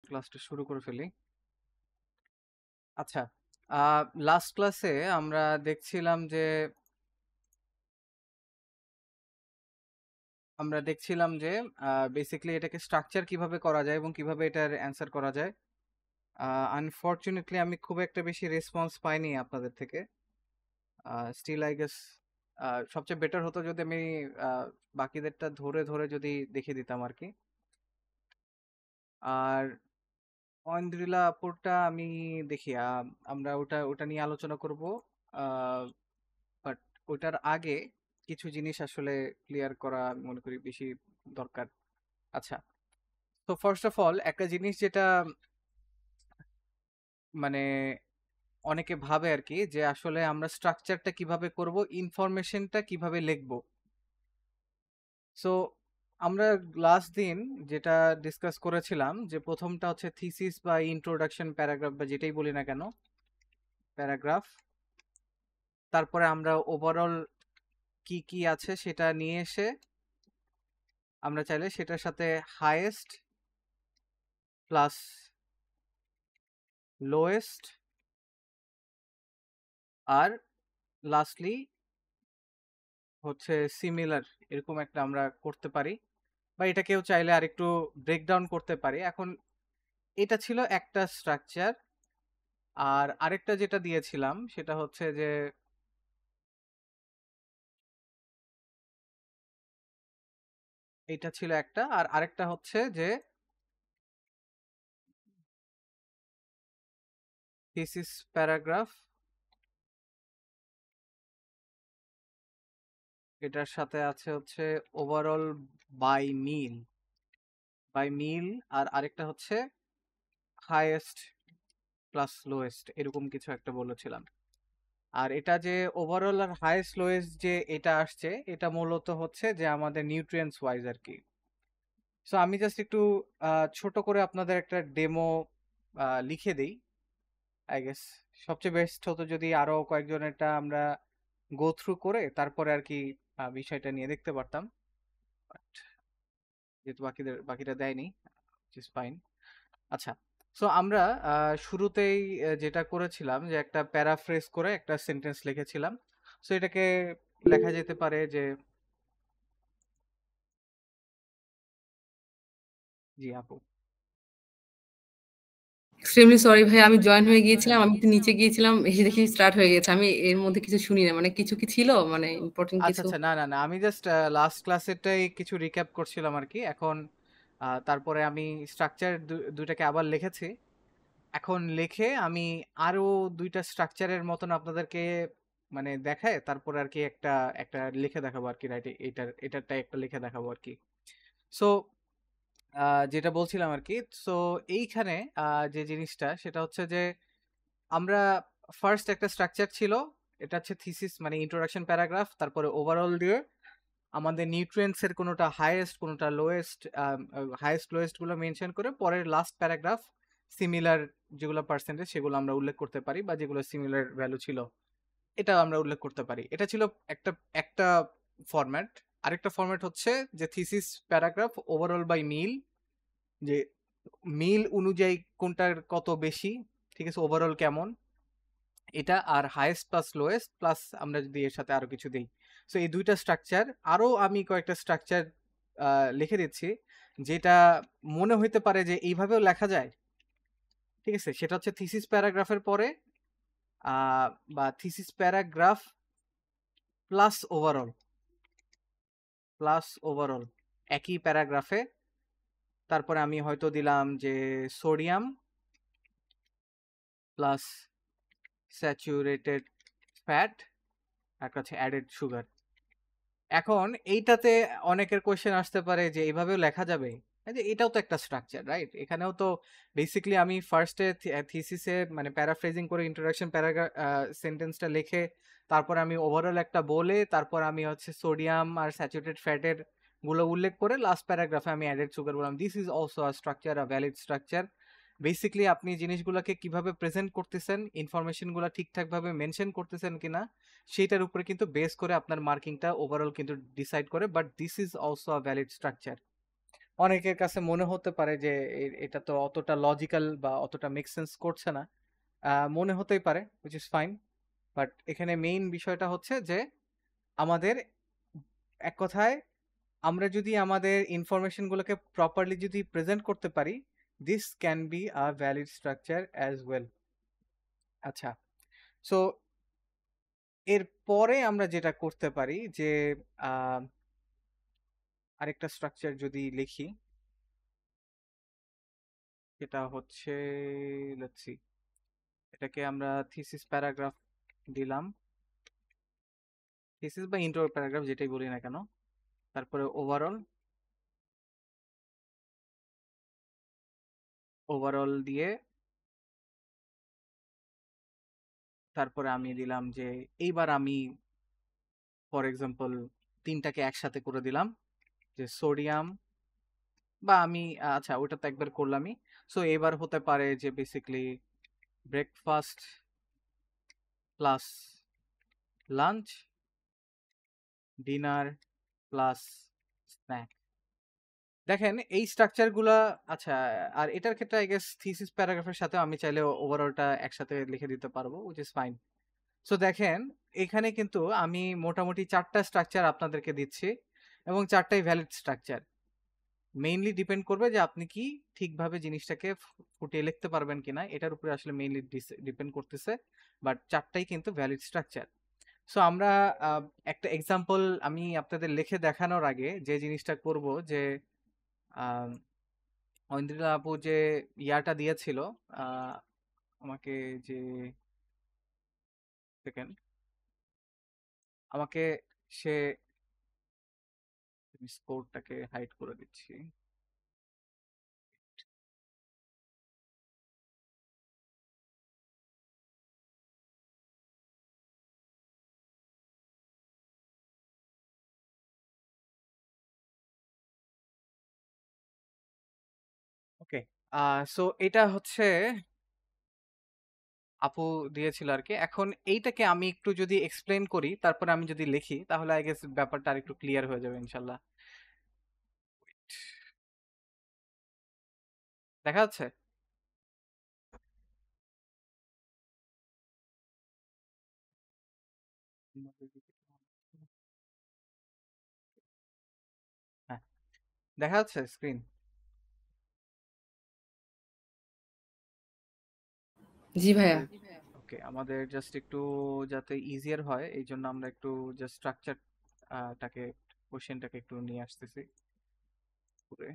ক্লাসটা শুরু করে ফেলি। আচ্ছা, লাস্ট ক্লাসে আমরা দেখছিলাম যে বেসিক্যালি এটাকে স্ট্রাকচার কিভাবে করা যায় এবং কিভাবে এটার অ্যান্সার করা যায়। আনফরচুনেটলি আমি খুব একটা বেশি রেসপন্স পাইনি আপনাদের থেকে। স্টিল আই গেস সবচেয়ে বেটার হতো যদি আমি বাকিদেরটা ধরে ধরে যদি দেখিয়ে দিতাম আর কি। আর ঐন্দ্রিলা আপুরটা আমি দেখি, আমরা ওটা নিয়ে আলোচনা করব। বাট ওটার আগে কিছু জিনিস আসলে ক্লিয়ার করা আমি মনে করি বেশি দরকার। আচ্ছা, তো ফার্স্ট অফ অল একটা জিনিস যেটা মানে অনেকে ভাবে আর কি, যে আসলে আমরা স্ট্রাকচারটা কিভাবে করব, ইনফরমেশনটা কিভাবে লিখবো। সো আমরা লাস্ট দিন যেটা ডিসকাস করেছিলাম যে প্রথমটা হচ্ছে থিসিস বা ইন্ট্রোডাকশন প্যারাগ্রাফ বা যেটাই বলি না কেন, প্যারাগ্রাফ। তারপরে আমরা ওভারঅল কি কি আছে সেটা নিয়ে এসে আমরা চাইলে সেটার সাথে হাইয়েস্ট প্লাস লোয়েস্ট আর লাস্টলি হচ্ছে সিমিলার, এরকম একটা আমরা করতে পারি, বা এটাকেও চাইলে আর একটু ব্রেকডাউন করতে পারি। এখন এটা ছিল একটা স্ট্রাকচার। আর আরেকটা যেটা দিয়েছিলাম সেটা হচ্ছে যে এটা ছিল একটা, আর আরেকটা হচ্ছে যে থিসিস প্যারাগ্রাফ, এটার সাথে আছে হচ্ছে ওভারঅল বাই মিল, আর আরেকটা হচ্ছে হাইয়েস্ট প্লাস লোয়েস্ট, এরকম কিছু একটা বলেছিলাম। আর এটা যে ওভারঅল আর হাইয়েস্ট লোয়েস্ট যে এটা আসছে, এটা মূলত হচ্ছে যে আমাদের নিউট্রিয়েন্টস ওয়াইজ আর কি। সো আমি জাস্ট একটু ছোট করে আপনাদের একটা ডেমো লিখে দেই। আই গেস সবচেয়ে বেস্ট হতো যদি আরো কয়েকজনেরটা আমরা গো থ্রু করে তারপরে আর কি বিষয়টা নিয়ে দেখতে পারতাম। বাট যেহেতু বাকিটা দেয়নি, ইজ ফাইন। আচ্ছা, সো আমরা শুরুতেই যেটা করেছিলাম যে একটা প্যারাফ্রেজ করে একটা সেন্টেন্স লিখেছিলাম। সো এটাকে লেখা যেতে পারে যে, জি আপু। এক্সট্রিমলি সরি ভাই, আমি জয়েন হয়ে হ্যাঁ গিয়েছিলাম, হ্যাঁ, আমি একটু নিচে গিয়েছিলাম, এসে দেখি স্টার্ট হয়ে গেছে। আমি এর মধ্যে কিছু শুনি না, মানে কিছু কি ছিল, মানে ইম্পর্টেন্ট আচ্ছা কিছু? আচ্ছা, না না না, আমি জাস্ট লাস্ট ক্লাসেরটাই কিছু রিক্যাপ করছিলাম আর কি। এখন তারপরে আমি স্ট্রাকচার দুইটাকে আবার লিখেছি। এখন লিখে আমি আরো দুইটা স্ট্রাকচারের মতন আপনাদেরকে মানে দেখায় তারপরে আর কি একটা একটা লিখে দেখাবো আর কি, রাইট? এটারটা একটা লিখে দেখাবো আর কি। সো যেটা বলছিলাম আর কি, সো এইখানে যে জিনিসটা সেটা হচ্ছে যে আমরা ফার্স্ট একটা স্ট্রাকচার ছিল, এটা হচ্ছে থিসিস মানে ইন্ট্রোডাকশন প্যারাগ্রাফ, তারপরে ওভারঅল দিয়ে আমাদের নিউট্রিয়েন্টস এর কোনোটা হাইয়েস্ট কোনোটা লোয়েস্ট, হাইয়েস্ট লোয়েস্ট গুলো মেনশন করে পরের লাস্ট প্যারাগ্রাফ সিমিলার যেগুলো পার্সেন্টেজ সেগুলো আমরা উল্লেখ করতে পারি, বা যেগুলো সিমিলার ভ্যালু ছিল এটা আমরা উল্লেখ করতে পারি। এটা ছিল একটা একটা ফরম্যাট। আরেকটা ফরম্যাট হচ্ছে যে থিসিস প্যারাগ্রাফ ওভারঅল বাই মিল, যে মিল অনুযায়ী কোনটার কত বেশি, ঠিক আছে, ওভারঅল কেমন এটা, আর হাইয়েস্ট প্লাস লোয়েস্ট প্লাস আমরা যদি এর সাথে আরো কিছু দিই। সো এই দুইটা স্ট্রাকচার, আরো আমি কয়েকটা স্ট্রাকচার লিখে দিচ্ছি যেটা মনে হইতে পারে যে এইভাবেও লেখা যায়, ঠিক আছে। সেটা হচ্ছে থিসিস প্যারাগ্রাফের পরে বা থিসিস প্যারাগ্রাফ প্লাস ওভারঅল একই প্যারাগ্রাফে। তারপরে আমি হয়তো দিলাম যে সোডিয়াম প্লাস স্যাচুরেটেড ফ্যাট, একটা হচ্ছে অ্যাডেড সুগার। এখন এইটাতে অনেকের কোয়েশ্চেন আসতে পারে যে এইভাবেও লেখা যাবে, যে এটাও তো একটা স্ট্রাকচার, রাইট? এখানেও তো বেসিক্যালি আমি ফার্স্টে থিসিসে মানে প্যারাফ্রেজিং করে ইন্ট্রোডাকশন প্যারাগ্রাফ সেন্টেন্সটা লিখে তারপর আমি ওভারঅল একটা বলে তারপর আমি হচ্ছে সোডিয়াম আর স্যাচুরেটেড ফ্যাটের গুলো উল্লেখ করে লাস্ট প্যারাগ্রাফে আমি অ্যাডেড সুগার বললাম। This is also a structure, a valid structure. Basically আপনি জিনিসগুলোকে কিভাবে প্রেজেন্ট করতেছেন, ইনফরমেশনগুলো ঠিকঠাকভাবে মেনশন করতেছেন কিনা সেটার উপরে কিন্তু বেস করে আপনার মার্কিংটা ওভারঅল কিন্তু ডিসাইড করে। But this is also a valid structure. অনেকের কাছে মনে হতে পারে যে এটা তো অতটা লজিক্যাল বা অতটা মেক সেন্স করছে না, মনে হতেই পারে, হুইচ ইজ ফাইন। বাট এখানে মেইন বিষয়টা হচ্ছে যে আমাদের এক কথায় আমরা যদি আমাদের ইনফরমেশনগুলোকে প্রপারলি যদি প্রেজেন্ট করতে পারি, this can be a valid structure as well. আচ্ছা, সো এরপরে আমরা যেটা করতে পারি যে আরেকটা স্ট্রাকচার যদি লিখি, এটা হচ্ছে, লেটস সি, এটাকে আমরা থিসিস প্যারাগ্রাফ দিলাম, থিসিস বা ইন্ট্রো প্যারাগ্রাফ যেটাই বলি না কেন। তারপরে ওভারঅল দিয়ে তারপরে আমি দিলাম যে এইবার আমি ফর এক্সাম্পল তিনটাকে একসাথে করে দিলাম, যে সোডিয়াম, বা আমি আচ্ছা ওটা তো একবার করলামই। সো এবার হতে পারে যে basically breakfast plus lunch, dinner plus snack. দেখেন এই স্ট্রাকচারগুলা, আচ্ছা, আর এটার ক্ষেত্রে আই গেস থিসিস প্যারাগ্রাফের সাথে আমি চাইলে ওভারঅলটা একসাথে লিখে দিতে পারবো, উইচ ইজ ফাইন। সো দেখেন এখানে কিন্তু আমি মোটামুটি 4টা স্ট্রাকচার আপনাদেরকে দিচ্ছি, এবং 4টাই ভ্যালিড স্ট্রাকচার। মেইনলি ডিপেন্ড করবে যে আপনি কি ঠিকভাবে জিনিসটাকে ফুটিয়ে লিখতে পারবেন কিনা, এটার উপরে আসলে মেইনলি ডিপেন্ড করতেছে। বাট 4টাই কিন্তু ভ্যালিড স্ট্রাকচার। সো আমরা একটা এক্সাম্পল আমি আপনাদের লিখে দেখানোর আগে যে জিনিসটা করব, যে ঐন্দ্রিলা আপু যে ইয়াটা দিয়েছিল আমাকে, যে সেকেন্ড আমাকে, সে, স্কোরটাকে হাইড করে দিচ্ছি। ওকে, সো এটা হচ্ছে আপু দিয়েছিল আর কি। এখন এইটাকে আমি একটু যদি এক্সপ্লেন করি, তারপরে আমি যদি লিখি, তাহলে আই গেস ব্যাপারটা আর একটু ক্লিয়ার হয়ে যাবে ইনশাল্লাহ। দেখা যাচ্ছে? হ্যাঁ, দেখা যাচ্ছে স্ক্রিন? জি ভাইয়া। আমাদের, ওকে, আমাদের জাস্ট একটু যাতে ইজিয়ার হয় এই জন্য আমরা একটু জাস্ট স্ট্রাকচার টাকে, কোশ্চেনটাকে একটু নিয়ে আসতেছি পুরে।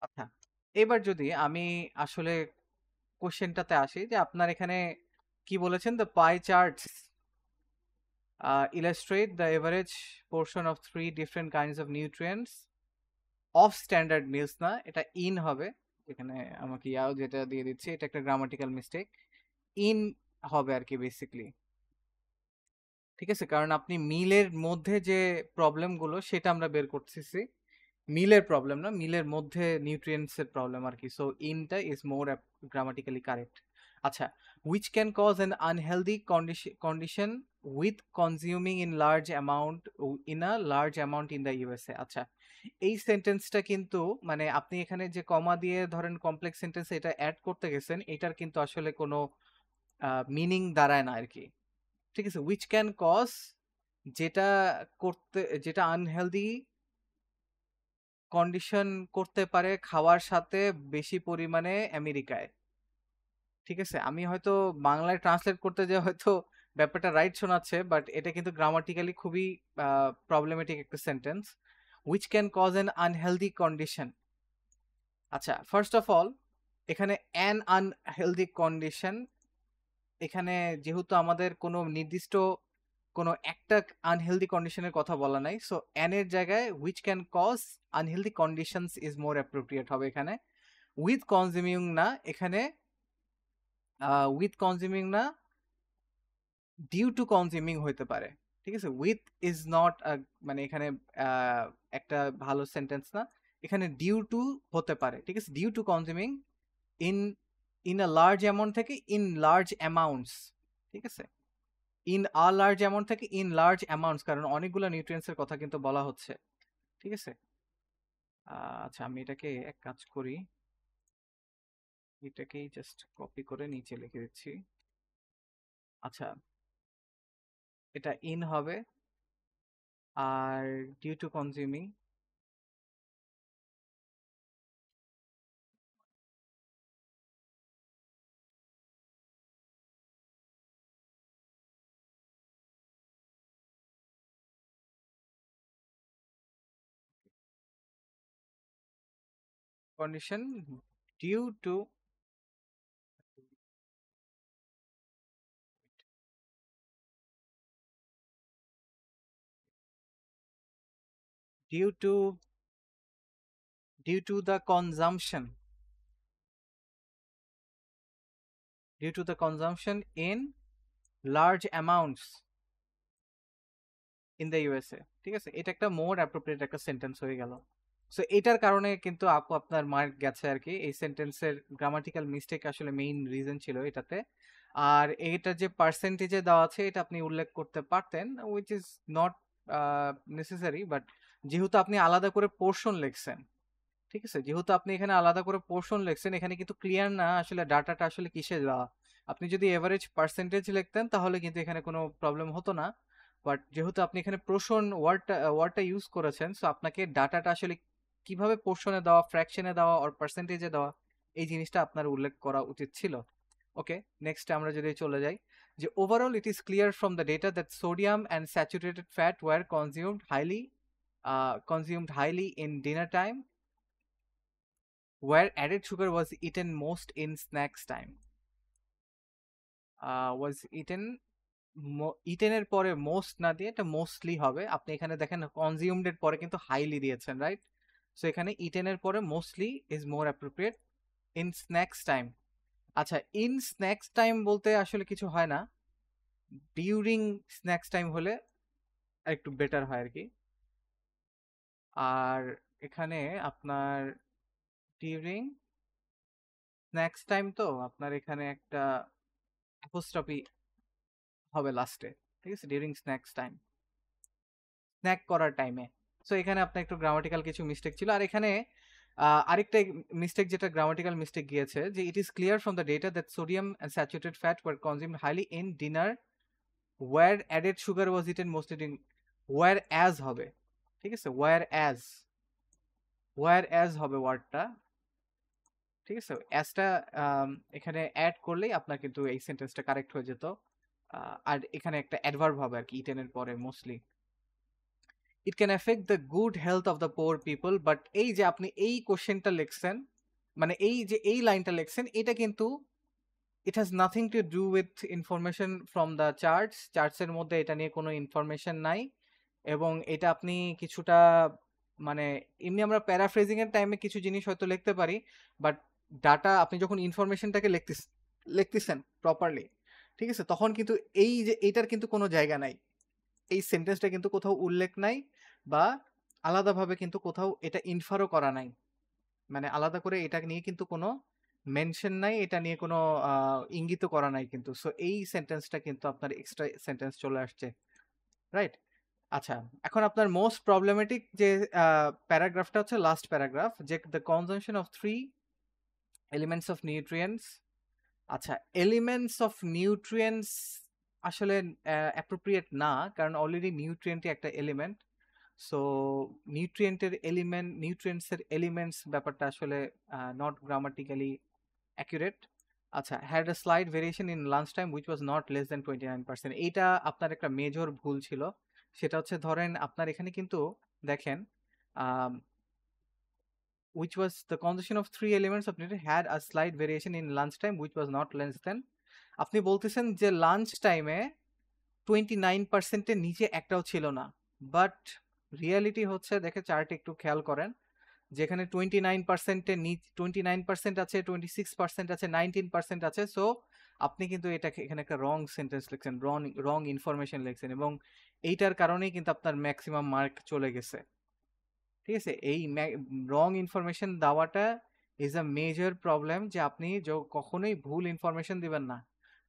আচ্ছা, এবার যদি আমি আসলে কোশ্চেনটাতে আসি, যে আপনার এখানে কি বলেছেন, the pi charts illustrate the average portion of 3 different kinds of nutrients of standard meals, না এটা ইন হবে, এখানে আমাকে ইয়াও যেটা দিয়ে দিচ্ছে এটা একটা গ্রামাটিক্যাল মিস্টেক, ইন হবে আর কি বেসিক্যালি। ঠিক আছে, কারণ আপনি মিলের মধ্যে যে প্রবলেমগুলো সেটা আমরা বের করতেছি, মিলের প্রবলেম না, মিলের মধ্যে নিউট্রিয়েন্টস এর প্রবলেম আর কি। সো ইনটা ইজ মোর গ্রামাটিক্যালি কারেক্ট। আচ্ছা, which can cause an unhealthy condition with consuming in a large amount in the USA। আচ্ছা, এই সেন্টেন্সটা কিন্তু মানে আপনি এখানে যে কমা দিয়ে ধরেন কমপ্লেক্স সেন্টেন্স এটা অ্যাড করতে গেছেন, এটার কিন্তু আসলে কোনো মিনিং দাঁড়ায় না আর কি। ঠিক আছে, which can cause, যেটা যেটা আনহেলদি কন্ডিশন করতে পারে খাওয়ার সাথে বেশি পরিমাণে আমেরিকায়। ঠিক আছে, আমি হয়তো বাংলায় ট্রান্সলেট করতে যে হয়তো ব্যাপারটা রাইট শোনাচ্ছে, বাট এটা কিন্তু গ্রামাটিক্যালি খুবই প্রবলেমেটিক একটা sentence, which can cause an unhealthy condition. আচ্ছা, ফার্স্ট অফ অল এখানে অ্যান আনহেলদি কন্ডিশন, এখানে যেহেতু আমাদের কোনো নির্দিষ্ট কোনো একটা আনহেলদি কন্ডিশনের কথা বলা নাই, সো অ্যান এর জায়গায় which can cause unhealthy conditions is more appropriate হবে এখানে। উইথ কনজিউমিং না, এখানে উইথ কনজিউমিং না, ডিউ টু কনজিউমিং হইতে পারে। ঠিক আছে, উইথ ইজ নট, মানে এখানে একটা ভালো সেন্টেন্স না, এখানে ডিউ টু হতে পারে। ঠিক আছে, due to consuming in in a large amount থেকে ইন লার্জ অ্যামাউন্টস। ঠিক আছে, ইন আ লার্জ অ্যামাউন্ট থেকে ইন লার্জ অ্যামাউন্টস, কারণ অনেকগুলো নিউট্রিয়েন্টস এর কথা কিন্তু বলা হচ্ছে। ঠিক আছে? আচ্ছা আমি এটাকে এক কাজ করি, এটাকেই জাস্ট কপি করে নিচে লিখে দিচ্ছি। আচ্ছা, এটা ইন হবে, আর due to consuming condition due to due to due to the consumption due to the consumption in large amounts in the USA। ঠিক আছে, এটা একটা মোর অ্যাপ্রোপ্রিয়েট একটা সেন্টেন্স হয়ে গেল। সো এটার কারণে কিন্তু আপু আপনার মার্ক গেছে আর কি। এই সেন্টেন্সের গ্রামাটিক্যাল মিস্টেক আসলে মেইন রিজন ছিল এটাতে। আর এটা যে পার্সেন্টেজে দেওয়া আছে এটা আপনি উল্লেখ করতে পারতেন, which is not necessary, but যেহেতু আপনি আলাদা করে পোর্শন লিখছেন, ঠিক আছে, যেহেতু আপনি এখানে আলাদা করে পোর্শন লিখছেন, এখানে কিন্তু ক্লিয়ার না আসলে ডাটাটা আসলে কিসে দেওয়া। আপনি যদি এভারেজ পার্সেন্টেজ লিখতেন তাহলে কিন্তু এখানে কোনো প্রবলেম হতো না, বাট যেহেতু আপনি এখানে পোর্শন ওয়ার্ডটা ইউজ করেছেন, সো আপনাকে ডাটাটা আসলে কিভাবে পোর্শনে দেওয়া, ফ্র্যাকশনে দেওয়া আর পার্সেন্টেজে দেওয়া, এই জিনিসটা আপনার উল্লেখ করা উচিত ছিল। ওকে, নেক্সট আমরা যদি চলে যাই, যে overall it is clear from the data that sodium and saturated fat were consumed highly in dinner time, where added sugar was eaten most in snacks time। was eaten ইটেনের পরে মোস্ট না দিয়ে এটা mostly হবে। আপনি এখানে দেখেন consumed এর পরে কিন্তু হাইলি দিয়েছেন, রাইট? সো এখানে ইটেনের পরে mostly is more appropriate. In snacks time, আচ্ছা ইন স্ন্যাক্স টাইম বলতে আসলে কিছু হয় না, ডিউরিং স্ন্যাক্স টাইম হলে একটু বেটার হয় আর কি। আর এখানে আপনার ডিউরিং স্ন্যাক্স টাইম, তো আপনার এখানে একটা অ্যাপোস্ট্রফি হবে লাস্টে, ঠিক আছে, ডিউরিং স্ন্যাক্স টাইম, স্ন্যাক করার টাইমে। সো এখানে আপনার একটু গ্রামাটিক্যাল কিছু মিস্টেক ছিল। আর এখানে আরেকটা মিস্টেক, যেটা গ্রামাটিক্যাল মিস্টেক গিয়েছে, যে it is clear from the data that sodium and saturated fat were consumed highly in dinner were added sugar was eaten mostly in, were as হবে, ঠিক আছে, ওয়ার অ্যাজ হবে ওয়ার্ডটা, ঠিক আছে, অ্যাজটা এখানে অ্যাড করলেই আপনার কিন্তু এই সেন্টেন্সটা কারেক্ট হয়ে যেত। আর এখানে একটা অ্যাডভার্ব হবে আর কি ইটেনের পরে mostly. It can effect the good health of the poor people, but এই যে আপনি এই কোশ্চেনটা লিখছেন, মানে এই যে এই লাইনটা লিখছেন, এটা কিন্তু it has nothing to do with information from the চার্টসের মধ্যে এটা নিয়ে কোনো ইনফরমেশন নাই। এবং এটা আপনি কিছুটা মানে এমনি আমরা প্যারাফ্রেজিং এর টাইমে কিছু জিনিস হয়তো লিখতে পারি, বাট ডাটা আপনি যখন ইনফরমেশনটাকে লিখতেছেন প্রপারলি, ঠিক আছে, তখন কিন্তু এই যে এটার কিন্তু কোনো জায়গা নাই, এই সেন্টেন্সটা কিন্তু কোথাও উল্লেখ নাই, বা আলাদাভাবে কিন্তু কোথাও এটা ইনফারও করা নাই, মানে আলাদা করে এটা নিয়ে কিন্তু কোনো মেনশন নাই, এটা নিয়ে কোনো ইঙ্গিত করা নাই কিন্তু। সো এই সেন্টেন্সটা কিন্তু আপনার এক্সট্রা সেন্টেন্স চলে আসছে, রাইট? আচ্ছা, এখন আপনার মোস্ট প্রবলেমেটিক যে প্যারাগ্রাফটা হচ্ছে লাস্ট প্যারাগ্রাফ, যে the consumption of 3 elements of nutrients. আচ্ছা, এলিমেন্টস অফ নিউট্রিয়েন্টস আসলে অ্যাপ্রোপ্রিয়েট না, কারণ অলরেডি নিউট্রিয়েন্টই একটা এলিমেন্ট। সো নিউট্রিয়েন্টসের এলিমেন্টস ব্যাপারটা আসলে নট গ্রামাটিক্যালি অ্যাকুরেট। আচ্ছা, had a slide variation in lunch time which was not less than 29%। এইটা আপনার একটা মেজর ভুল ছিল। সেটা হচ্ছে, ধরেন আপনার এখানে কিন্তু দেখেন which was the combination of 3 elements of nutrient had a slight variation in lunch time which was not less than, আপনি বলতেছেন যে লাঞ্চ টাইমে 29%-এর নিচে একটাও ছিল না, বাট রিয়ালিটি হচ্ছে, দেখে চার্ট একটু খেয়াল করেন, যেখানে 29%-এর নিচে 29% আছে, 26% আছে, 19% আছে। সো আপনি কিন্তু এটাকে এখানে একটা রং সেন্টেন্স লিখছেন, রং ইনফরমেশন লিখছেন, এবং এইটার কারণেই কিন্তু আপনার ম্যাক্সিমাম মার্ক চলে গেছে, ঠিক আছে। এই রং ইনফরমেশন দেওয়াটা ইজ আ মেজর প্রবলেম, যে আপনি কখনোই ভুল ইনফরমেশন দিবেন না।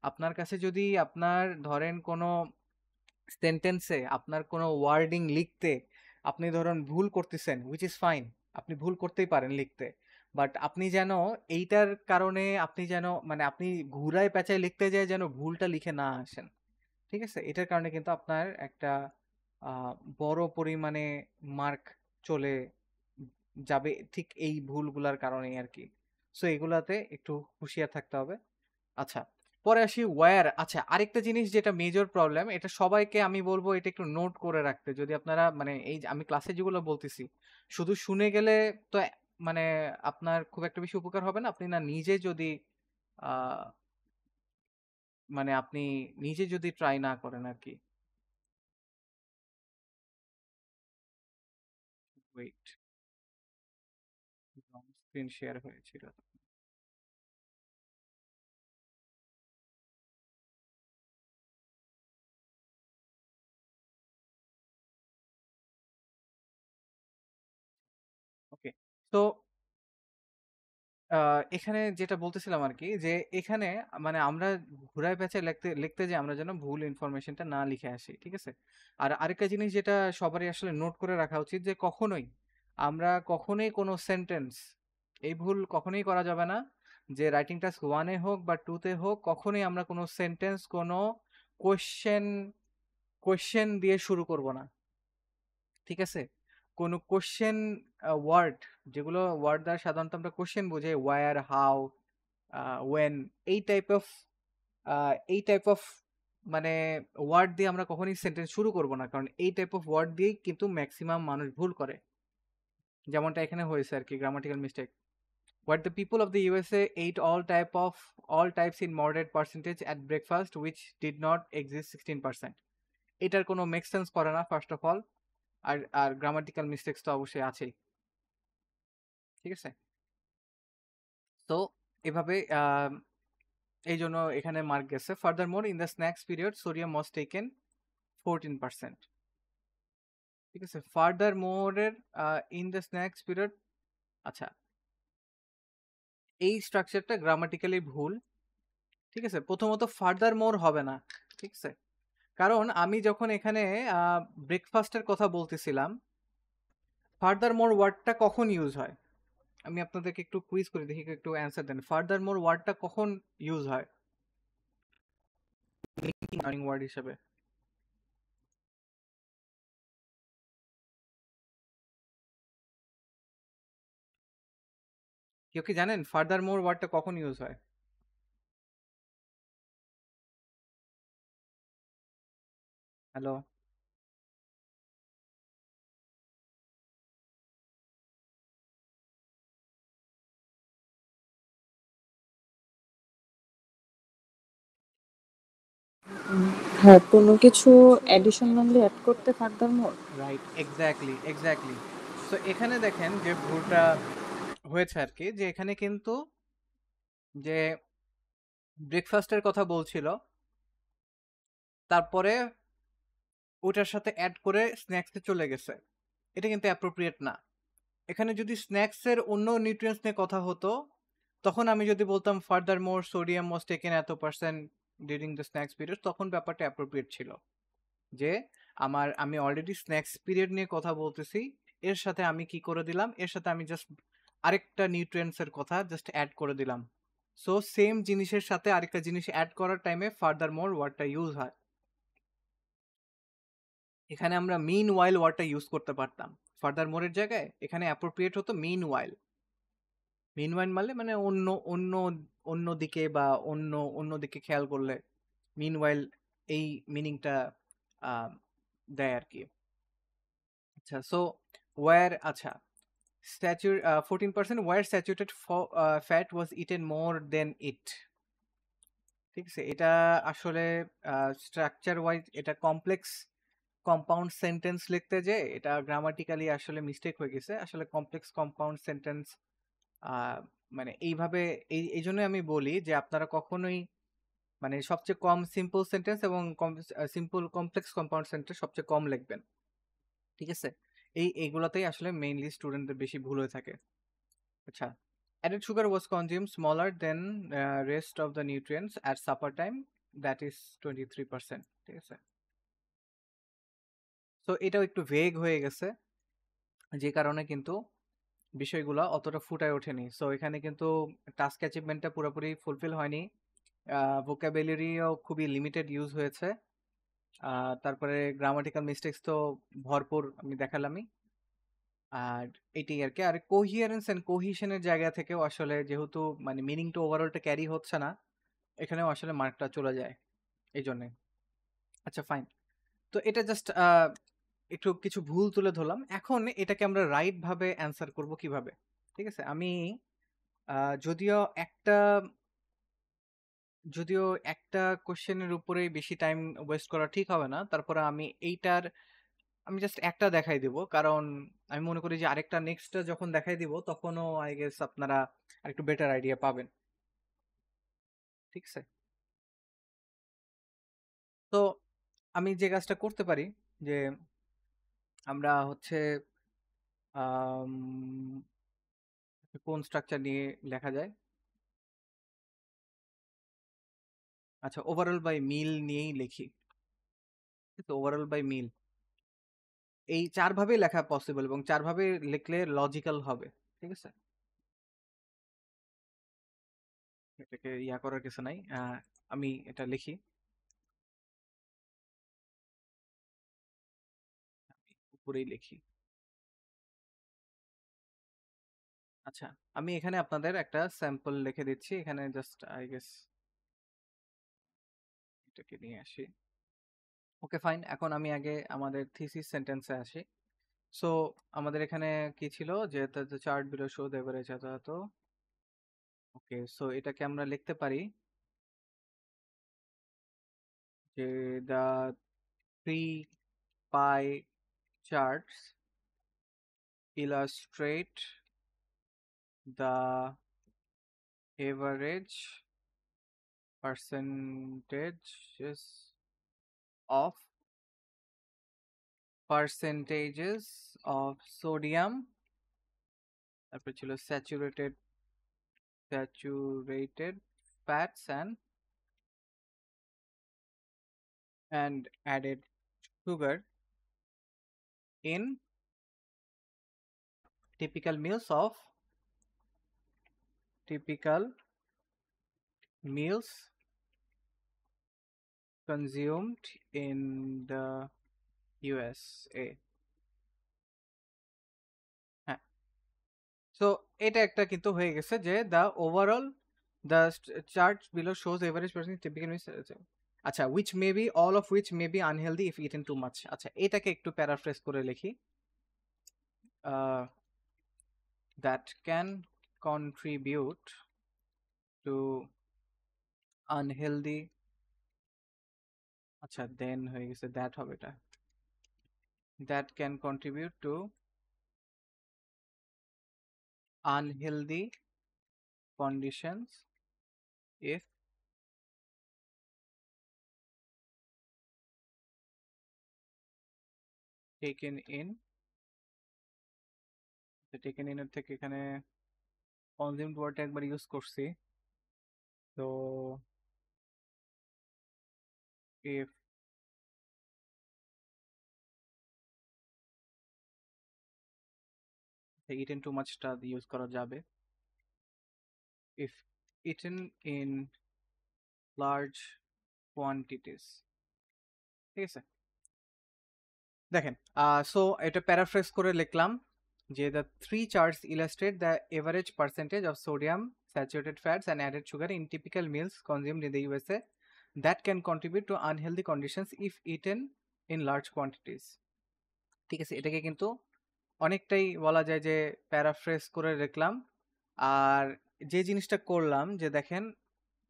আপনার কাছে যদি আপনার ধরেন কোনো সেন্টেন্সে আপনার কোনো ওয়ার্ডিং লিখতে আপনি ধরুন ভুল করতেছেন, হুইচ ইজ ফাইন, আপনি ভুল করতেই পারেন লিখতে, বাট আপনি যেন এইটার কারণে আপনি যেন মানে আপনি ঘুরায় পেঁচায় লিখতে যায় যেন ভুলটা লিখে না আসেন, ঠিক আছে? এটার কারণে কিন্তু আপনার একটা বড় পরিমাণে মার্ক চলে যাবে ঠিক এই ভুলগুলার কারণেই আর কি। সো এগুলাতে একটু হুঁশিয়ার থাকতে হবে। আচ্ছা, পরে আসি ওয়্যার। আচ্ছা, আরেকটা জিনিস যেটা মেজর প্রবলেম, এটা সবাইকে আমি বলবো এটা একটু নোট করে রাখতে। যদি আপনারা মানে এই যে আমি ক্লাসে যেগুলো বলতেছি শুধু শুনে গেলে তো মানে আপনার খুব একটা বেশি উপকার হবে না। আপনি না নিজে যদি আহ মানে আপনি নিজে যদি ট্রাই না করেন আর কি। ওয়েট, স্ক্রিন শেয়ার হয়েছিল। ওকে, তো এখানে যেটা বলতেছিলাম আরকি যে, এখানে মানে আমরা ঘুরায় পেঁচায় লিখতে লিখতে যেয়ে আমরা যেন ভুল ইনফরমেশনটা না লিখে আসি। ঠিক আছে? আর আরেকটা জিনিস যেটা সবারই আসলে নোট করে রাখা উচিত যে, আমরা কখনোই কোনো সেন্টেন্স এই ভুল কখনোই করা যাবে না যে, রাইটিং টাস্ক 1 এ হোক বা 2 তে হোক কখনোই আমরা কোনো সেন্টেন্স কোনো কোয়েশ্চেন কোয়েশ্চেন দিয়ে শুরু করব না। ঠিক আছে? কোনো কোয়েশ্চেন ওয়ার্ড যেগুলো ওয়ার্ড দ্বারা সাধারণত আমরা কোয়েশ্চেন বোঝাই where, how, when এই টাইপ অফ এই টাইপ অফ মানে ওয়ার্ড দিয়ে আমরা কখনোই সেন্টেন্স শুরু করব না, কারণ এই টাইপ অফ ওয়ার্ড দিয়েই কিন্তু ম্যাক্সিমাম মানুষ ভুল করে, যেমনটা এখানে হয়েছে আর কি, grammatical mistake. What the people of the USA ate all types in moderate percentage at breakfast which did not exist 16%। এটার কোনো মেক সেন্স করে না ফার্স্ট অফ অল। আর গ্রামাটিক্যাল মিস্টেক্স তো অবশ্যই আছেই। ঠিক আছে? তো এভাবে এই জন্য এখানে মার্ক গেছে। Furthermore in the snacks period sodium was taken 14%। ঠিক আছে? ফার্দার মোরের ইন দ্য স্ন্যাক্স পিরিয়ড, আচ্ছা, এই স্ট্রাকচারটা গ্রামাটিক্যালি ভুল। ঠিক আছে? প্রথমত ফার্দার মোর হবে না। ঠিক আছে? কারণ আমি যখন এখানে ব্রেকফাস্টের কথা বলতেছিলাম, ফার্দার মোর ওয়ার্ডটা কখন ইউজ হয়? আমি আপনাদেরকে একটু কুইজ করে দেখি, একটু অ্যান্সার দেন। ফার্দার মোর ওয়ার্ডটা কখন ইউজ হয় লার্নিং ওয়ার্ড হিসেবে? কেউ কি জানেন ফার্দার মোর ওয়ার্ডটা কখন ইউজ হয়? হ্যালো? হ্যাঁ, কোনো কিছু অ্যাডিশনালি অ্যাড করতে furthermore. Right, exactly, exactly. So এখানে দেখেন যে ভুলটা হয়েছে আর কি, যে এখানে কিন্তু যে ব্রেকফাস্টের কথা বলছিল, তারপরে ওটার সাথে অ্যাড করে স্ন্যাক্সে চলে গেছে। এটা কিন্তু অ্যাপ্রোপ্রিয়েট না। এখানে যদি স্ন্যাক্সের অন্য নিউট্রিয়েন্টস নিয়ে কথা হতো, তখন আমি যদি বলতাম furthermore sodium was taken এত percent during the snacks period, তখন ব্যাপারটা অ্যাপ্রোপ্রিয়েট ছিল। যে আমি অলরেডি স্ন্যাক্স পিরিয়ড নিয়ে কথা বলতেছি, এর সাথে আমি কি করে দিলাম, এর সাথে আমি জাস্ট আরেকটা নিউট্রিয়েন্টস এর কথা জাস্ট অ্যাড করে দিলাম। সো সেম জিনিসের সাথে আরেকটা জিনিস অ্যাড করার টাইমে ফার্দার মোর ওয়ার্ডটা ইউজ হয়। এখানে আমরা মিন ওয়াইল ওয়ার্ডটা ইউজ করতে পারতাম ফার্দার মোরের জায়গায়, এখানে অ্যাপ্রোপ্রিয়েট হতো মিন ওয়াইল। মিন ওয়াইল মানে অন্য অন্য অন্য দিকে বা অন্য দিকে খেয়াল করলে মিন ওয়াইল এই মিনিংটা দেয় আর কি। আচ্ছা, সো ওয়ার, আচ্ছা, statute 14% where saturated fat was eaten more than it। ঠিক আছে? এটা আসলে স্ট্রাকচার ওয়াইজ এটা কমপ্লেক্স কম্পাউন্ড সেন্টেন্স লিখতে যে এটা গ্রামাটিক্যালি আসলে মিস্টেক হয়ে গেছে। আসলে কমপ্লেক্স কম্পাউন্ড সেন্টেন্স মানে এইভাবে এই জন্যই আমি বলি যে আপনারা কখনোই মানে সবচেয়ে কম সিম্পল সেন্টেন্স এবং সিম্পল কমপ্লেক্স কম্পাউন্ড সেন্টেন্স সবচেয়ে কম লিখবেন। ঠিক আছে? এইগুলোতেই আসলে মেইনলি স্টুডেন্টদের বেশি ভুল হয়ে থাকে। আচ্ছা, added sugar was consumed smaller than rest of the nutrients at supper time that is 23%। ঠিক আছে, তো এটাও একটু ভেগ হয়ে গেছে, যে কারণে কিন্তু বিষয়গুলো অতটা ফুটায় ওঠেনি। সো এখানে কিন্তু টাস্ক অ্যাচিভমেন্টটা পুরোপুরি ফুলফিল হয়নি, ভোকাবুলারিও খুবই লিমিটেড ইউজ হয়েছে, তারপরে গ্রামাটিক্যাল মিস্টেক্স তো ভরপুর আমি দেখালামই। আর এটাই আর কি। আর কোহিয়ারেন্স এন্ড কোহিশনের জায়গা থেকেও আসলে যেহেতু মানে মিনিংটা ওভারঅলটা ক্যারি হচ্ছে না, এখানেও আসলে মার্কটা চলে যায় এই জন্যে। আচ্ছা ফাইন, তো এটা জাস্ট একটু কিছু ভুল তুলে ধরলাম। এখন এটাকে আমরা রাইট ভাবে অ্যান্সার করব কিভাবে? ঠিক আছে, আমি যদিও একটা কোশ্চেনের উপরেই বেশি টাইম ওয়েস্ট করা ঠিক হবে না, তারপরে আমি জাস্ট একটা দেখাই দিব, কারণ আমি মনে করি যে আরেকটা নেক্সটটা যখন দেখাই দিব তখনও আই গেস আপনারা আরেকটু বেটার আইডিয়া পাবেন। ঠিক আছে, তো আমি যে কাজটা করতে পারি যে আমরা হচ্ছে আম, কোন স্ট্রাকচার নিয়ে লেখা যায়, আচ্ছা ওভারঅল বাই মিল নিয়েই লিখি। তো ওভারঅল বাই মিল এই 4 ভাবে লেখা পসিবল, এবং 4 ভাবে লিখলে লজিক্যাল হবে। ঠিক আছে, এটাকে ইয়া করার কিছু নাই, আমি এটা লিখি, উপরেই লিখি। আচ্ছা, আমি এখানে আপনাদের একটা স্যাম্পল লিখে দিচ্ছি, এখানে জাস্ট আই গেস এটাকে নিয়ে আসি। ওকে ফাইন, এখন আমি আগে আমাদের থিসিস সেন্টেন্সে আসি। সো আমাদের এখানে কি ছিল, যে the chart below show the average এত এত। ওকে, সো এটাকে আমরা লিখতে পারি যে the 3 pi charts illustrate the average percentages of sodium, তারপর ছিল saturated fats and added sugar in typical meals consumed in the USA। হ্যাঁ, সো এটা একটা কিন্তু হয়ে গেছে যে the chart below shows average person typical meals, আচ্ছা all of which may be unhealthy if eaten too much। আচ্ছা, এটাকে একটু প্যারাফ্রেজ করে লিখি, that can contribute to unhealthy, আচ্ছা দেন হয়ে গেছে দ্যাট হবে, এটা that can contribute to unhealthy conditions if taken in, এর থেকে এখানে consumed ওয়ার্ডটা একবার ইউজ করছি, তো if eaten too much টা ইউজ করা যাবে, if eaten in large quantities। ঠিক আছে, দেখেন, সো এটা প্যারাফ্রেজ করে লিখলাম যে the 3 charts illustrate the average percentage of sodium, saturated fats and added sugar in typical meals consumed in the USA that can contribute to unhealthy conditions if eaten in large quantities। ঠিক আছে, এটাকে কিন্তু অনেকটাই বলা যায় যে paraphrase করে লিখলাম। আর যে জিনিসটা করলাম যে দেখেন,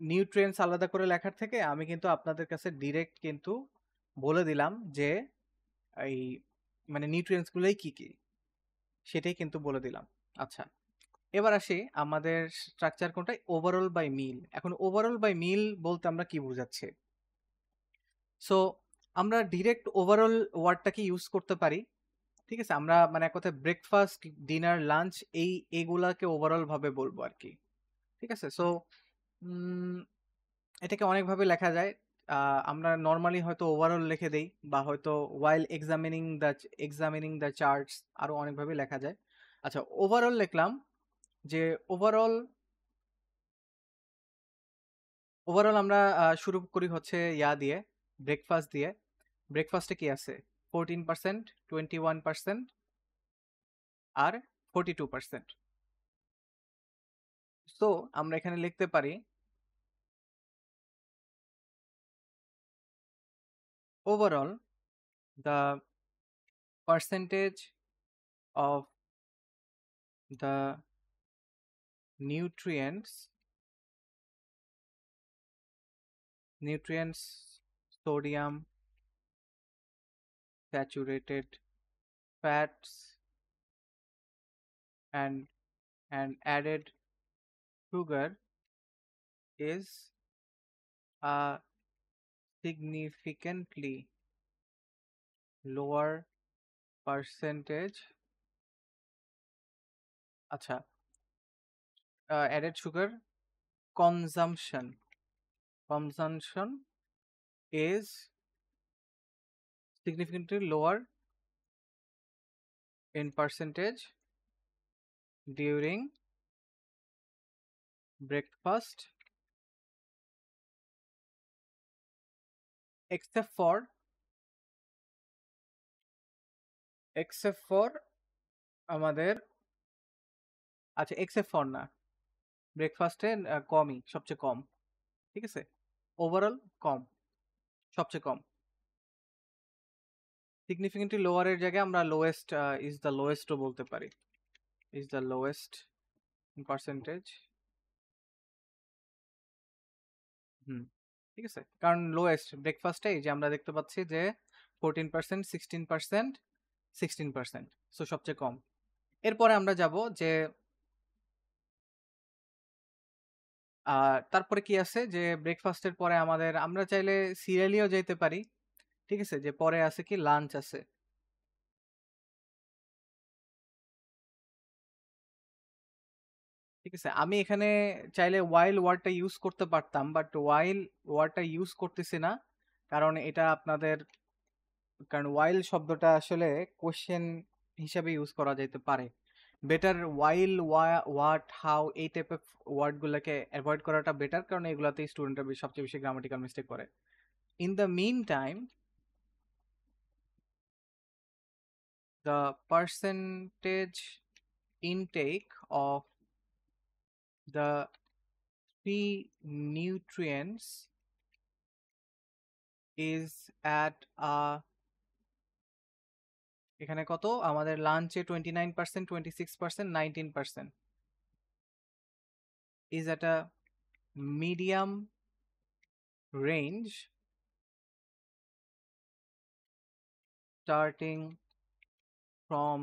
নিউট্রিয়েন্টস আলাদা করে লেখার থেকে আমি কিন্তু আপনাদের কাছে ডিরেক্ট কিন্তু বলে দিলাম যে এই মানে নিউট্রিয়েন্টস গুলোই কি কি, সেটাই কিন্তু বলে দিলাম। আচ্ছা, এবার আসি আমাদের স্ট্রাকচার কোনটা, ওভারঅল বাই মিল। এখন ওভারঅল বাই মিল বলতে আমরা কি বোঝাচ্ছি? সো আমরা ডিরেক্ট ওভারঅল ওয়ার্ডটাকে ইউজ করতে পারি। ঠিক আছে, আমরা মানে এক কথায় ব্রেকফাস্ট, ডিনার, লাঞ্চ এইগুলাকে ওভারঅল ভাবে বলবো আর কি। ঠিক আছে, সো এটাকে অনেকভাবে লেখা যায়। আমরা নর্মালি হয়তো ওভারঅল লিখে দেই বা হয়তো while examining the charts আরো অনেকভাবে লেখা যায়। আচ্ছা, ওভারঅল লিখলাম যে ওভারঅল আমরা শুরু করি হচ্ছে দিয়ে ব্রেকফাস্ট দিয়ে। ব্রেকফাস্টে কি আছে? 14%, 21% আর 42%। সো আমরা এখানে লিখতে পারি overall the percentage of the nutrients, sodium, saturated fats, and added sugar is a significantly lower percentage. আচ্ছা, added sugar consumption is significantly lower in percentage during breakfast except for আমাদের, আচ্ছা except for না, ব্রেকফাস্টে কমই, সবচেয়ে কম। ঠিক আছে, overall কম, সবচেয়ে কম। সিগনিফিকেন্টলি লোয়ারের জায়গায় আমরা লোয়েস্ট ইজ দ্য লোয়েস্টও বলতে পারি, ইজ দ্য লোয়েস্ট পার্সেন্টেজ। ঠিক আছে, কারণ লোয়েস্ট ব্রেকফাস্টে যে আমরা দেখতে পাচ্ছি যে 14%, 16%, 16%, সো সবচেয়ে কম। এরপরে আমরা যাব যে তারপরে কি আছে যে ব্রেকফাস্টের পরে আমরা চাইলে সিরিয়ালিও যেতে পারি। ঠিক আছে, যে পরে আছে কি লাঞ্চ আছে। ঠিক আছে, আমি এখানে চাইলে ওয়াইল ওয়ার্ডটা ইউজ করতে পারতাম, বাট ওয়াইল ওয়ার্ডটা ইউজ করতেছি না, কারণ এটা আপনাদের, কারণ ওয়াইল শব্দটা আসলে কোশ্চেন হিসাবে ইউজ করা যেতে পারে। বেটার ওয়াইল, হোয়াট, হাউ এই টাইপের ওয়ার্ডগুলোকে অ্যাভয়েড করাটা বেটার, কারণ এগুলাতে স্টুডেন্টরা সবচেয়ে বেশি গ্রামাটিক্যাল মিস্টেক করে। In the mean time, the percentage intake of the three nutrients is at a, এখানে কত আমাদের লাঞ্চে 29%, 26%, 19%, is at a medium range starting from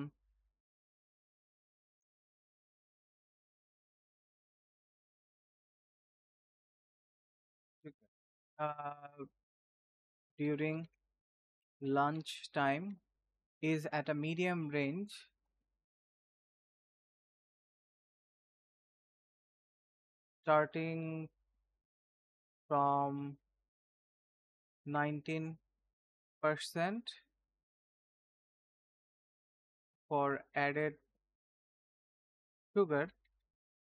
during lunch time, is at a medium range starting from 19% for added sugar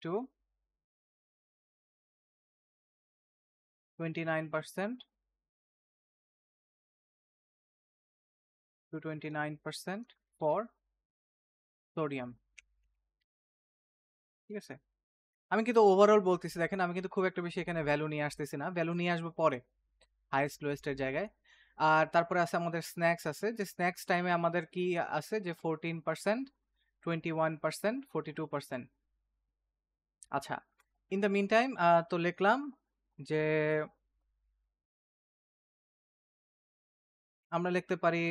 to 29% to 29% for sodium. ঠিক আছে, আমি কিন্তু overall বলতেছি, দেখেন আমি কিন্তু খুব একটা বেশি এখানে ভ্যালু নিয়ে আসতেছি না, ভ্যালু নিয়ে আসবো পরে হাইয়েস্ট লোয়েস্টের জায়গায়। আর তারপরে আছে আমাদের স্ন্যাক্স আছে, যে স্ন্যাক্স টাইমে আমাদের কি আছে যে 14%, 21%, 42%। আচ্ছা, ইন দ্য মিন টাইম তো লিখলাম যে আমরা লিখতে পারি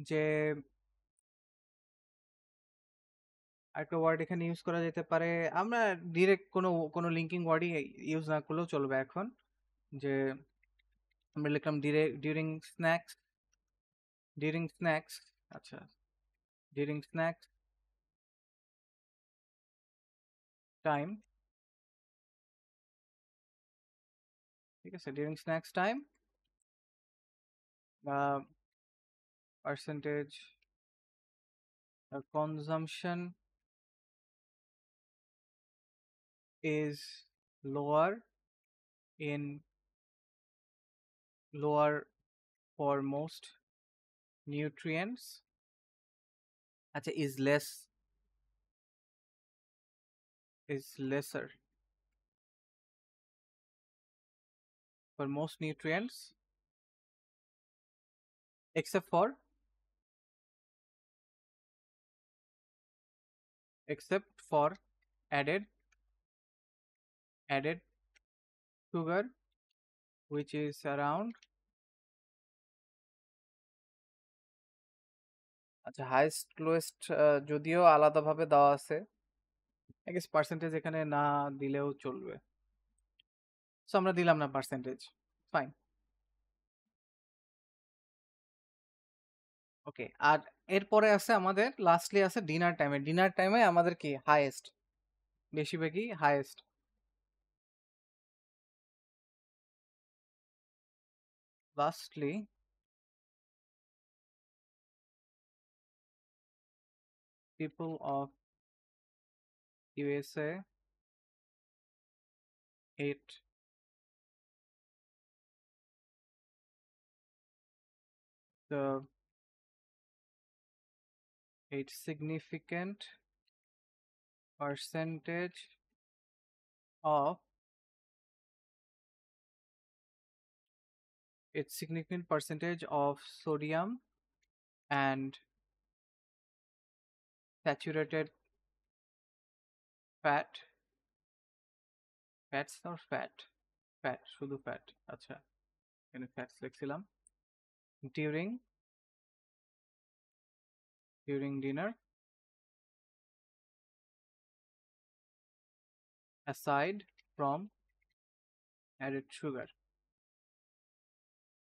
যে একটা ওয়ার্ড এখানে ইউজ করা যেতে পারে, আমরা ডিরেক্ট কোনো লিঙ্কিং ওয়ার্ডই ইউজ না করলেও চলবে এখন, যে আমরা লিখলাম ডিউরিং স্ন্যাক্স, আচ্ছা ডিউরিং স্ন্যাক্স টাইম। ঠিক আছে, during snacks time percentage consumption is lower for most nutrients. আচ্ছা, is lesser for most nutrients except for added sugar, which is around, আচ্ছা, হাইয়েস্ট লোয়েস্ট যদিও আলাদাভাবে দেওয়া আছে, আই গেস পার্সেন্টেজ এখানে না দিলেও চলবে, সো আমরা দিলাম না পার্সেন্টেজ, ফাইন। ওকে, আর এরপরে আছে আমাদের লাস্টলি আছে ডিনার টাইমে আমাদের কি হাইয়েস্ট, বেশিরভাগই highest. Lastly, people of USA ate significant percentage of sodium and saturated fats or fat শুধু ফ্যাট, আচ্ছা এখানে fats লিখছিলাম, during dinner aside from added sugar,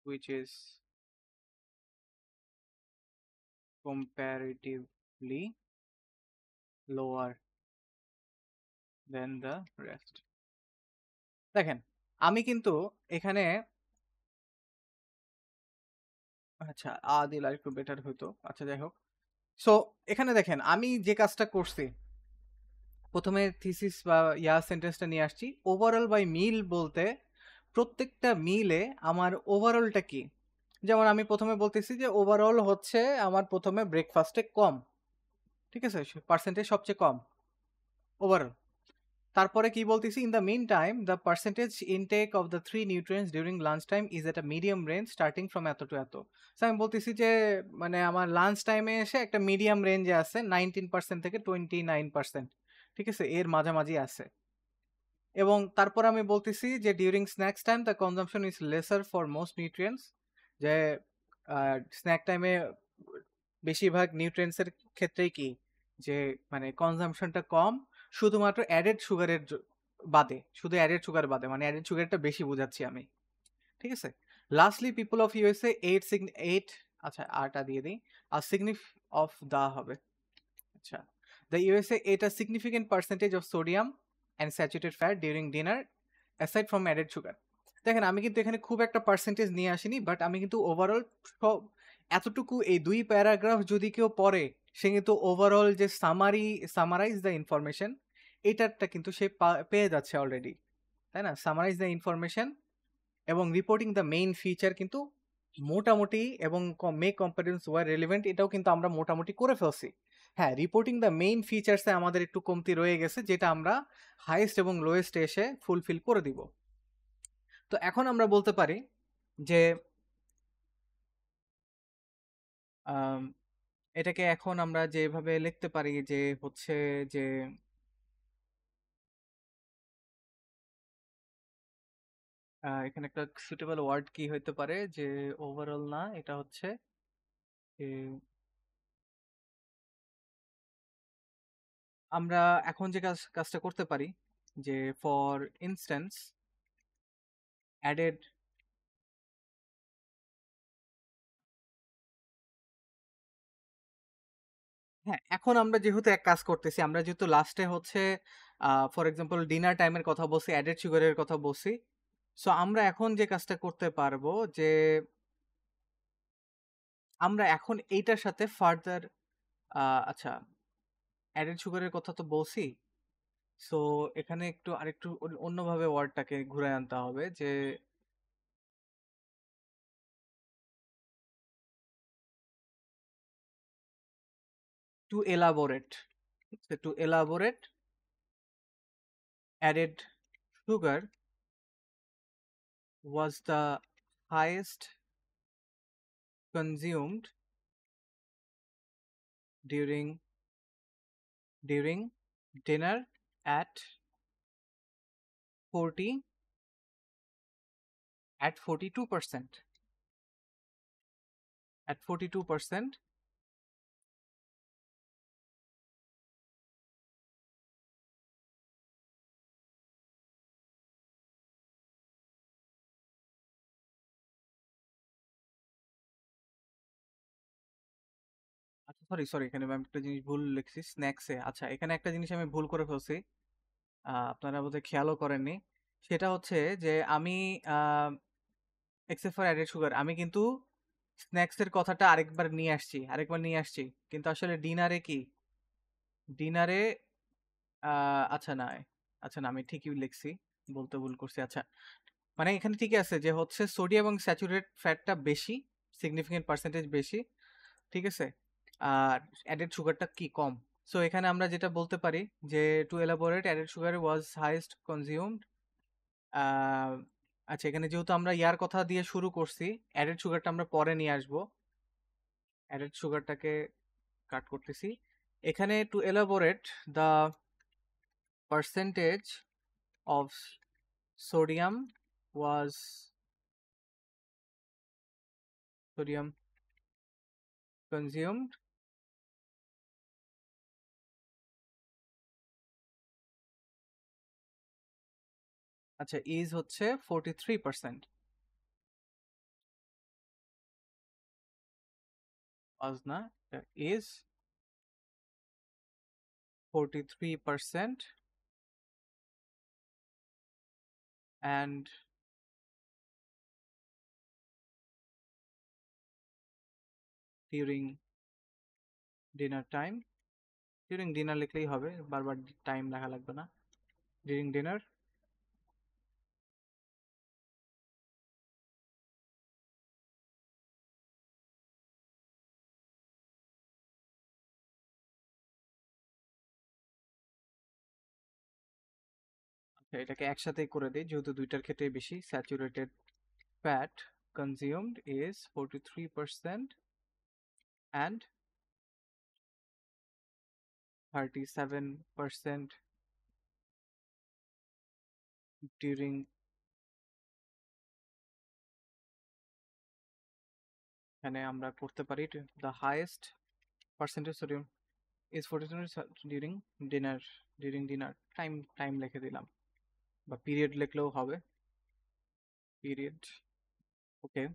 which is comparatively lower than the rest. দেখেন আমি কিন্তু এখানে, আচ্ছা দিল আর একটু বেটার হতো, আচ্ছা যাই হোক। সো এখানে দেখেন আমি যে কাজটা করছি, প্রথমে থিসিস বা সেন্টেন্সটা নিয়ে আসছি, ওভারঅল বাই মিল বলতে প্রত্যেকটা মিলে আমার ওভারঅলটা কি, যেমন আমি প্রথমে বলতেছি যে ওভারঅল হচ্ছে আমার প্রথমে ব্রেকফাস্টে কম, ঠিক আছে, পার্সেন্টেজ সবচেয়ে কম ওভারঅল। তারপরে কি বলতেছি, in the mean time the percentage intake of the 3 nutrients during lunch time is at a medium range starting from এত টু এত। সো আমি বলতেছি যে মানে আমার লাঞ্চ টাইমে এসে একটা মিডিয়াম রেঞ্জে আছে 19% থেকে 29%, ঠিক আছে, এর মাঝামাঝি আছে। এবং তারপর আমি বলতেছি যে during snacks time the consumption is lesser for most nutrients, যে স্ন্যাক টাইমে বেশিরভাগ নিউট্রিয়েন্টসের ক্ষেত্রেই কি যে মানে কনজাম্পশনটা কম, শুধুমাত্র অ্যাডেড সুগারের বাদে, শুধু অ্যাডেড সুগার বাদে, মানে অ্যাডেড সুগারটা বেশি বোঝাচ্ছি আমি, ঠিক আছে। Lastly people of USA eight, আচ্ছা আরটা দিয়ে দিই, আর সিগনিফ অফ দা হবে, আচ্ছা, the USA at a significant percentage of sodium and saturated fat during dinner aside from added sugar. দেখেন আমি কিন্তু এখানে খুব একটা পার্সেন্টেজ নিয়ে আসিনি, বাট আমি কিন্তু ওভারঅল এতটুকু, এই 2 প্যারাগ্রাফ যদি কেউ পড়ে সে কিন্তু ওভারঅল যে সামারাইজ দ্য ইনফরমেশন, এটারটা কিন্তু সে পেয়ে যাচ্ছে অলরেডি, তাই না? সামারাইজ দ্য ইনফরমেশন এবং রিপোর্টিং দ্য মেইন ফিচার কিন্তু মোটামুটি, এবং মেক কম্পারেন্স ওয়ার রেলিভেন্ট, এটাও কিন্তু আমরা মোটামুটি করে ফেলছি। হ্যাঁ, রিপোর্টিং দ্য মেইন ফিচার্সে আমাদের একটু কমতি রয়ে গেছে, যেটা আমরা হাইয়েস্ট এবং লোয়েস্ট এসে ফুলফিল করে দিব। তো এখন আমরা বলতে পারি যে এটাকে এখন আমরা যেভাবে লিখতে পারি যে হচ্ছে যে এখানে একটা সুটেবল ওয়ার্ড কি হইতে পারে, যে ওভারঅল না, এটা হচ্ছে আমরা এখন যে কাজটা করতে পারি যে ফর ইনস্ট্যান্স অ্যাডেড হ্যাঁ, এখন আমরা যেহেতু এক কাজ করতেছি, আমরা যেহেতু লাস্টে হচ্ছে ফর এক্সাম্পল ডিনার টাইমের কথা বলছি, অ্যাডেড সুগারের কথা বলছি, সো আমরা এখন যে কাজটা করতে পারবো যে আমরা এখন এইটার সাথে ফার্দার আচ্ছা অ্যাডেড সুগারের কথা তো বলছি। সো এখানে একটু আরেকটু অন্যভাবে ওয়ার্ডটাকে ঘুরে আনতে হবে যে to elaborate, to elaborate added sugar was the highest consumed during dinner at 42%. At 42%. আচ্ছা সরি এখানে আমি একটা জিনিস ভুল লিখছি স্ন্যাক্সে। আচ্ছা এখানে একটা জিনিস আমি ভুল করে ফেলছি, আপনারা বোধহয় খেয়ালও করেননি। সেটা হচ্ছে যে আমি এক্সেপ্ট ফর অ্যাডেড সুগার আমি কিন্তু স্ন্যাক্সের কথাটা আরেকবার নিয়ে আসছি কিন্তু আসলে ডিনারে আচ্ছা না আমি ঠিকই লিখছি, বলতে ভুল করছি। আচ্ছা মানে এখানে ঠিকই আছে যে হচ্ছে সোডিয়াম এবং স্যাচুরেট ফ্যাটটা বেশি, সিগনিফিকেন্ট পার্সেন্টেজ বেশি, ঠিক আছে, আর অ্যাডেড সুগারটা কি কম। সো এখানে আমরা যেটা বলতে পারি যে to elaborate added sugar was highest consumed. আচ্ছা এখানে যেহেতু আমরা ইয়ার কথা দিয়ে শুরু করছি, অ্যাডেড সুগারটা আমরা পরে নিয়ে আসবো, অ্যাডেড সুগারটাকে কাট করতেছি। এখানে to elaborate the percentage of sodium was sodium consumed আচ্ছা ইজ হচ্ছে 43%, ওয়াজ না, is 43% and during dinner time, during dinner লিখলেই হবে, বারবার টাইম লেখা লাগবে না, during dinner এটাকে একসাথেই করে দিই যেহেতু দুইটার ক্ষেত্রে বেশি। Saturated fat consumed is 43% and 37% during এখানে আমরা করতে পারি the highest percentage sodium is 43 during dinner time লিখে দিলাম বা পিরিয়ড লিখলেও হবে, period. Okay.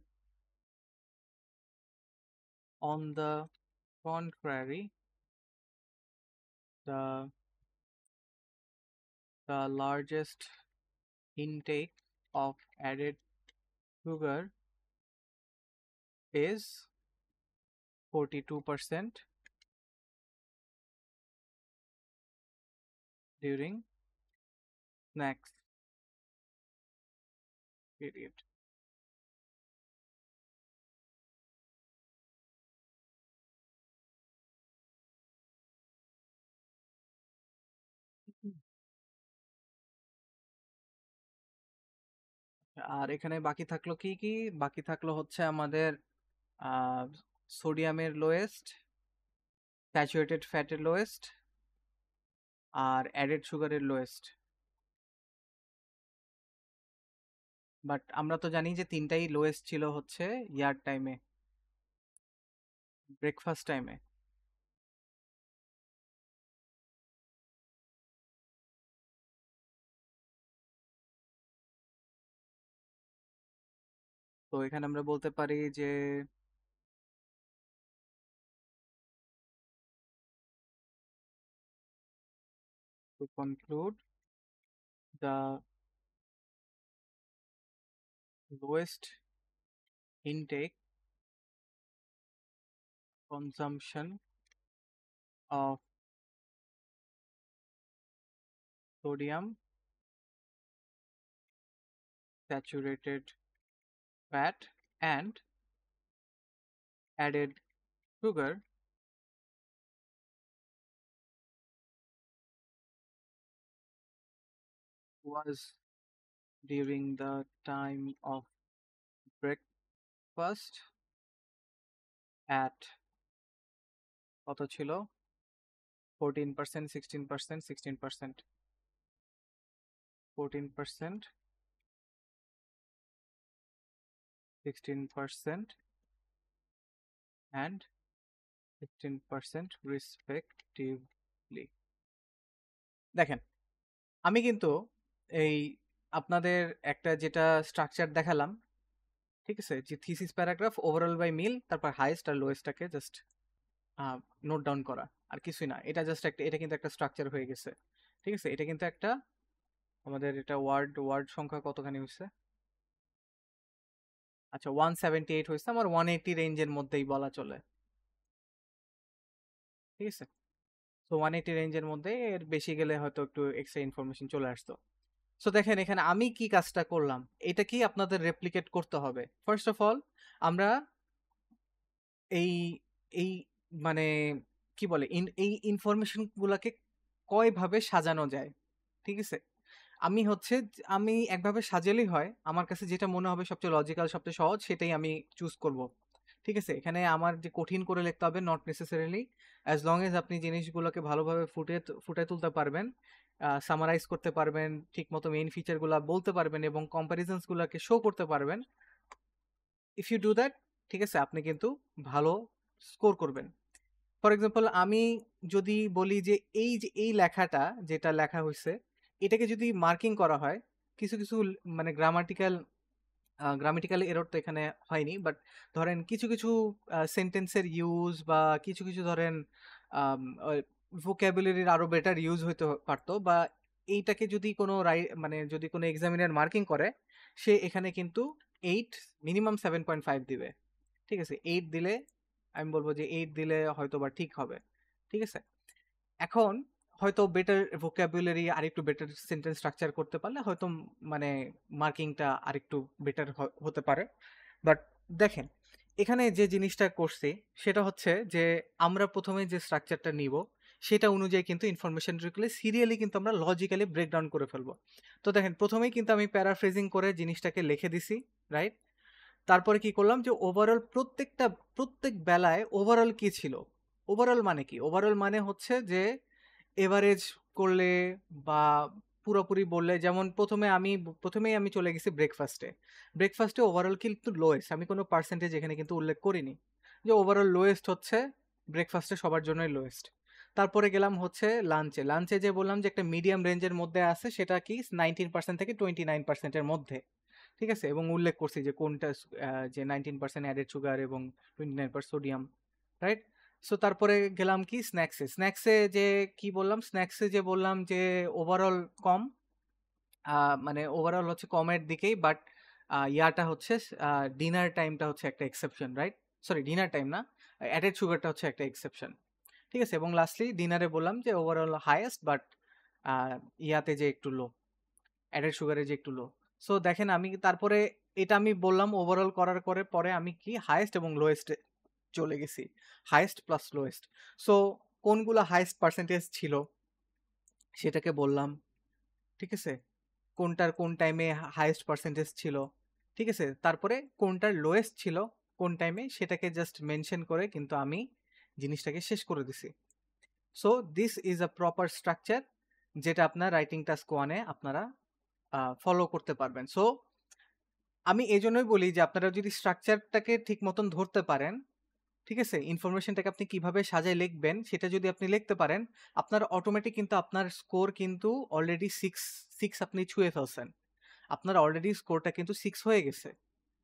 On the contrary, the largest intake of added sugar is 42% during snacks period. আর এখানে বাকি থাকলো কি কি? বাকি থাকলো হচ্ছে আমাদের সোডিয়ামের লোয়েস্ট, স্যাচুরেটেড ফ্যাটের লোয়েস্ট আর অ্যাডেড সুগারের লোয়েস্ট। বাট আমরা তো জানি যে তিনটাই লোয়েস্ট ছিল হচ্ছে ইয়ার টাইমে, ব্রেকফাস্ট টাইমে। তো এখানে আমরা বলতে পারি যে to conclude, the lowest intake consumption of sodium saturated fat and added sugar was during the time of breakfast at কত ছিল 14%, 16%, 16%, 14%, 16%, and 16% respectively. দেখেন আমি কিন্তু এই আপনাদের একটা যেটা স্ট্রাকচার দেখালাম, ঠিক আছে, যে থিসিস প্যারাগ্রাফ, ওভারঅল বাই মিল, তারপর হাইয়েস্ট আর লোয়েস্টটাকে জাস্ট নোট ডাউন করা, আর কিছুই না। এটা জাস্ট একটা, এটা কিন্তু একটা স্ট্রাকচার হয়ে গেছে, ঠিক আছে। এটা কিন্তু একটা আমাদের এটা ওয়ার্ড সংখ্যা কতখানি হয়েছে, আচ্ছা 178 হয়েছে, আমার 180 রেঞ্জের মধ্যেই বলা চলে, ঠিক আছে। তো 180 রেঞ্জের মধ্যে, এর বেশি গেলে হয়তো একটু এক্সট্রা ইনফরমেশন চলে আসতো। সো দেখেন এখানে আমি কি কাজটা করলাম, এটা কি আপনাদের রেপ্লিকেট করতে হবে। ফার্স্ট অফ অল আমরা এই এই মানে কি বলে এই ইনফরমেশন গুলাকে কয়ভাবে সাজানো যায়, ঠিক আছে। আমি একভাবে সাজালেই হয়, আমার কাছে যেটা মনে হবে সবচেয়ে লজিক্যাল, সবচেয়ে সহজ, সেটাই আমি চুজ করব, ঠিক আছে। এখানে আমার যে কঠিন করে লিখতে হবে not necessarily, as long age আপনি জিনিসগুলোকে ভালোভাবে ফুটে তুলতে পারবেন, সামারাইজ করতে পারবেন, ঠিক মতো মেইন ফিচারগুলো বলতে পারবেন এবং কম্প্যারিজনসগুলোকে শো করতে পারবেন। ইফ ইউ ডু দ্যাট, ঠিক আছে, আপনি কিন্তু ভালো স্কোর করবেন। ফর এক্সাম্পল আমি যদি বলি যে এই লেখাটা যেটা লেখা হয়েছে, এটাকে যদি মার্কিং করা হয়, কিছু কিছু মানে গ্রামাটিক্যাল এরর তো এখানে হয়নি, বাট ধরেন কিছু কিছু সেন্টেন্সের ইউজ বা কিছু কিছু ধরেন ভোক্যাবুলারির আরো বেটার ইউজ হইতে পারতো, বা এইটাকে যদি কোনো মানে যদি কোনো এক্সামিনার মার্কিং করে, সে এখানে কিন্তু 8, মিনিমাম 7.5 দিবে, ঠিক আছে। 8 দিলে আমি বলবো যে 8 দিলে হয়তো বা ঠিক হবে, ঠিক আছে। এখন হয়তো বেটার ভোক্যাবুলারি আর একটু বেটার সেন্টেন্স স্ট্রাকচার করতে পারলে হয়তো মানে মার্কিংটা আরেকটু বেটার হতে পারে। বাট দেখেন এখানে যে জিনিসটা করছি সেটা হচ্ছে যে আমরা প্রথমে যে স্ট্রাকচারটা নিব সেটা অনুযায়ী কিন্তু ইনফরমেশন রিকলে সিরিয়ালি কিন্তু আমরা লজিক্যালি ব্রেকডাউন করে ফেলবো। তো দেখেন প্রথমেই কিন্তু আমি প্যারাফ্রেজিং করে জিনিসটাকে লিখে দিছি, রাইট। তারপরে কি করলাম যে ওভারঅল প্রত্যেক বেলায় ওভারঅল কি ছিল, ওভারঅল মানে কি, ওভারঅল মানে হচ্ছে যে এভারেজ করলে বা পুরোপুরি বললে, যেমন প্রথমেই আমি চলে গেছি ব্রেকফাস্টে ওভারঅল কিন্তু লোয়েস্ট, আমি কোনো পার্সেন্টেজ এখানে কিন্তু উল্লেখ করিনি, যে ওভারঅল লোয়েস্ট হচ্ছে ব্রেকফাস্টে সবার জন্যই লোয়েস্ট। তারপরে গেলাম হচ্ছে লাঞ্চে যে বললাম যে একটা মিডিয়াম রেঞ্জের মধ্যে আছে, সেটা কি 19% থেকে 29%-এর মধ্যে, ঠিক আছে। এবং উল্লেখ করছি যে কোনটা যে 19% অ্যাডেড সুগার এবং 29% সোডিয়াম, রাইট। সো তারপরে গেলাম কি স্ন্যাক্সে যে কি বললাম, স্ন্যাক্সে যে বললাম যে ওভারঅল কম, মানে ওভারঅল হচ্ছে কমের দিকেই, বাট ইয়াটা হচ্ছে ডিনার টাইমটা হচ্ছে একটা exception, right. Sorry, dinner time না, অ্যাডেড সুগারটা হচ্ছে একটা এক্সেপশন, ঠিক আছে। এবং লাস্টলি ডিনারে বললাম যে ওভারঅল হাইয়েস্ট, বাট ইয়াতে যে একটু লো, অ্যাডেড সুগারে যে একটু লো। সো দেখেন আমি তারপরে এটা আমি বললাম ওভারঅল করার পরে আমি কি হাইয়েস্ট এবং লোয়েস্টে চলে গেছি, হাইয়েস্ট প্লাস লোয়েস্ট। সো কোনগুলো হাইয়েস্ট পার্সেন্টেজ ছিল সেটাকে বললাম, ঠিক আছে, কোনটার কোন টাইমে হাইয়েস্ট পার্সেন্টেজ ছিল, ঠিক আছে। তারপরে কোনটার লোয়েস্ট ছিল কোন টাইমে সেটাকে জাস্ট মেনশন করে কিন্তু আমি জিনিসটাকে শেষ করে দিছি। So this is a proper structure যেটা আপনার রাইটিং টাস্ক 1-এ আপনারা ফলো করতে পারবেন। সো আমি এজন্যই বলি যে আপনারা যদি স্ট্রাকচারটাকে ঠিক মতন ধরতে পারেন, ঠিক আছে, ইনফরমেশনটাকে আপনি কিভাবে সাজায় লিখবেন সেটা যদি আপনি লিখতে পারেন, আপনার অটোমেটিক কিন্তু আপনার স্কোর কিন্তু অলরেডি 6 আপনি ছুঁয়ে ফেলছেন, আপনার অলরেডি স্কোরটা কিন্তু 6 হয়ে গেছে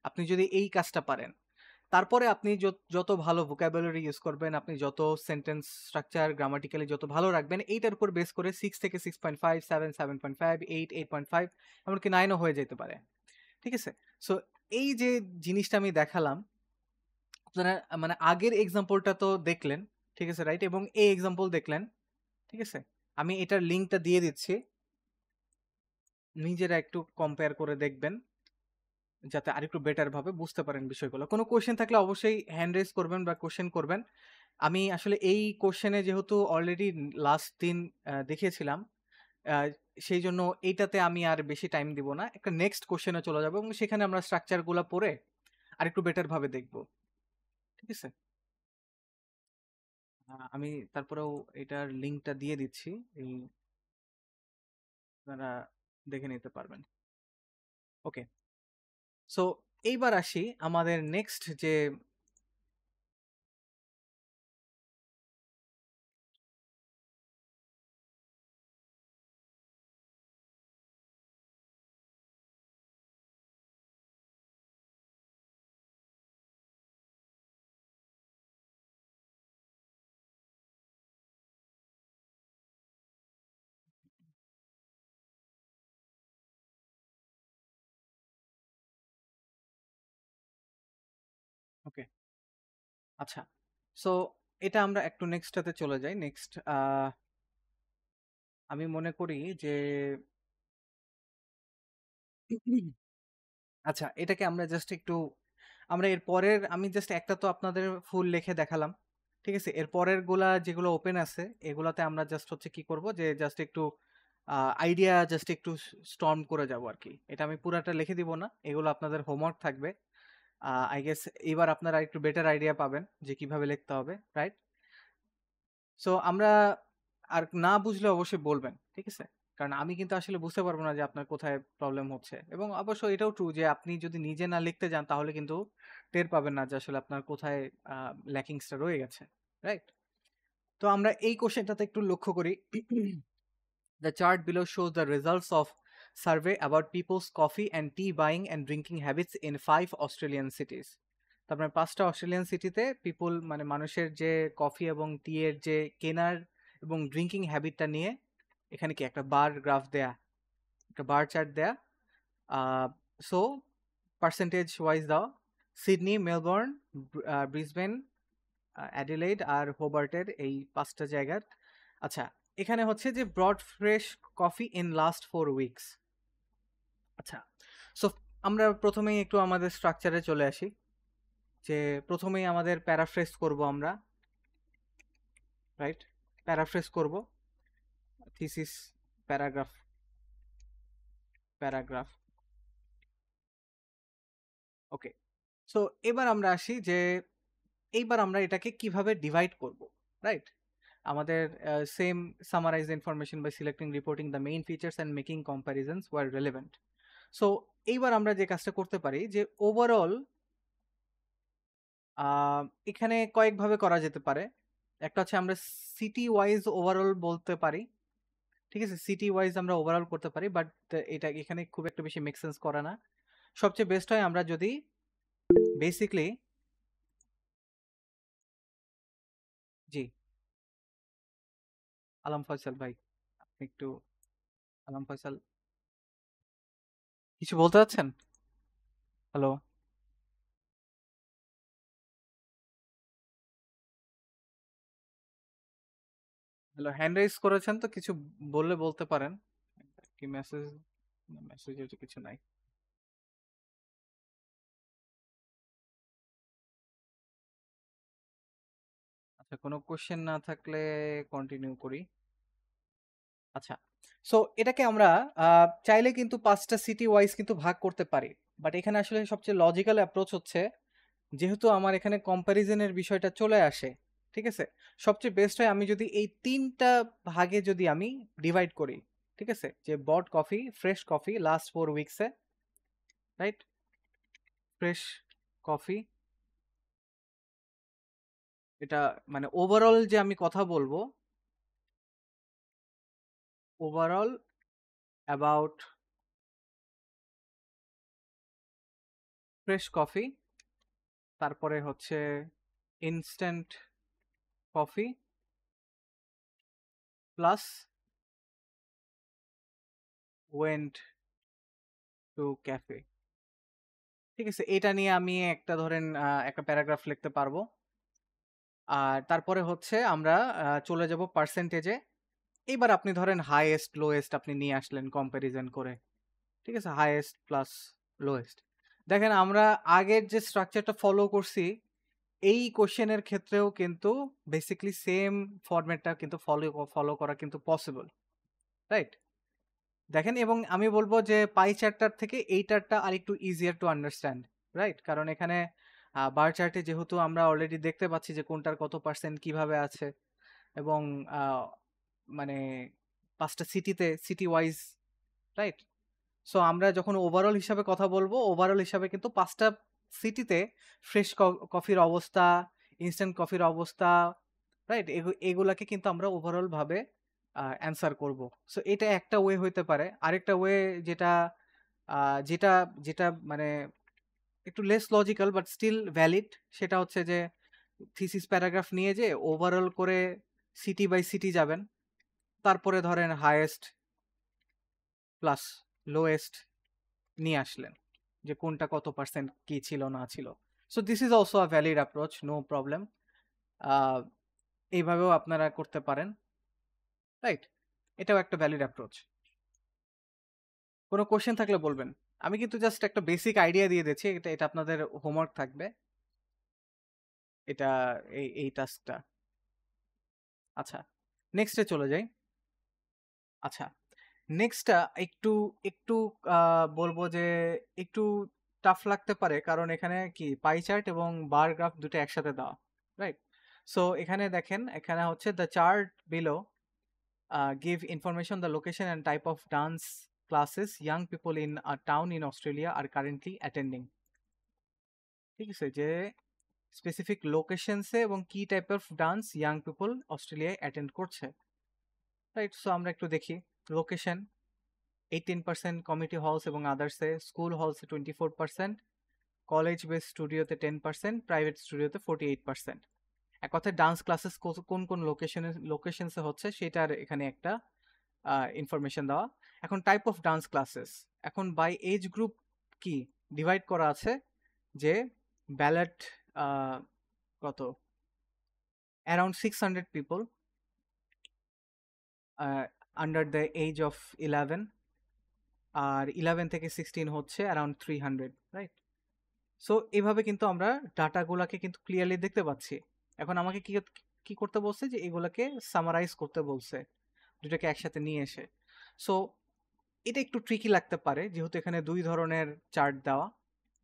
আপনি যদি এই কাজটা পারেন। তারপরে আপনি যত ভালো ভোকাবুলারি ইউজ করবেন, আপনি যত সেন্টেন্স স্ট্রাকচার গ্রামাটিক্যালি যত ভালো রাখবেন, এইটার উপর বেস করে 6 থেকে 6.5, 7, 7.5, 8, 8.5, এমনকি 9ও হয়ে যেতে পারে, ঠিক আছে? সো এই যে জিনিসটা আমি দেখালাম, আপনারা মানে আগের এক্সাম্পলটা তো দেখলেন, ঠিক আছে, রাইট? এবং এই এক্সাম্পল দেখলেন, ঠিক আছে? আমি এটার লিঙ্কটা দিয়ে দিচ্ছি, নিজেরা একটু কম্পেয়ার করে দেখবেন যাতে আরেকটু বেটার ভাবে বুঝতে পারেন বিষয়গুলো। কোনো কোশ্চেন থাকলে অবশ্যই হ্যান্ড রেজ করবেন বা কোশ্চেন করবেন। আমি আসলে এই কোশ্চেনে যেহেতু অলরেডি লাস্ট দিন দেখিয়েছিলাম, সেই জন্য এইটাতে আমি আর বেশি টাইম দিব না, একটা নেক্সট কোশ্চেনে চলে যাবো এবং সেখানে আমরা স্ট্রাকচারগুলো পড়ে আরেকটু বেটার ভাবে দেখব, ঠিক আছে? আমি তারপরেও এটার লিঙ্কটা দিয়ে দিচ্ছি, এই আপনারা দেখে নিতে পারবেন। ওকে, সো এইবার আসি আমাদের নেক্সট যে ওকে, আচ্ছা, সো এটা আমরা একটু নেক্সটটাতে চলে যাই। নেক্সট আমি মনে করি যে আচ্ছা, এটাকে আমরা জাস্ট একটু, আমরা এর পরের, আমি জাস্ট একটা তো আপনাদের ফুল লিখে দেখালাম, ঠিক আছে? এর পরের গুলা যেগুলো ওপেন আছে এগুলাতে আমরা জাস্ট হচ্ছে কি করব, যে জাস্ট একটু আইডিয়া জাস্ট একটু স্টর্ম করে যাব আর কি। এটা আমি পুরাটা লিখে দিব না, এগুলো আপনাদের হোমওয়ার্ক থাকবে। আই গেস এবার আপনারা একটু বেটার আইডিয়া পাবেন যে কিভাবে লিখতে হবে, রাইট? সো আমরা, আর না বুঝলে অবশ্যই বলবেন, ঠিক আছে? কারণ আমি কিন্তু আসলে বুঝতে পারবো না যে আপনার কোথায় প্রবলেম হচ্ছে, এবং অবশ্য এটাও ট্রু যে আপনি যদি নিজে না লিখতে যান তাহলে কিন্তু টের পাবেন না যে আসলে আপনার কোথায় ল্যাকিংসটা রয়ে গেছে, রাইট? তো আমরা এই কোশ্চেনটাতে একটু লক্ষ্য করি। The chart below shows the results of survey about people's coffee and tea buying and drinking habits in 5 Australian cities. তারপরে 5টা অস্ট্রেলিয়ান সিটিতে পিপল মানে মানুষের যে কফি এবং টি এর যে কেনার এবং ড্রিঙ্কিং হ্যাবিটটা নিয়ে এখানে কি একটা বার গ্রাফ দেয়া, একটা বার চার্ট দেয়া। সো পার্সেন্টেজ ওয়াইজ দাও, সিডনি, মেলবোর্ন, ব্রিসবেন, অ্যাডিলেইড আর হোবার্টের এই 5টা জায়গার। আচ্ছা, এখানে হচ্ছে যে brewed fresh coffee in last 4 weeks. আচ্ছা, সো আমরা প্রথমেই একটু আমাদের স্ট্রাকচারে চলে আসি, যে প্রথমেই আমাদের প্যারাফ্রেজ করব আমরা, রাইট? প্যারাফ্রেজ করব, থিসিস, প্যারাগ্রাফ, প্যারাগ্রাফ। ওকে, সো এবার আমরা আসি যে এইবার আমরা এটাকে কিভাবে ডিভাইড করব, রাইট? আমাদের same summarise information by selecting reporting the main features and making comparisons where relevant. So এইবার আমরা যে কাজটা করতে পারি যে ওভারঅল এখানে কয়েকভাবে করা যেতে পারে। একটা হচ্ছে আমরা সিটি ওয়াইজ ওভারঅল বলতে পারি, ঠিক আছে? সিটি ওয়াইজ আমরা ওভারঅল করতে পারি, বাট এটা এখানে খুব একটা বেশি মেক সেন্স করে না। সবচেয়ে বেস্ট হয় আমরা যদি বেসিকলি, জি আলম ফয়সাল ভাই, আপনি একটু, আলম ফয়সাল কিছু বলতে চাচ্ছেন? হ্যালো, হ্যালো, হ্যান্ড রাইজ করেছেন তো, কিছু বললে বলতে পারেন। কি মেসেজ, মেসেজে তো কিছু নাই। আচ্ছা, কোনো কোশ্চেন না থাকলে কন্টিনিউ করি। আচ্ছা, সো এটাকে আমরা চাইলে কিন্তু 5টা সিটি ওয়াইজ কিন্তু ভাগ করতে পারি, বাট এখানে আসলে সবচেয়ে লজিক্যাল অ্যাপ্রোচ হচ্ছে, যেহেতু আমার এখানে কম্প্যারিজনের বিষয়টা চলে আসে, ঠিক আছে, সবচেয়ে বেস্ট হয় আমি যদি এই 3টা ভাগে যদি আমি ডিভাইড করি, ঠিক আছে, যে bought coffee, fresh coffee last 4 উইকসে, রাইট? ফ্রেশ কফি, এটা মানে ওভারঅল যে আমি কথা বলবো, ওভারঅল অ্যাবাউট ফ্রেশ কফি, তারপরে হচ্ছে instant coffee plus went to cafe. ঠিক আছে, এটা নিয়ে আমি একটা ধরেন একটা প্যারাগ্রাফ লিখতে পারবো। আর তারপরে হচ্ছে আমরা চলে যাব পার্সেন্টেজে। এইবার আপনি ধরেন হাইয়েস্ট লোয়েস্ট আপনি নিয়ে আসলেন কম্প্যারিজন করে। ঠিক আছে, হাইয়েস্ট প্লাস লোয়েস্ট। দেখেন আমরা আগের যে স্ট্রাকচারটা ফলো করছি এই কোশ্চেনের ক্ষেত্রেও কিন্তু বেসিক্যালি সেম ফরম্যাটটা কিন্তু ফলো করা কিন্তু পসিবল, রাইট? দেখেন, এবং আমি বলবো যে পাই চার্টটার থেকে এই চার্টটা আর একটু ইজিয়ার টু আন্ডারস্ট্যান্ড, রাইট? কারণ এখানে বার চার্টে যেহেতু আমরা অলরেডি দেখতে পাচ্ছি যে কোনটার কত পার্সেন্ট কিভাবে আছে, এবং মানে 5টা সিটিতে সিটি ওয়াইজ, রাইট? সো আমরা যখন ওভারঅল হিসাবে কথা বলবো, ওভারঅল হিসাবে কিন্তু 5টা সিটিতে ফ্রেশ কফির অবস্থা, ইনস্ট্যান্ট কফির অবস্থা, রাইট, এগুলাকে কিন্তু আমরা ওভারঅল ভাবে অ্যান্সার করব। সো এটা একটা ওয়ে হইতে পারে। আরেকটা ওয়ে যেটা যেটা যেটা মানে একটু less logical but still valid, সেটা হচ্ছে যে থিসিস প্যারাগ্রাফ নিয়ে যে ওভারঅল করে সিটি বাই সিটি যাবেন, তারপরে ধরেন হাইয়েস্ট প্লাস লোয়েস্ট নিয়ে আসলেন যে কোনটা কত পার্সেন্ট কি ছিল না ছিল। So this is also a valid approach, no problem. এইভাবেও আপনারা করতে পারেন, রাইট? এটাও একটা ভ্যালিড অ্যাপ্রোচ। কোনো কোশ্চেন থাকলে বলবেন। আমি কিন্তু জাস্ট একটা বেসিক আইডিয়া দিয়ে দিচ্ছি, এটা এটা আপনাদের হোমওয়ার্ক থাকবে এটা, এই টাস্কটা। আচ্ছা, নেক্সটে চলে যাই। আচ্ছা, নেক্সটটা একটু একটু বলবো যে একটু টাফ লাগতে পারে, কারণ এখানে কি পাই চার্ট এবং বার গ্রাফ দুটো একসাথে দেওয়া, রাইট? সো এখানে দেখেন, এখানে হচ্ছে the chart below give information the location and type of dance classes young people in a town in Australia are currently attending. ঠিক আছে, যে স্পেসিফিক লোকেশনসে এবং কি type of dance young people অস্ট্রেলিয়ায় অ্যাটেন্ড করছে, রাইট? সো আমরা একটু দেখি। লোকেশন 18%, কমিউনিটি হলস এবং আদার্সে, স্কুল হলসে 24%, কলেজ বেস স্টুডিওতে 10%, প্রাইভেট স্টুডিওতে 48%। এক কথায় ডান্স ক্লাসেস কোন কোন লোকেশনসে হচ্ছে সেটার এখানে একটা ইনফরমেশন দেওয়া। এখন টাইপ অফ ডান্স ক্লাসেস, এখন বাই এজ গ্রুপ কি ডিভাইড করা আছে, যে ব্যালেট কত around 600 people under the age of 11, আর 11 থেকে 16 হচ্ছে অ্যারাউন্ড 300, রাইট? সো এইভাবে কিন্তু আমরা ডাটাগুলোকে কিন্তু ক্লিয়ারলি দেখতে পাচ্ছি। এখন আমাকে কি কি করতে বলছে, যে এগুলাকে সামারাইজ করতে বলছে দুটাকে একসাথে নিয়ে এসে। সো এটা একটু ট্রিকি লাগতে পারে যেহেতু এখানে দুই ধরনের চার্ট দেওয়া।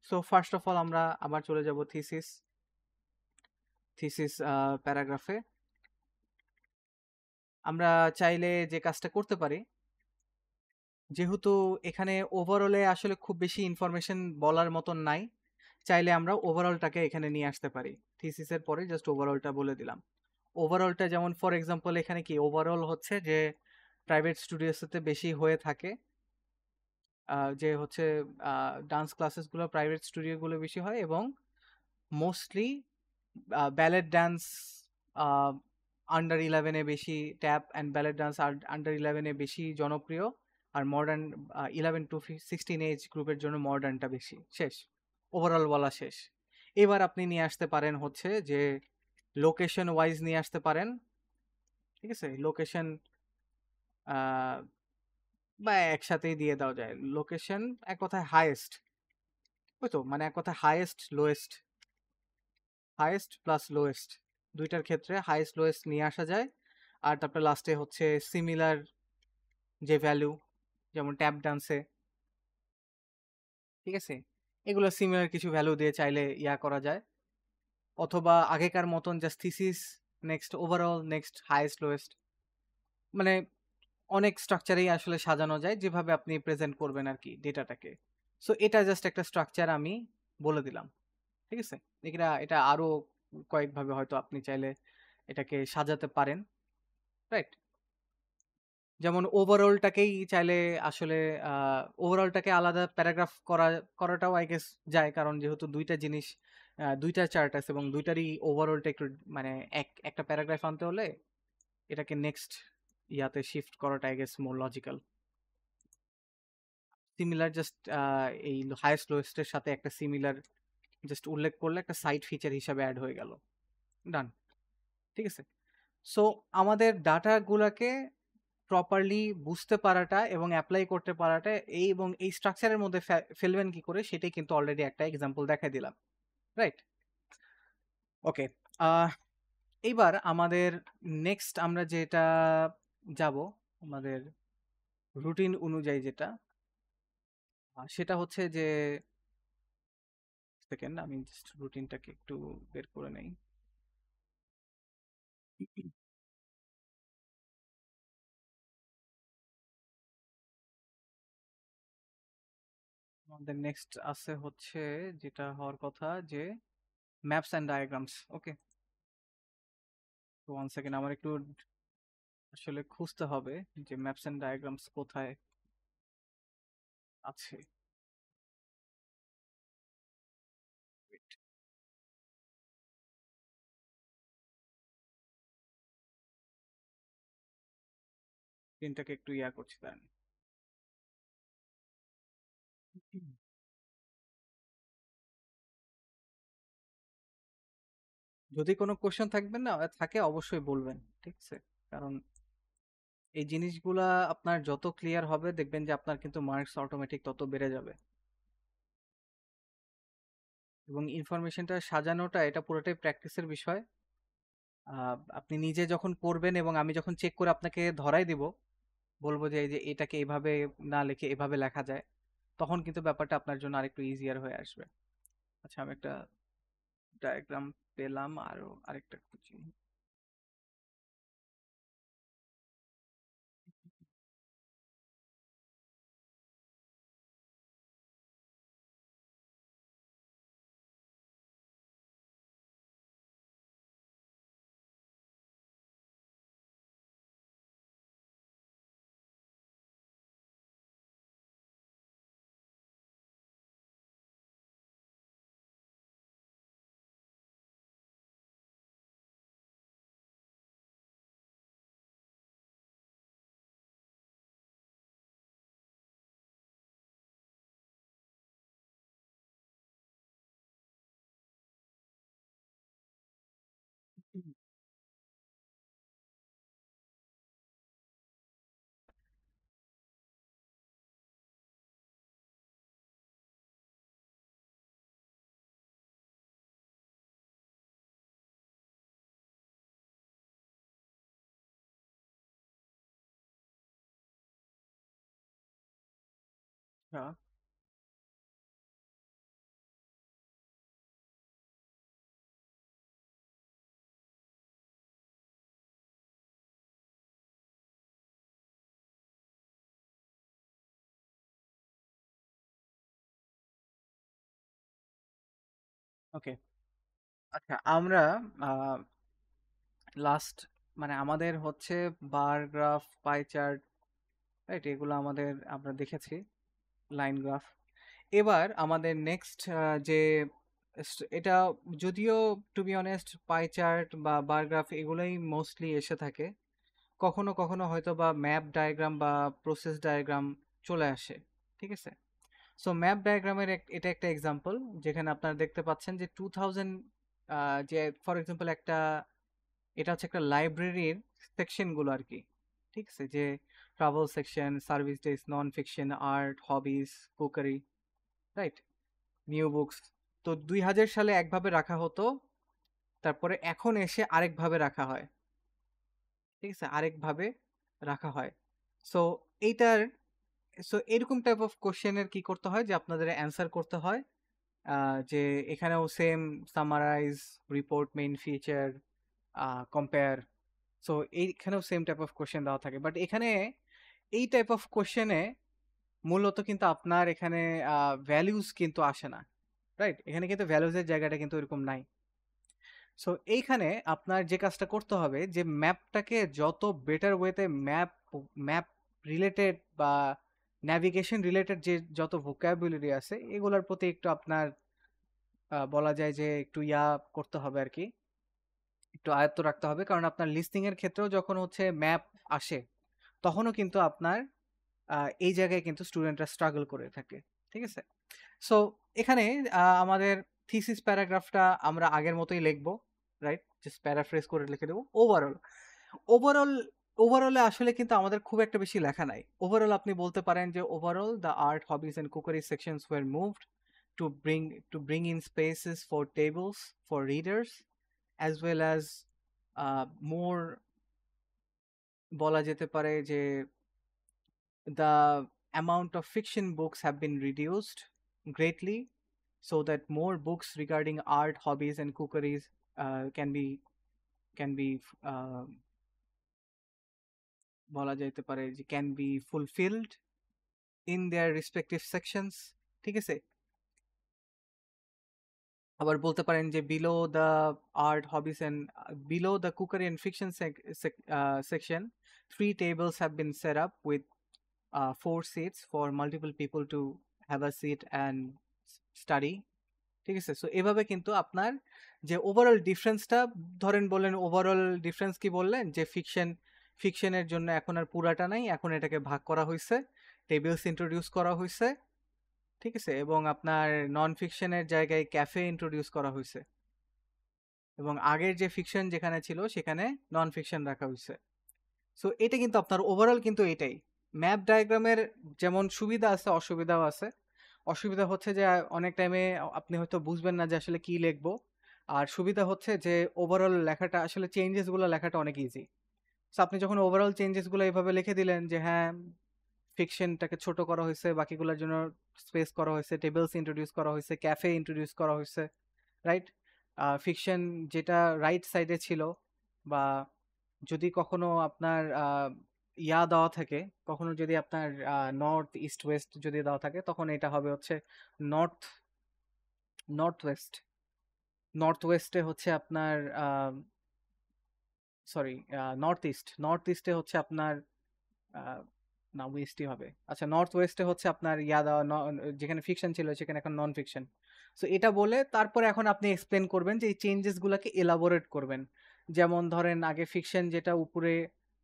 সো ফার্স্ট অফ অল আমরা আবার চলে যাব থিসিস প্যারাগ্রাফে। আমরা চাইলে যে কাজটা করতে পারি, যেহেতু এখানে ওভারঅলে আসলে খুব বেশি ইনফরমেশন বলার মতন নাই, চাইলে আমরা ওভারঅলটাকে এখানে নিয়ে আসতে পারি। থিসিসের পরে জাস্ট ওভারঅলটা বলে দিলাম। ওভারঅলটা যেমন ফর এক্সাম্পল এখানে কি ওভারঅল হচ্ছে যে প্রাইভেট স্টুডিওসতে বেশি হয়ে থাকে, যে হচ্ছে ডান্স ক্লাসেসগুলো প্রাইভেট স্টুডিওগুলো বেশি হয়, এবং মোস্টলি ব্যালেট ডান্স আন্ডার 11-এ বেশি, tap and ballet dance under 11-এ বেশি জনপ্রিয়, আর মডার্ন 11 to 16 এজ গ্রুপের জন্য মডার্নটা বেশি। শেষ, ওভারঅল বলা শেষ। এবার আপনি নিয়ে আসতে পারেন হচ্ছে যে লোকেশন ওয়াইজ নিয়ে আসতে পারেন, ঠিক আছে? লোকেশন বা একসাথেই দিয়ে দেওয়া যায়। লোকেশন এক কথায় হাইয়েস্ট, ওই তো মানে এক কথায় highest lowest, highest plus lowest দুইটার ক্ষেত্রে হাইয়েস্ট লোয়েস্ট নিয়ে আসা যায়। আর তারপরে লাস্টে হচ্ছে সিমিলার যে ভ্যালু, যেমন ট্যাপ ডান্সে, ঠিক আছে, এগুলো সিমিলার কিছু ভ্যালু দিয়ে চাইলে ইয়া করা যায়, অথবা আগেকার মতন just thesis next overall next highest lowest, মানে অনেক স্ট্রাকচারেই আসলে সাজানো যায় যেভাবে আপনি প্রেজেন্ট করবেন আর কি ডেটাটাকে। সো এটা জাস্ট একটা স্ট্রাকচার আমি বলে দিলাম, ঠিক আছে? এটা আরো কয়েকভাবে হয়তো আপনি চাইলে এটাকে সাজাতে পারেন, রাইট? যেমন ওভারঅলটাকেই চাইলে আসলে ওভারঅলটাকে আলাদা প্যারাগ্রাফ করাটাও আই গেস যায়, কারণ যেহেতু দুইটা জিনিস, দুইটা চার্ট আছে এবং দুইটারই ওভারঅলটা একটু মানে একটা প্যারাগ্রাফ আনতে হলে এটাকে নেক্সট ইয়াতে শিফট করাটা I guess more logical. Similar just এই হাইয়েস্ট লোয়েস্টের সাথে একটা সিমিলার জাস্ট উল্লেখ করলে একটা সাইড ফিচার হিসাবে অ্যাড হয়ে গেল। ডান। ঠিক আছে? সো আমাদের ডাটাগুলাকে প্রপারলি বুঝতে পারাটা এবং এপ্লাই করতে পারাটা এবং এই স্ট্রাকচারের মধ্যে ফেলবেন কি করে সেটাই কিন্তু অলরেডি একটা এক্সাম্পল দেখাই দিলাম, রাইট? ওকে, এইবার আমাদের নেক্সট আমরা যেটা যাব আমাদের রুটিন অনুযায়ী যেটা সেটা হচ্ছে যে সেকেন্ড আমি জাস্ট রুটিনটাকে একটু বের করে নেই। আমাদের নেক্সট আছে হচ্ছে যেটা হওয়ার কথা যে ম্যাপস অ্যান্ড ডায়াগ্রামস। ওকে, তো 1 সেকেন্ড আমার একটু আসলে খুঁজতে হবে যে ম্যাপস অ্যান্ড ডায়াগ্রামস কোথায় আছে। Wait, স্ক্রিনটাকে একটু ইয়া করছি তাই। যদি কোনো কোশ্চেন থাকবেন না থাকে অবশ্যই বলবেন, ঠিক আছে? কারণ এই জিনিসগুলা আপনার যত ক্লিয়ার হবে দেখবেন যে আপনার কিন্তু মার্কস অটোমেটিক তত বেড়ে যাবে। এবং ইনফরমেশনটা সাজানোটা এটা পুরোটাই প্র্যাকটিসের বিষয়। আপনি নিজে যখন করবেন এবং আমি যখন চেক করে আপনাকে ধরাই দিব, বলবো যে এই যে এটাকে এভাবে না লিখে এভাবে লেখা যায়, তখন কিন্তু ব্যাপারটা আপনার জন্য আরেকটু ইজিয়ার হয়ে আসবে। আচ্ছা, আমি একটা ডায়াগ্রাম পেলাম, আরো আরেকটা খুঁজি। আচ্ছা, ওকে। আচ্ছা, আমরা লাস্ট মানে আমাদের হচ্ছে bar graph, pie chart, right? এগুলো আমাদের আমরা দেখেছি, লাইন গ্রাফ। এবার আমাদের নেক্সট যে এটা যদিও to be honest pie chart বা বার গ্রাফ এগুলোই মোস্টলি এসে থাকে, কখনো কখনো হয়তো বা ম্যাপ ডায়াগ্রাম বা প্রসেস ডায়াগ্রাম চলে আসে, ঠিক আছে? সো ম্যাপ ডায়াগ্রামের এটা একটা এক্সাম্পল যেখানে আপনারা দেখতে পাচ্ছেন যে 2000 যে ফর এক্সাম্পল একটা এটা হচ্ছে একটা লাইব্রেরির সেকশনগুলো আর কি, ঠিক আছে? যে ট্রাভেল সেকশন, সার্ভিস ডেস, নন ফিকশন, আর্ট, হবিস, কুকারি, রাইট, নিউ বুকস। তো 2000 সালে একভাবে রাখা হতো, তারপরে এখন এসে আরেকভাবে রাখা হয়, ঠিক আছে? আরেকভাবে রাখা হয়। সো এইটার সো এরকম টাইপ অফ কোশ্চেনের কি করতে হয় যে আপনাদের অ্যান্সার করতে হয় যে এখানেও same summarise, report, main feature, compare. So এইখানেও সেম টাইপ অফ কোশ্চেন দেওয়া থাকে, বাট এখানে এই টাইপ অফ কোশ্চেনে মূলত কিন্তু আপনার এখানে ভ্যালিউজ কিন্তু আসে না, রাইট? এখানে কিন্তু ভ্যালুজের জায়গাটা কিন্তু এরকম নাই। সো এইখানে আপনার যে কাজটা করতে হবে যে ম্যাপটাকে যত বেটার ওয়েতে ম্যাপ রিলেটেড বা ন্যাভিগেশন রিলেটেড যে যত ভোকাবুলারি আছে এগুলোর প্রতি একটু আপনার বলা যায় যে একটু ইয়া করতে হবে আর কি, একটু আয়ত্ত রাখতে হবে। কারণ আপনার লিস্টিং এর ক্ষেত্রেও যখন হচ্ছে ম্যাপ আসে তখনও কিন্তু আপনার এই জায়গায় কিন্তু স্টুডেন্টরা স্ট্রাগল করে থাকে, ঠিক আছে? সো এখানে আমাদের থিসিস প্যারাগ্রাফটা আমরা আগের মতোই লিখবো, রাইট? জাস্ট প্যারাফ্রেজ করে লিখে দেবো। ওভারঅল ওভারঅল ওভারঅলে আসলে কিন্তু আমাদের খুব একটা বেশি লেখা নাই। ওভারঅল আপনি বলতে পারেন যে overall the art, hobbies and cookery sections were moved to bring in spaces for tables for readers as well as more, বলা যেতে পারে যে the amount of fiction books have been reduced greatly so that more books regarding art, hobbies, and cookeries can be বলা যেতে পারে যে can be fulfilled in their respective sections, ঠিক আছে? আবার বলতে পারেন যে below the art, hobbies, and below the cookery and fiction section, 3 tables have been set up with 4 seats for multiple people to have a seat and study, ঠিক আছে? So এভাবে কিন্তু আপনার যে ওভারঅল ডিফারেন্সটা, ধরেন বললেন ওভারঅল ডিফারেন্স কি বললেন যে ফিকশনের জন্য এখন আর পুরাটা নাই, এখন এটাকে ভাগ করা হয়েছে, টেবিলস ইন্ট্রোডিউস করা হয়েছে, ঠিক আছে? এবং আপনার নন ফিকশনের জায়গায় ক্যাফে ইন্ট্রোডিউস করা হয়েছে, এবং আগের যে ফিকশন যেখানে ছিল সেখানে নন ফিকশন রাখা হয়েছে। সো এটা কিন্তু আপনার ওভারঅল কিন্তু এটাই। ম্যাপ ডায়াগ্রামের যেমন সুবিধা আছে অসুবিধাও আছে। অসুবিধা হচ্ছে যে অনেক টাইমে আপনি হয়তো বুঝবেন না যে আসলে কি লিখবো, আর সুবিধা হচ্ছে যে ওভারঅল লেখাটা আসলে চেঞ্জেসগুলো লেখাটা অনেক ইজি। সো আপনি যখন ওভারঅল চেঞ্জেসগুলো এভাবে লিখে দিলেন যে হ্যাঁ ফিকশনটাকে ছোট করা হয়েছে, বাকিগুলোর জন্য স্পেস করা হয়েছে, টেবিলস ইন্ট্রোডিউস করা হয়েছে, ক্যাফে ইন্ট্রোডিউস করা হয়েছে, রাইট? ফিকশন যেটা রাইট সাইডে ছিল, বা যদি কখনো আপনার ইয়া দেওয়া থাকে, কখনো যদি আপনার নর্থ ইস্ট ওয়েস্ট যদি দেওয়া থাকে, তখন এটা হবে হচ্ছে নর্থ নর্থ ওয়েস্ট। নর্থ ওয়েস্টে হচ্ছে আপনার সরি নর্থ ইস্টে হচ্ছে আপনার না ওয়েস্টই হবে, আচ্ছা নর্থ ওয়েস্টে হচ্ছে আপনার ইয়া দেওয়া যেখানে ফিকশন ছিল সেখানে এখন নন ফিকশন। সো এটা বলে তারপরে এখন আপনি এক্সপ্লেন করবেন যে এই চেঞ্জেসগুলোকে এলাবোরেট করবেন। যেমন ধরেন আগে ফিকশন যেটা উপরে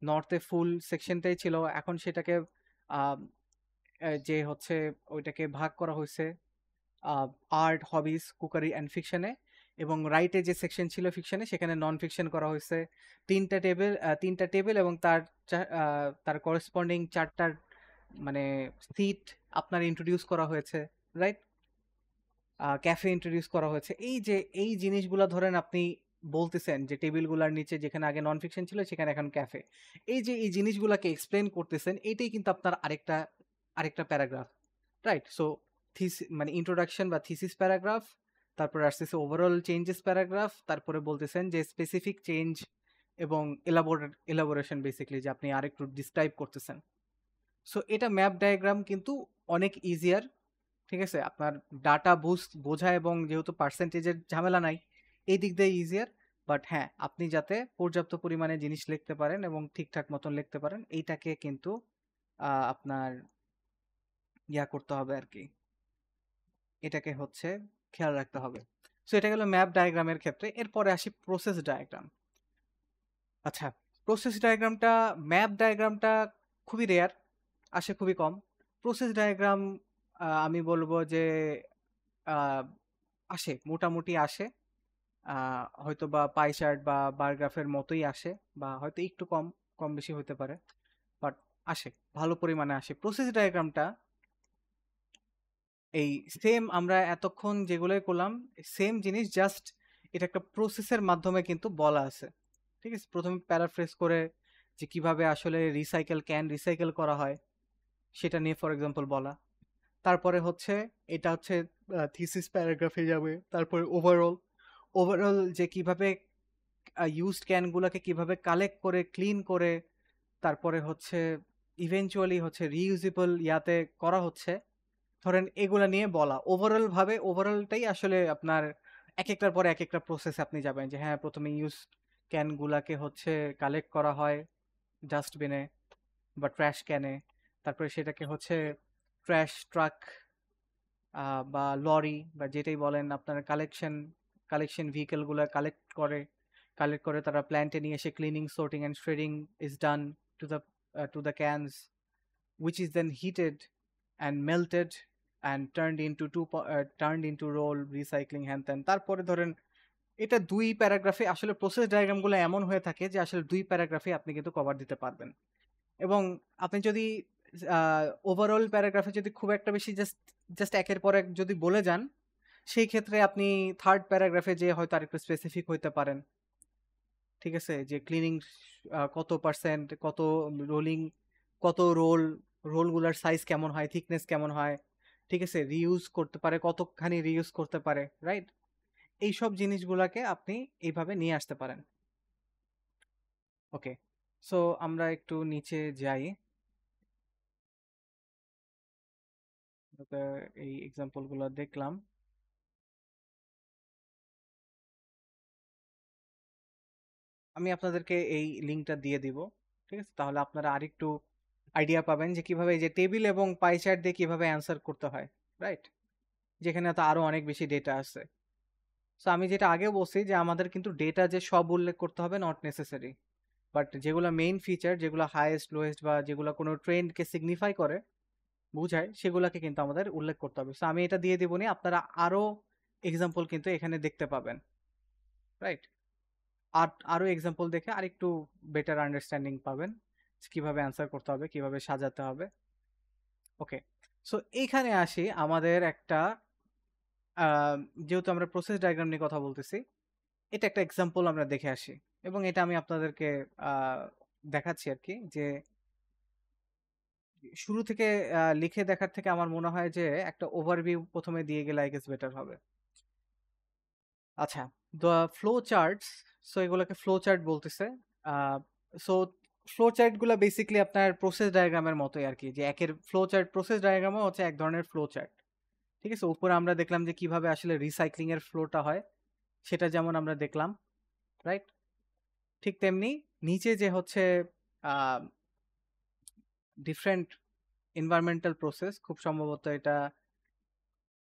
নর্থে ফুল সেকশনটাই ছিল, এখন সেটাকে যে হচ্ছে ওইটাকে ভাগ করা হয়েছে আর্ট, হবিস, কুকারি অ্যান্ড ফিকশনে, এবং রাইটে যে সেকশন ছিল ফিকশনে সেখানে নন ফিকশন করা হয়েছে। তিনটা টেবিল এবং তার করেসপন্ডিং 4টার মানে সিট আপনার ইন্ট্রোডিউস করা হয়েছে, রাইট? ক্যাফে ইন্ট্রোডিউস করা হয়েছে। এই জিনিসগুলো ধরেন আপনি বলতেছেন যে টেবিলগুলোর নিচে যেখানে আগে নন ফিকশন ছিল সেখানে এখন ক্যাফে, এই জিনিসগুলোকে এক্সপ্লেন করতেছেন, এইটাই কিন্তু আপনার আরেকটা প্যারাগ্রাফ, রাইট? সো মানে ইন্ট্রোডাকশন বা থিসিস প্যারাগ্রাফ, তারপরে আসতেছে ওভারঅল চেঞ্জেস প্যারাগ্রাফ, তারপরে বলতেছেন যে স্পেসিফিক চেঞ্জ এবং এলাবোরেশন বেসিক্যালি যে আপনি আরেকটু ডিসক্রাইব করতেছেন। সো এটা ম্যাপ ডায়াগ্রাম কিন্তু অনেক ইজিয়ার, ঠিক আছে? আপনার ডাটা বোঝা এবং যেহেতু পার্সেন্টেজের ঝামেলা নাই, এই দিক দিয়ে ইজিয়ার। বাট হ্যাঁ, আপনি যাতে পর্যাপ্ত পরিমাণে জিনিস লিখতে পারেন এবং ঠিকঠাক মতন লিখতে পারেন, এইটাকে কিন্তু আপনার ইয়া করতে হবে আর কি, এটাকে হচ্ছে খেয়াল রাখতে হবে। সো এটা গেল ম্যাপ ডায়াগ্রামের ক্ষেত্রে। এরপরে আসি প্রসেস ডায়াগ্রাম। আচ্ছা, প্রসেস ডায়াগ্রামটা, ম্যাপ ডায়াগ্রামটা খুবই রেয়ার, আসে খুবই কম। প্রসেস ডায়াগ্রাম আমি বলবো যে আসে, মোটামুটি আসে, হয়তো বা পাই চার্ট বা বার গ্রাফের মতোই আসে, বা হয়তো একটু কম বেশি হতে পারে, বাট আসে, ভালো পরিমাণে আসে। প্রসেস ডায়াগ্রামটা এই সেম আমরা এতক্ষণ যেগুলোই করলাম সেম জিনিস, জাস্ট এটা একটা প্রসেসের মাধ্যমে কিন্তু বলা আছে, ঠিক আছে? প্রথমে প্যারাফ্রেজ করে যে কিভাবে আসলে রিসাইকেল করা হয় সেটা নিয়ে ফর এক্সাম্পল বলা। তারপরে হচ্ছে এটা হচ্ছে থিসিস প্যারাগ্রাফে যাবে। তারপরে ওভারঅল যে কিভাবে ইউজড ক্যানগুলোকে কিভাবে কালেক্ট করে ক্লিন করে তারপরে হচ্ছে ইভেনচুয়ালি হচ্ছে রিইউজেবল ইয়াতে করা হচ্ছে, ধরেন এগুলা নিয়ে বলা। ওভারঅলটাই আসলে আপনার একটার পরে একটা প্রসেস আপনি যাবেন যে হ্যাঁ প্রথমে ইউজ ক্যানগুলাকে হচ্ছে কালেক্ট করা হয় ডাস্টবিনে বা ট্র্যাশ ক্যানে, তারপরে সেটাকে হচ্ছে ট্র্যাশ ট্রাক বা লরি বা যেটাই বলেন আপনার কালেকশন ভেহিকেলগুলো কালেক্ট করে তারা প্ল্যান্টে নিয়ে এসে cleaning, sorting and shredding is done to the cans. which is then heated and melted and turned into roll, recycling, হ্যান ত্যান। তারপরে ধরেন এটা 2 প্যারাগ্রাফে আসলে প্রসেস ডায়াগ্রামগুলো এমন হয়ে থাকে যে আসলে 2 প্যারাগ্রাফে আপনি কিন্তু কভার দিতে পারবেন। এবং আপনি যদি ওভারঅল প্যারাগ্রাফে যদি খুব একটা বেশি জাস্ট একের পর এক যদি বলে যান, সেই ক্ষেত্রে আপনি 3rd প্যারাগ্রাফে যেয়ে হয়তো আরেকটু স্পেসিফিক হইতে পারেন। ঠিক আছে? যে ক্লিনিং কত পার্সেন্ট, কত রোলিং, কত রোলগুলার সাইজ কেমন হয়, থিকনেস কেমন হয়, ঠিক আছে? রিইউজ করতে পারে, কতখানি রিইউজ করতে পারে, রাইট? এইসব জিনিসগুলাকে আপনি এইভাবে নিয়ে আসতে পারেন। ওকে, সো আমরা একটু নিচে যাই। এই এক্সাম্পলগুলো দেখলাম। আমি আপনাদেরকে এই লিঙ্কটা দিয়ে দিব, ঠিক আছে? তাহলে আপনারা আরেকটু আইডিয়া পাবেন যে কিভাবে এই যে টেবিল এবং পাই চার্ট দিয়ে কিভাবে অ্যান্সার করতে হয়, রাইট? যেখানে তো আরো অনেক বেশি ডেটা আছে। সো আমি যেটা আগে বলছি যে আমাদের কিন্তু ডেটা যে সব উল্লেখ করতে হবে নট নেসেসারি, বাট যেগুলো মেইন ফিচার, যেগুলো হাইয়েস্ট লোয়েস্ট বা যেগুলো কোনো ট্রেন্ডকে সিগনিফাই করে, বুঝায়, সেগুলোকে কিন্তু আমাদের উল্লেখ করতে হবে। সো আমি এটা দিয়ে দেবো নি, আপনারা আরো এক্সাম্পল কিন্তু এখানে দেখতে পাবেন, রাইট? আর আরো এক্সাম্পল দেখে আরেকটু বেটার আন্ডারস্ট্যান্ডিং পাবেন কিভাবে অ্যান্সার করতে হবে, কিভাবে সাজাতে হবে। ওকে, সো এইখানে আসি আমাদের একটা যেহেতু আমরা প্রসেস ডায়াগ্রাম নিয়ে কথা বলতেছি, এটা একটা এক্সাম্পল আমরা দেখে আসি এবং এটা আমি আপনাদেরকে দেখাচ্ছি আর কি, যে শুরু থেকে লিখে দেখার থেকে আমার মনে হয় যে একটা ওভারভিউ প্রথমে দিয়ে গেলে আই গেস বেটার হবে। আচ্ছা, দ্য ফ্লো চার্টস, সো এগুলোকে ফ্লো চার্ট বলতেছে। সো ফ্লো চার্টগুলো বেসিক্যালি আপনার প্রসেস ডায়াগ্রামের মতোই আর কি, যে একের ফ্লো চার্ট, প্রসেস ডায়াগ্রামও হচ্ছে এক ধরনের ফ্লো চার্ট, ঠিক আছে? উপরে আমরা দেখলাম যে কিভাবে আসলে রিসাইক্লিং এর ফ্লোটা হয়, সেটা যেমন আমরা দেখলাম, রাইট? ঠিক তেমনি নিচে যে হচ্ছে ডিফারেন্ট এনভায়রনমেন্টাল প্রসেস, খুব সম্ভবত এটা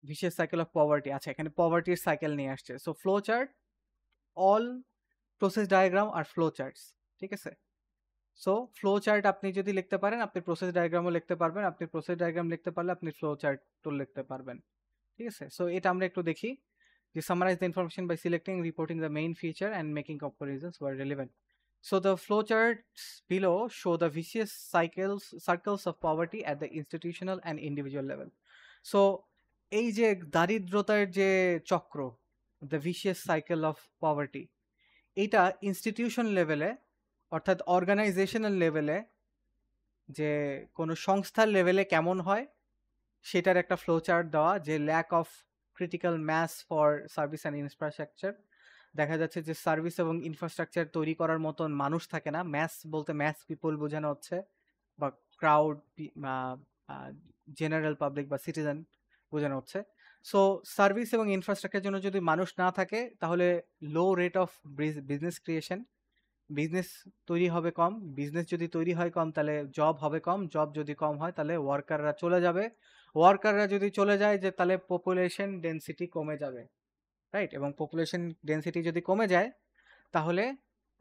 ভিশিয়াস সাইকেল অফ পভার্টি। আচ্ছা, এখানে পভার্টির সাইকেল নিয়ে আসছে। So flow chart, all process diagram আর ফ্লো চার্টস, ঠিক আছে? সো ফ্লো চার্ট আপনি যদি লিখতে পারেন, আপনি প্রসেস ডায়াগ্রামও লিখতে পারবেন, আপনি প্রসেস ডায়াগ্রাম লিখতে পারলে আপনি ফ্লো চার্টও লিখতে পারবেন, ঠিক আছে? সো এটা আমরা একটু দেখি যে summarize the information by selecting, reporting the main feature and making comparisons where relevant. So the flowcharts below show the vicious circles of poverty at the institutional and individual level. So এই যে দারিদ্রতার যে চক্র, the vicious cycle of poverty, এটা institution লেভেলে অর্থাৎ organisational লেভেলে, যে কোনো সংস্থার লেভেলে কেমন হয় সেটার একটা ফ্লো চার্ট দেওয়া, যে lack of critical mass for service and infrastructure, দেখা যাচ্ছে যে সার্ভিস এবং ইনফ্রাস্ট্রাকচার তৈরি করার মতন মানুষ থাকে না। ম্যাস বলতে ম্যাস পিপল বোঝানো হচ্ছে, বা ক্রাউড, জেনারেল পাবলিক বা সিটিজেন বোঝানো হচ্ছে। সো সার্ভিস এবং ইনফ্রাস্ট্রাকচারের জন্য যদি মানুষ না থাকে, তাহলে লো rate of business creation, business তৈরি হবে কম, বিজনেস যদি তৈরি হয় কম তাহলে জব হবে কম, জব যদি কম হয় তাহলে ওয়ার্কাররা চলে যাবে, ওয়ার্কাররা যদি চলে যায় যে তাহলে পপুলেশন ডেনসিটি কমে যাবে, রাইট? এবং পপুলেশন ডেনসিটি যদি কমে যায় তাহলে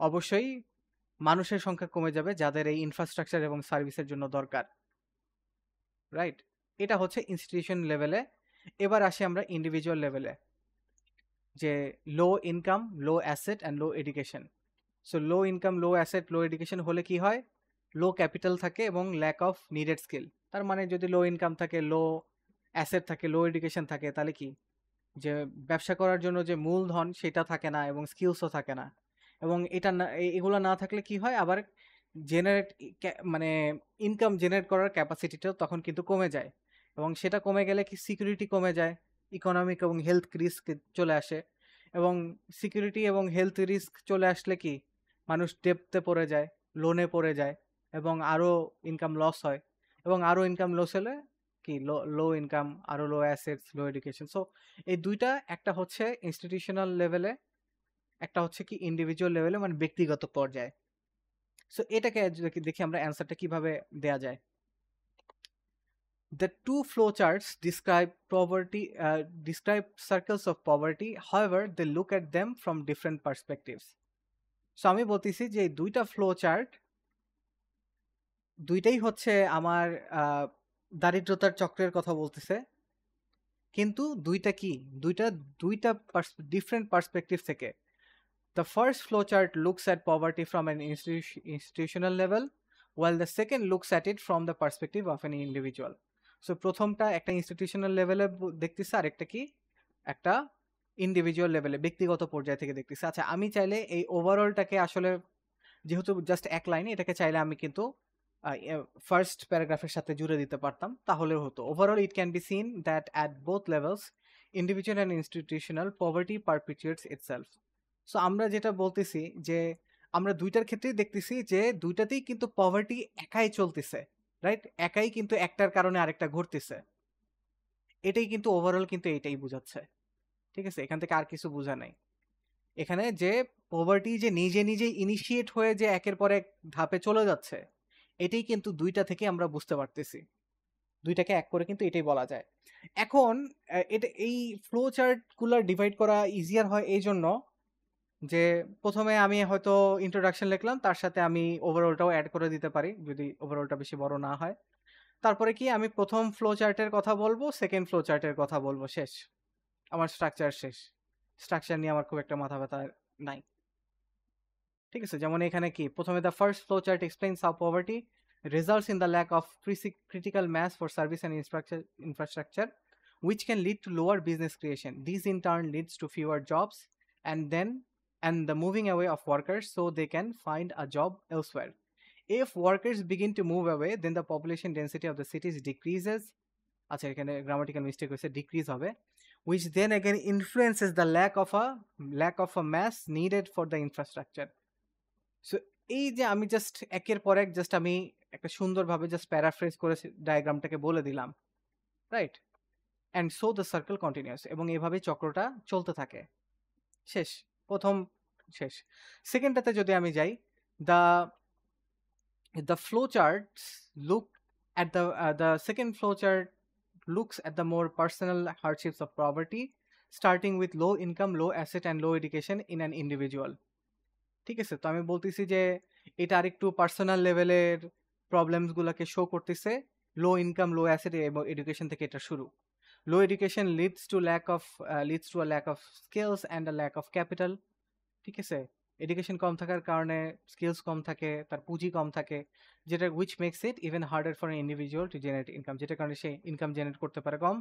অবশ্যই মানুষের সংখ্যা কমে যাবে যাদের এই ইনফ্রাস্ট্রাকচার এবং সার্ভিসের জন্য দরকার, রাইট? এটা হচ্ছে ইনস্টিটিউশন লেভেলে। এবার আসি আমরা ইন্ডিভিজুয়াল লেভেলে, যে লো income, low asset and low education. So low income, low asset, low education হলে কি হয়? লো ক্যাপিটাল থাকে এবং ল্যাক অফ নিডেড স্কিল। তার মানে যদি লো ইনকাম থাকে, লো অ্যাসেট থাকে, লো এডুকেশন থাকে, তাহলে কি, যে ব্যবসা করার জন্য যে মূলধন সেটা থাকে না এবং স্কিলসও থাকে না। এবং এটা না, এগুলো না থাকলে কি হয়, আবার জেনারেট, মানে ইনকাম জেনারেট করার ক্যাপাসিটিটাও তখন কিন্তু কমে যায়, এবং সেটা কমে গেলে কি সিকিউরিটি কমে যায়, ইকোনমিক এবং হেলথ রিস্ক চলে আসে, এবং সিকিউরিটি এবং হেলথ রিস্ক চলে আসলে কি মানুষ ডেপ্তে পড়ে যায়, লোনে পড়ে যায়, এবং আরও ইনকাম লস হয়, এবং আরও ইনকাম লস হলে কি লো ইনকাম, আরও লো অ্যাসেটস, লো এডুকেশন। সো এই দুইটা, একটা হচ্ছে ইনস্টিটিউশনাল লেভেলে, একটা হচ্ছে কি ইন্ডিভিজুয়াল লেভেলে, মানে ব্যক্তিগত পর্যায়ে। সো এটাকে দেখি আমরা অ্যান্সারটা কিভাবে দেয়া যায়। The two flowcharts describe circles of poverty, however they look at them from different perspectives. So আমি বলতেছি যে এই দুইটা ফ্লো চার্ট দুইটাই হচ্ছে আমার দারিদ্রতার চক্রের কথা বলতেছে, কিন্তু দুইটা কি, দুইটা দুইটা ডিফারেন্ট পার্সপেক্টিভ থেকে। The first flowchart looks at poverty from an institutional level, while the second looks at it from the perspective of an individual. So প্রথমটা একটা ইনস্টিটিউশনাল লেভেলে দেখতেছে, আর একটা কি একটা ইন্ডিভিজুয়াল লেভেলে ব্যক্তিগত পর্যায় থেকে দেখতেছে। আচ্ছা, আমি চাইলে এই ওভারঅলটাকে আসলে, যেহেতু জাস্ট এক লাইনে, এটাকে চাইলে আমি কিন্তু ফার্স্ট প্যারাগ্রাফের সাথে জুড়ে দিতে পারতাম, তাহলেও হতো। Overall it can be seen that at both levels individual and institutional poverty perpetuates itself. So আমরা যেটা বলতেছি যে আমরা দুইটার ক্ষেত্রেই দেখতেছি যে দুইটাতেই কিন্তু পভার্টি একাই চলতেছে, রাইট? একাই কিন্তু একটার কারণে আরেকটা ঘটতেছে। এটাই কিন্তু ওভারঅল কিন্তু এটাই বোঝাচ্ছে, ঠিক আছে? এখান থেকে আর কিছু বোঝা নাই এখানে, যে পভার্টি যে নিজে নিজে ইনিশিয়েট হয়ে যে একের পর এক ধাপে চলে যাচ্ছে, এটাই কিন্তু দুইটা থেকে আমরা বুঝতে পারতেছি। দুইটাকে এক করে কিন্তু এটাই বলা যায়। এখন এটা এই ফ্লো চার্টগুলো ডিভাইড করা ইজিয়ার হয় এই জন্য যে প্রথমে আমি হয়তো ইন্ট্রোডাকশন লিখলাম, তার সাথে আমি ওভারঅলটাও অ্যাড করে দিতে পারি যদি ওভারঅলটা বেশি বড় না হয়। তারপরে কি আমি প্রথম ফ্লো চার্টের কথা বলবো, সেকেন্ড ফ্লো চার্টের কথা বলবো, শেষ। আমার স্ট্রাকচার শেষ। স্ট্রাকচার নিয়ে আমার খুব একটা মাথা ব্যথা নাই, ঠিক আছে? যেমন এখানে কি প্রথমে the first flow chart explains how poverty results in the lack of critical mass for service and infrastructure, which can lead to lower business creation. This in turn leads to fewer jobs and the moving away of workers so they can find a job elsewhere. If workers begin to move away, then the population density of the cities decreases. আচ্ছা, এখানে grammatical mistake হয়েছে, decrease হবে, which then again influences the lack of a mass needed for the infrastructure. So এই যে আমি just একের পর এক জাস্ট আমি একটা সুন্দরভাবে জাস্ট প্যারাফ্রেজ করে ডায়াগ্রামটাকে বলে দিলাম, right? And so the circle continuous, এবং এভাবেই চক্রটা চলতে থাকে। শেষ, প্রথম শেষ। সেকেন্ডটাতে যদি আমি যাই, the flow charts look at the second flow chart looks at the more personal hardships of poverty, starting with low income, low asset and low education in an individual. ঠিক আছে? তো আমি বলতেছি যে এটা আরেকটু পার্সোনাল লেভেলের প্রবলেমসগুলোকে শো করতেছে। লো ইনকাম, লো অ্যাসেট এবং এডুকেশন থেকে এটা শুরু। Low education leads to a lack of skills and a lack of capital, ঠিক আছে? এডুকেশন কম থাকার কারণে স্কিলস কম থাকে, তার পুঁজি কম থাকে, যেটা which makes it even harder for an individual to generate income, যেটার কারণে সে ইনকাম জেনারেট করতে পারে কম।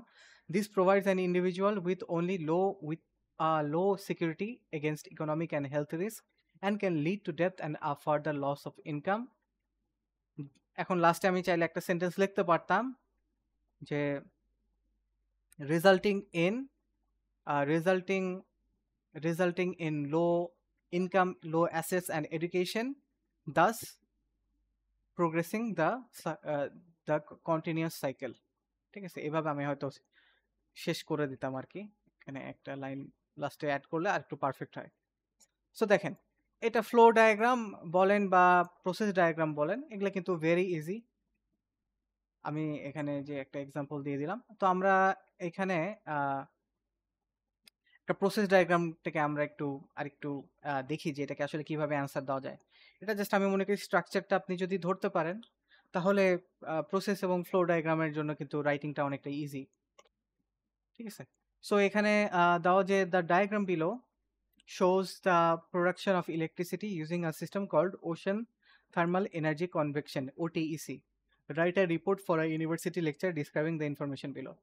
This provides an individual with low security against economic and health risk and can lead to debt and a further loss of income. এখন লাস্টে আমি চাইলে একটা সেন্টেন্স লিখতে পারতাম যে resulting in low income, low assets and education, thus progressing the continuous cycle. ঠিক আছে? এভাবে আমি হয়তো শেষ করে দিতাম আর কি। এখানে একটা লাইন লাস্টে অ্যাড করলে আর একটু পারফেক্ট হয়। সো দেখেন, এটা ফ্লো ডায়াগ্রাম বলেন বা প্রসেস ডায়াগ্রাম বলেন, এগুলো কিন্তু ভেরি ইজি। আমি এখানে যে একটা এক্সাম্পল দিয়ে দিলাম। তো আমরা এখানে একটা প্রসেস ডায়াগ্রামটাকে আমরা আরেকটু দেখি যে এটাকে আসলে কিভাবে অ্যান্সার দেওয়া যায়। এটা জাস্ট আমি মনে করি স্ট্রাকচারটা আপনি যদি ধরতে পারেন, তাহলে প্রসেস এবং ফ্লো ডায়াগ্রামের জন্য কিন্তু রাইটিংটা অনেকটা ইজি, ঠিক আছে? সো এখানে দেওয়া যে the diagram below shows the production of electricity using a system called Ocean Thermal Energy Convection, OTEC. Write a report for a university lecture describing the information below.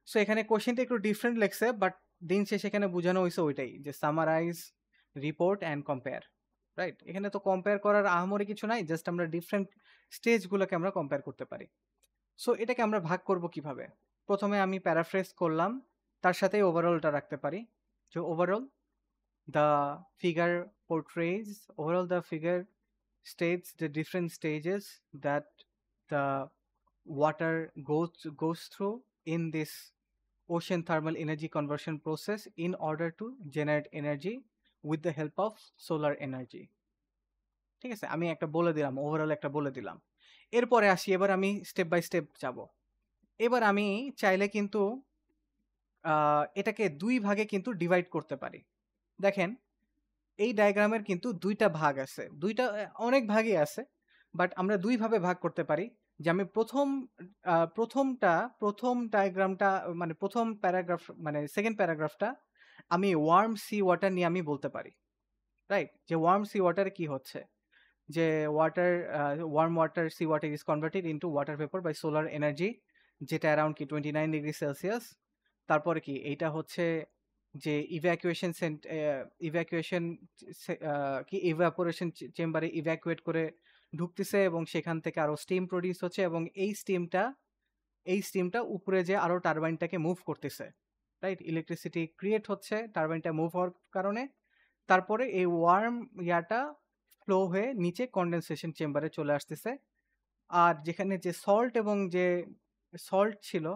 So এখানে কোশ্চেনটা একটু different লেখছে, but দিন শেষে এখানে বোঝানো হয়েছে ওইটাই, যে summarise, report and compare, right? এখানে তো কম্পেয়ার করার আহামরি কিছু নাই, জাস্ট আমরা ডিফারেন্ট স্টেজগুলোকে আমরা কম্পেয়ার করতে পারি। সো এটাকে আমরা ভাগ করব কিভাবে? প্রথমে আমি প্যারাফ্রেজ করলাম, তার সাথে ওভারঅলটা রাখতে পারি। যে overall the figure states the different stages that the water goes through in this ocean thermal energy conversion process in order to generate energy with the help of solar energy. ঠিক আছে? আমি একটা বলে দিলাম, ওভারঅল একটা বলে দিলাম। এরপরে আসি, এবার আমি স্টেপ বাই স্টেপ যাব। এবার আমি চাইলে কিন্তু এটাকে দুই ভাগে কিন্তু ডিভাইড করতে পারি। দেখেন, এই ডায়াগ্রামের কিন্তু দুইটা ভাগ আছে, দুইটা অনেক ভাগই আছে, বাট আমরা দুইভাবে ভাগ করতে পারি, যে আমি প্রথম ডায়াগ্রামটা মানে প্রথম প্যারাগ্রাফ মানে সেকেন্ড প্যারাগ্রাফটা আমি ওয়ার্ম সি ওয়াটার নিয়ে আমি বলতে পারি, রাইট? যে ওয়ার্ম সি ওয়াটারে কি হচ্ছে, যে warm water sea water is converted into water vapour by solar energy, যেটা অ্যারাউন্ড কি 29°C। তারপরে কি এইটা হচ্ছে যে ইভ্যাকুয়েশন কি ইভাপোরেশন চেম্বারে ইভ্যাকুয়েট করে ঢুকতেছে এবং সেখান থেকে আরো স্টিম প্রডিউস হচ্ছে এবং এই স্টিমটা উপরে যে আরো টারবাইনটাকে মুভ করতেছে, রাইট? ইলেকট্রিসিটি ক্রিয়েট হচ্ছে টারবাইনটা মুভ হওয়ার কারণে। তারপরে এই ওয়ার্ম ইয়াটা ফ্লো হয়ে নিচে কনডেনসেশন চেম্বারে চলে আসতেছে। আর যেখানে যে সল্ট ছিল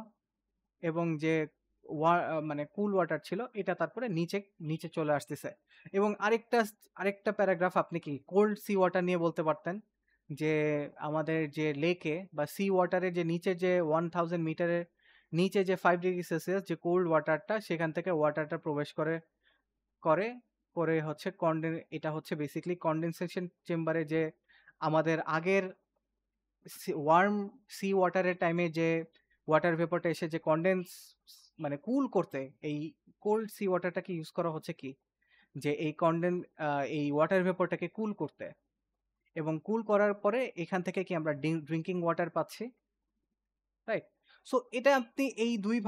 এবং যে মানে কুল ওয়াটার ছিল, এটা তারপরে নিচে নিচে চলে আসতেছে। এবং আরেকটা প্যারাগ্রাফ আপনি কি কোল্ড সি ওয়াটার নিয়ে বলতে পারতেন, যে আমাদের যে লেকে বা সি ওয়াটারের যে নিচে যে 1000 মিটারের নিচে যে 5°C যে কোল্ড ওয়াটারটা, সেখান থেকে ওয়াটারটা প্রবেশ করে করে করে হচ্ছে এটা হচ্ছে বেসিক্যালি কনডেনসেশন চেম্বারে যে আমাদের আগের ওয়ার্ম সি ওয়াটারের টাইমে যে ওয়াটার ভেপরটা এসে যে মানে কুল করতে এই কোল্ড সি ওয়াটারটাকে ইউজ করা হচ্ছে কি, যে এই ওয়াটার ভেপরটাকে কুল করতে। এবং কুল করার পরে এখান থেকে কি আমরা ড্রিঙ্কিং ওয়াটার পাচ্ছি, রাইট? সো এটা আপনি এই দুই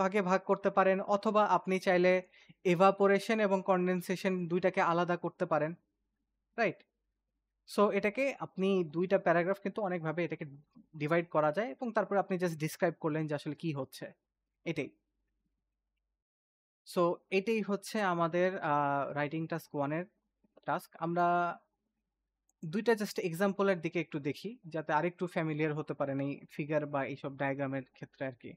ভাগে ভাগ করতে পারেন, অথবা আপনি চাইলে এভাপোরেশন এবং কনডেনসেশন দুইটাকে আলাদা করতে পারেন, রাইট? সো এটাকে আপনি দুইটা প্যারাগ্রাফ কিন্তু অনেকভাবে এটাকে ডিভাইড করা যায়, এবং তারপরে আপনি জাস্ট ডিসক্রাইব করলেন যে আসলে কি হচ্ছে, এটাই। সো এটাই হচ্ছে আমাদের রাইটিং টাস্ক 1 এর টাস্ক। আমরা দুইটা জাস্ট এক্সাম্পলের দিকে একটু দেখি, যাতে আরেকটু ফ্যামিলিয়ার হতে পারেন এই ফিগার বা এইসব ডায়াগ্রামের ক্ষেত্রে আর কি।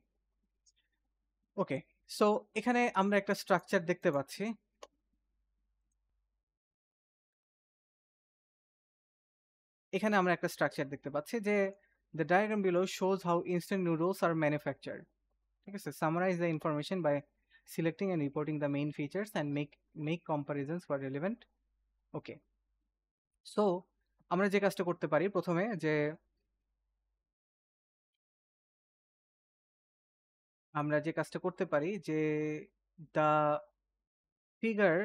ওকে, সো এখানে আমরা একটা স্ট্রাকচার দেখতে পাচ্ছি। এখানে আমরা একটা স্ট্রাকচার দেখতে পাচ্ছি যে the diagram below shows how instant noodles are manufactured. ঠিক আছে, summarize the information by selecting and reporting the main features and make comparisons where relevant. Okay, so আমরা যে কাজটা করতে পারি প্রথমে, যে the figure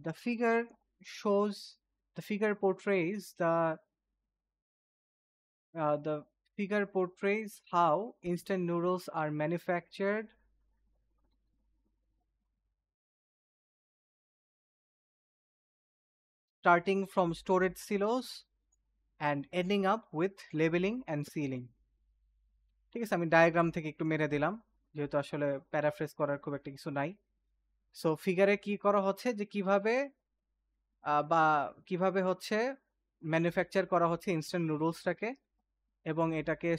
the figure shows the figure portrays the figure portrays how instant noodles are manufactured starting from storage silos and ending up with labeling and sealing. ঠিক আছে, আমি ডায়াগ্রাম থেকে একটু মেরে দিলাম, যেহেতু আসলে প্যারাফ্রেজ করার খুব একটা কিছু নাই। সো ফিগারে কি করা হচ্ছে, যে কিভাবে হচ্ছে ম্যানুফ্যাকচার করা হচ্ছে ইনস্ট্যান্ট নুডলসটাকে, এবং এটাকে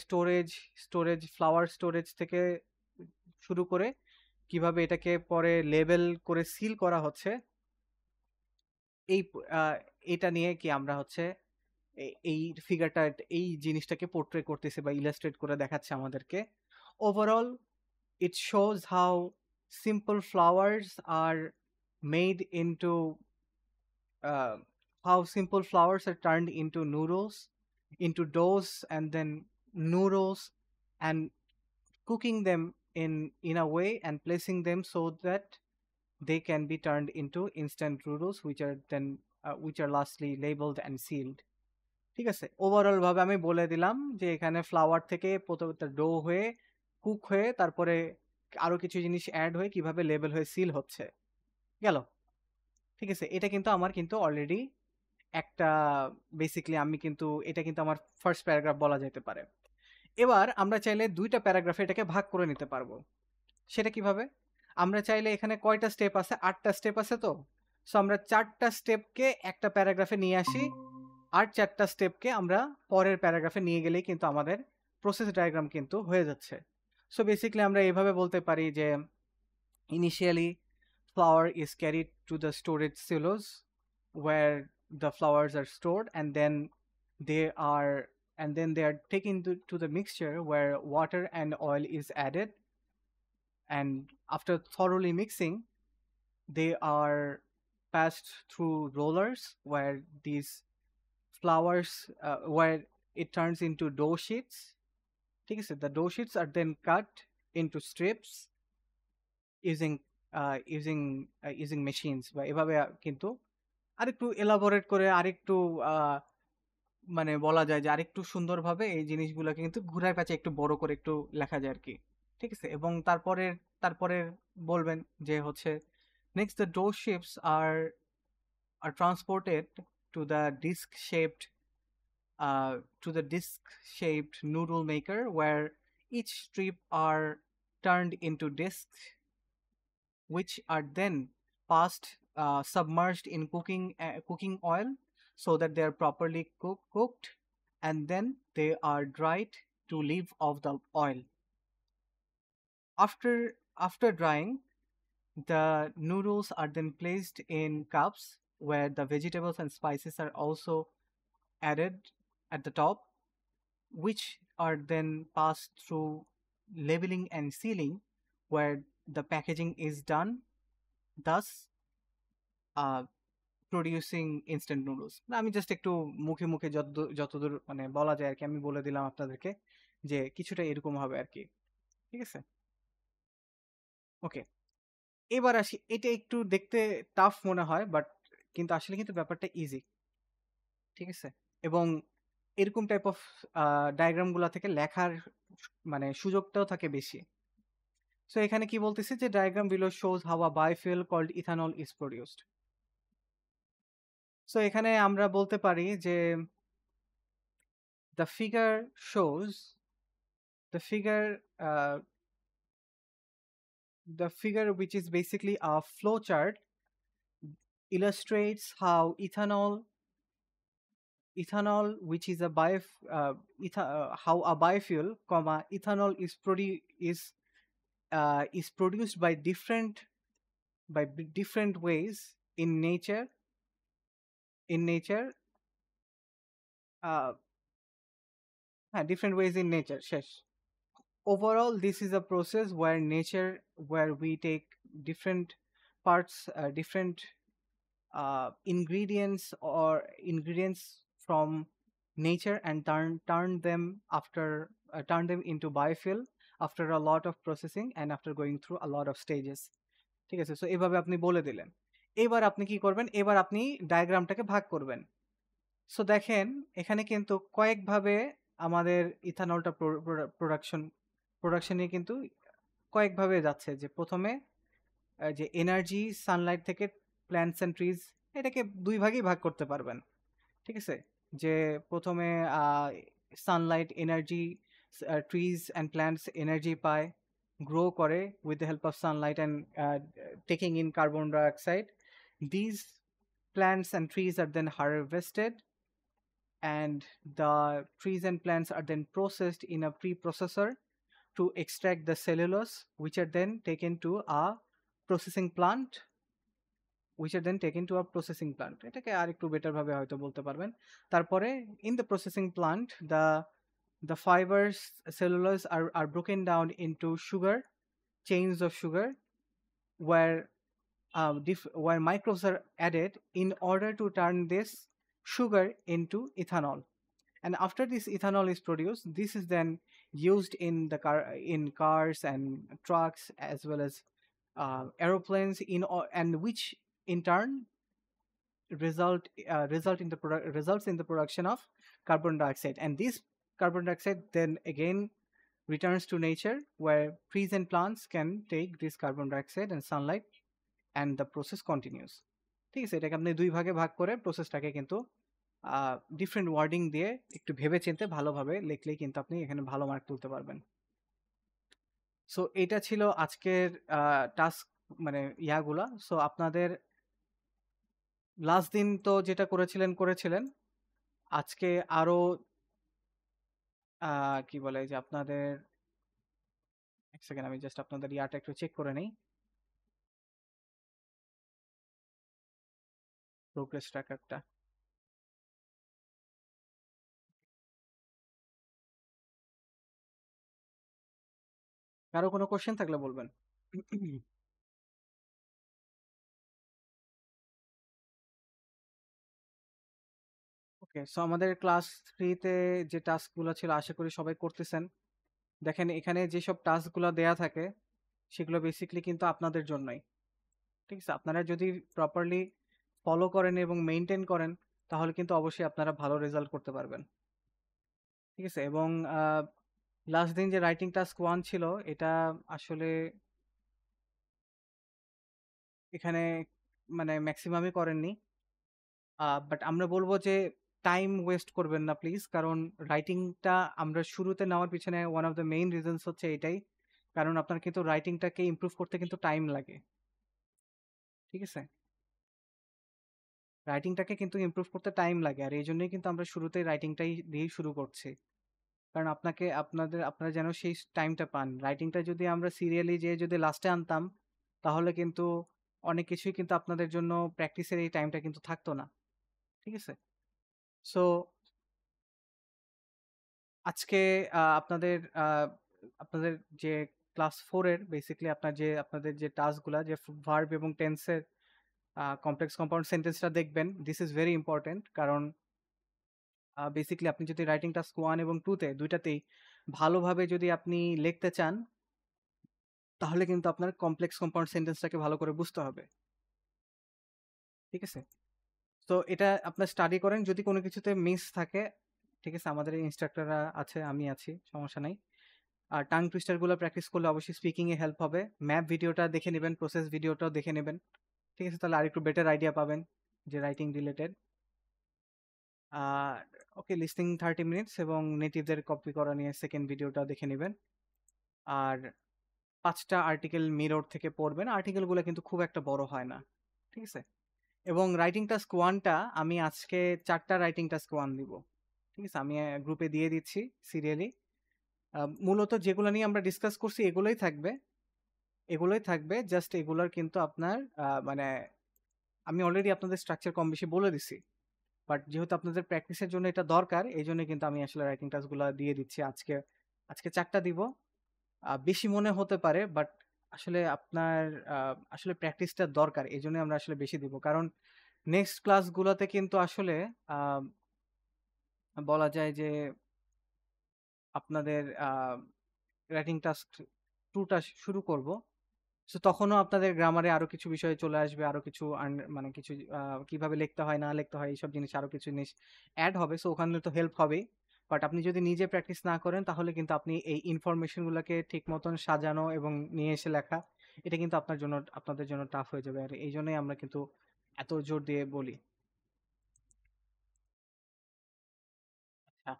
ফ্লাওয়ার স্টোরেজ থেকে শুরু করে কিভাবে এটাকে পরে লেবেল করে সিল করা হচ্ছে, এটা নিয়ে কি আমরা হচ্ছে এই ফিগারটা এই জিনিসটাকে পোর্ট্রে করতেছে বা ইলাস্ট্রেট করে দেখাচ্ছে আমাদেরকে। Overall it shows how simple flowers are made into how simple flowers are turned into noodles, into doughs, and then noodles, and cooking them in a way and placing them so that they can be turned into instant noodles, which are lastly labeled and sealed. ঠিক আছে, overall ভাবে আমি বলে দিলাম যে এখানে flower থেকে প্রথমে ডো হয়ে কুক হয়ে তারপরে আরো কিছু জিনিস অ্যাড হয়ে কিভাবে লেবেল হয়ে সিল হচ্ছে গেল। ঠিক আছে, এটা কিন্তু আমার কিন্তু অলরেডি একটা বেসিক্যালি এটা কিন্তু আমার ফার্স্ট প্যারাগ্রাফ বলা যেতে পারে। এবার আমরা চাইলে দুইটা প্যারাগ্রাফে এটাকে ভাগ করে নিতে পারবো। সেটা কিভাবে? আমরা চাইলে এখানে কয়টা স্টেপ আছে, 8টা স্টেপ আছে। তো সো আমরা 4টা স্টেপকে একটা প্যারাগ্রাফে নিয়ে আসি, আর 4টা স্টেপকে আমরা পরের প্যারাগ্রাফে নিয়ে গেলেই কিন্তু আমাদের প্রসেস ডায়াগ্রাম কিন্তু হয়ে যাচ্ছে। সো বেসিক্যালি আমরা এইভাবে বলতে পারি যে initially flour is carried to the storage silos where the flowers are stored, and then they are taken to the mixture where water and oil is added, and after thoroughly mixing they are passed through rollers where these flowers where it turns into dough sheets. ঠিক আছে, the dough sheets are then cut into strips using machines বা এভাবে কিন্তু আরেকটু elaborate করে আরেকটু মানে বলা যায় যে আরেকটু সুন্দরভাবে এই জিনিসগুলোকে কিন্তু ঘুরায় পেঁচে একটু বড় করে একটু লেখা যায় আর কি। ঠিক আছে, এবং তারপরে বলবেন যে হচ্ছে next the dough shapes are transported to the disc shaped noodle maker where each strip are turned into discs which are then passed submerged in cooking oil so that they are properly cooked and then they are dried to leave off the oil. After drying, the noodles are then placed in cups where the vegetables and spices are also added at the top, which are then passed through labeling and sealing where the packaging is done, thus producing instant noodles. না, আমি just একটু মুখে মুখে যতদূর মানে বলা যায় আর কি আমি বলে দিলাম আপনাদেরকে যে কিছুটা এরকম হবে আর কি। ঠিক আছে, ওকে। এবার আসি, এটা একটু দেখতে টাফ মনে হয় বাট কিন্তু আসলে কিন্তু ব্যাপারটা ইজি। ঠিক আছে, এবং এরকম টাইপ অফ ডায়াগ্রামগুলো থেকে লেখার মানে সুযোগটাও থাকে বেশি। সো এখানে কি বলতেছে যে diagram below shows how a biofuel called ethanol is produced. So এখানে আমরা বলতে পারি যে the figure shows the figure which is basically a flow chart illustrates how ethanol which is a how a biofuel comma ethanol is produced by different ways in nature uh, different ways in nature শেষ। Overall, this is a process where we take different parts, different ingredients from nature and turn them into biofuel after a lot of processing and after going through a lot of stages. ঠিক আছে, so এভাবে আপনি বলে দিলেন। এবার আপনি কি করবেন, এবার আপনি ডায়াগ্রামটাকে ভাগ করবেন। সো দেখেন এখানে কিন্তু কয়েকভাবে আমাদের ইথানলটা প্রোডাকশনে কিন্তু কয়েকভাবে যাচ্ছে। যে প্রথমে যে এনার্জি সানলাইট থেকে প্ল্যান্টস অ্যান্ড ট্রিজ, এটাকে দুই ভাগেই ভাগ করতে পারবেন। ঠিক আছে, যে প্রথমে Sunlight energy, trees and plants energy পায়, গ্রো করে with the help of Sunlight and taking in carbon dioxide. These plants and trees are then harvested and the trees and plants are then processed in a preprocessor to extract the cellulose which are then taken to a processing plant এটাকে আর একটু better ভাবে হয়তো বলতে পারবেন। তারপরে in the processing plant the fibers cellulose are broken down into sugar chains of sugar where microbes are added in order to turn this sugar into ethanol. And after this ethanol is produced, this is then used in cars and trucks as well as aeroplanes and which in turn results in the production of carbon dioxide. And this carbon dioxide then again returns to nature where trees and plants can take this carbon dioxide and sunlight and the process continues. ঠিক আছে, এটাকে আপনি দুই ভাগে ভাগ করে প্রসেসটাকে কিন্তু different wording দিয়ে একটু ভেবে চিনতে ভালোভাবে লিখলেই কিন্তু আপনি এখানে ভালো মার্ক তুলতে পারবেন। সো এটা ছিল আজকের টাস্ক মানে ইয়াগুলা। সো আপনাদের লাস্ট দিন তো যেটা করেছিলেন, আজকে আরো কি বলে যে আপনাদের এক সেকেন্ড আমি জাস্ট আপনাদের ইয়াটা একটু চেক করে নেই, প্রোগ্রেস ট্র্যাকারটা। কারো কোনো কোশ্চেন থাকলে বলবেন। ওকে, সো আমাদের ক্লাস 3 তে যে টাস্কগুলো ছিল আশা করি সবাই করতেছেন। দেখেন এখানে যেসব টাস্কগুলো দেয়া থাকে সেগুলো বেসিক্যালি কিন্তু আপনাদের জন্যই। ঠিক আছে? আপনারা যদি প্রপারলি ফলো করেন এবং মেইনটেইন করেন তাহলে কিন্তু অবশ্যই আপনারা ভালো রেজাল্ট করতে পারবেন। ঠিক আছে? এবং লাস্ট দিন যে রাইটিং টাস্ক 1 ছিল এটা আসলে এখানে মানে ম্যাক্সিমামই করেননি। বাট আমরা বলব যে টাইম ওয়েস্ট করবেন না প্লিজ। কারণ রাইটিংটা আমরা শুরুতে নেওয়ার পিছনে one of the main reasons হচ্ছে এটাই। কারণ আপনার কিন্তু রাইটিংটাকে ইমপ্রুভ করতে কিন্তু টাইম লাগে। ঠিক আছে? রাইটিংটাকে কিন্তু ইমপ্রুভ করতে টাইম লাগে। আর এইজন্যই কিন্তু আমরা শুরুতেই রাইটিংটাই দিয়েই শুরু করছি। কারণ আপনারা যেন সেই টাইমটা পান। রাইটিংটা যদি আমরা সিরিয়ালি যেয়ে যদি লাস্টে আনতাম, তাহলে কিন্তু অনেক কিছুই কিন্তু আপনাদের জন্য প্র্যাকটিসের এই টাইমটা কিন্তু থাকতো না। ঠিক আছে? সো আজকে আপনাদের যে ক্লাস 4 এর বেসিক্যালি আপনাদের যে টাস্কগুলা যে ভার্ব এবং টেন্সের কমপ্লেক্স কম্পাউন্ড সেন্টেন্সটা দেখবেন। This is very important. কারণ বেসিক্যালি আপনি যদি রাইটিং টাস্ক 1 এবং 2 তে দুইটাতেই ভালোভাবে যদি আপনি লিখতে চান, তাহলে কিন্তু আপনার কমপ্লেক্স কম্পাউন্ড সেন্টেন্সটাকে ভালো করে বুঝতে হবে। ঠিক আছে? তো এটা আপনার স্টাডি করেন। যদি কোনো কিছুতে মিস থাকে, ঠিক আছে? আমাদের ইনস্ট্রাক্টররা আছে, আমি আছি, সমস্যা নাই। আর টাং টুইস্টার গুলো প্র্যাকটিস করলে অবশ্যই স্পিকিং এ হেল্প হবে। ম্যাপ ভিডিওটা দেখে নেবেন, প্রসেস ভিডিওটাও দেখে নেবেন। ঠিক আছে? তাহলে আরেকটু বেটার আইডিয়া পাবেন যে রাইটিং রিলেটেড। আর ওকে, লিসনিং 30 মিনিটস এবং নেটিভদের কপি করা নিয়ে সেকেন্ড ভিডিওটা দেখে নেবেন। আর 5টা আর্টিকেল মিরর থেকে পড়বেন। আর্টিকেলগুলো কিন্তু খুব একটা বড় হয় না। ঠিক আছে? এবং রাইটিং টাস্ক 1 টা আমি আজকে 4টা রাইটিং টাস্ক 1 দিব। ঠিক আছে? আমি গ্রুপে দিয়ে দিচ্ছি সিরিয়ালি। মূলত যেগুলো নিয়ে আমরা ডিসকাস করছি এগুলোই থাকবে। জাস্ট এগুলার কিন্তু আপনার মানে আমি অলরেডি আপনাদের স্ট্রাকচার কম বেশি বলে দিছি। বাট যেহেতু আপনাদের প্র্যাকটিসের জন্য এটা দরকার, এইজন্য কিন্তু আমি আসলে রাইটিং টাস্কগুলো দিয়ে দিচ্ছি আজকে 4টা দিব। বেশি মনে হতে পারে, বাট আসলে আপনার আসলে প্র্যাকটিসটা দরকার। এইজন্যই আমরা আসলে বেশি দিব। কারণ নেক্সট ক্লাসগুলোতে কিন্তু আসলে আ বলা যায় যে আপনাদের রাইটিং টাস্ক 2 টা শুরু করব। সো তখনও আপনাদের গ্রামারে আরো কিছু বিষয় চলে আসবে। আরো কিছু মানে কিছু কিভাবে লিখতে হয় না লিখতে হয় এইসব জিনিস আরো কিছু জিনিস এড হবে। সো ওখানে তো হেল্প হবেই। বাট আপনি যদি নিজে প্র্যাকটিস না করেন তাহলে কিন্তু আপনি এই ইনফরমেশন গুলাকে ঠিক মতন সাজানো এবং নিয়ে এসে লেখা এটা কিন্তু আপনাদের জন্য টাফ হয়ে যাবে। আর এইজন্যই আমরা কিন্তু এত জোর দিয়ে বলি। আচ্ছা,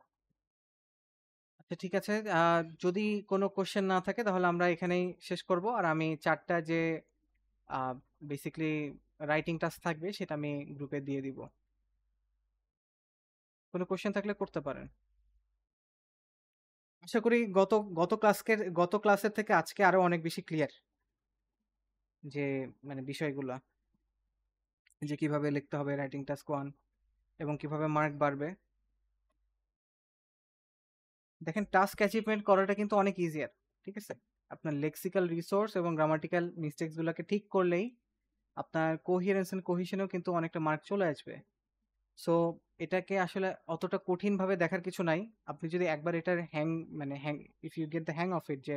আচ্ছা ঠিক আছে। যদি কোনো কোয়েশ্চেন না থাকে তাহলে আমরা এখানেই শেষ করব। আর আমি 4টা যে বেসিক্যালি রাইটিং টাস্ক থাকবে সেটা আমি গ্রুপে দিয়ে দিব। কোনো কোয়েশ্চেন থাকলে করতে পারেন। আশা করি গত ক্লাসের থেকে আজকে আরো অনেক বেশি ক্লিয়ার যে মানে বিষয়গুলা যে কিভাবে লিখতে হবে রাইটিং টাস্ক 1 এবং কিভাবে মার্ক বাড়বে। দেখেন টাস্ক অ্যাচিভমেন্ট করাটা কিন্তু অনেক ইজিয়ার। ঠিক আছে? আপনার লেক্সিক্যাল রিসোর্স এবং গ্রামাটিক্যাল মিস্টেকস গুলাকে ঠিক করলেই আপনার কোহিরেন্স এন্ড কোহিশনেও কিন্তু অনেকটা মার্ক চলে আসবে। সো এটাকে আসলে অতটা কঠিনভাবে দেখার কিছু নাই। আপনি যদি একবার এটার if you get the hang of it যে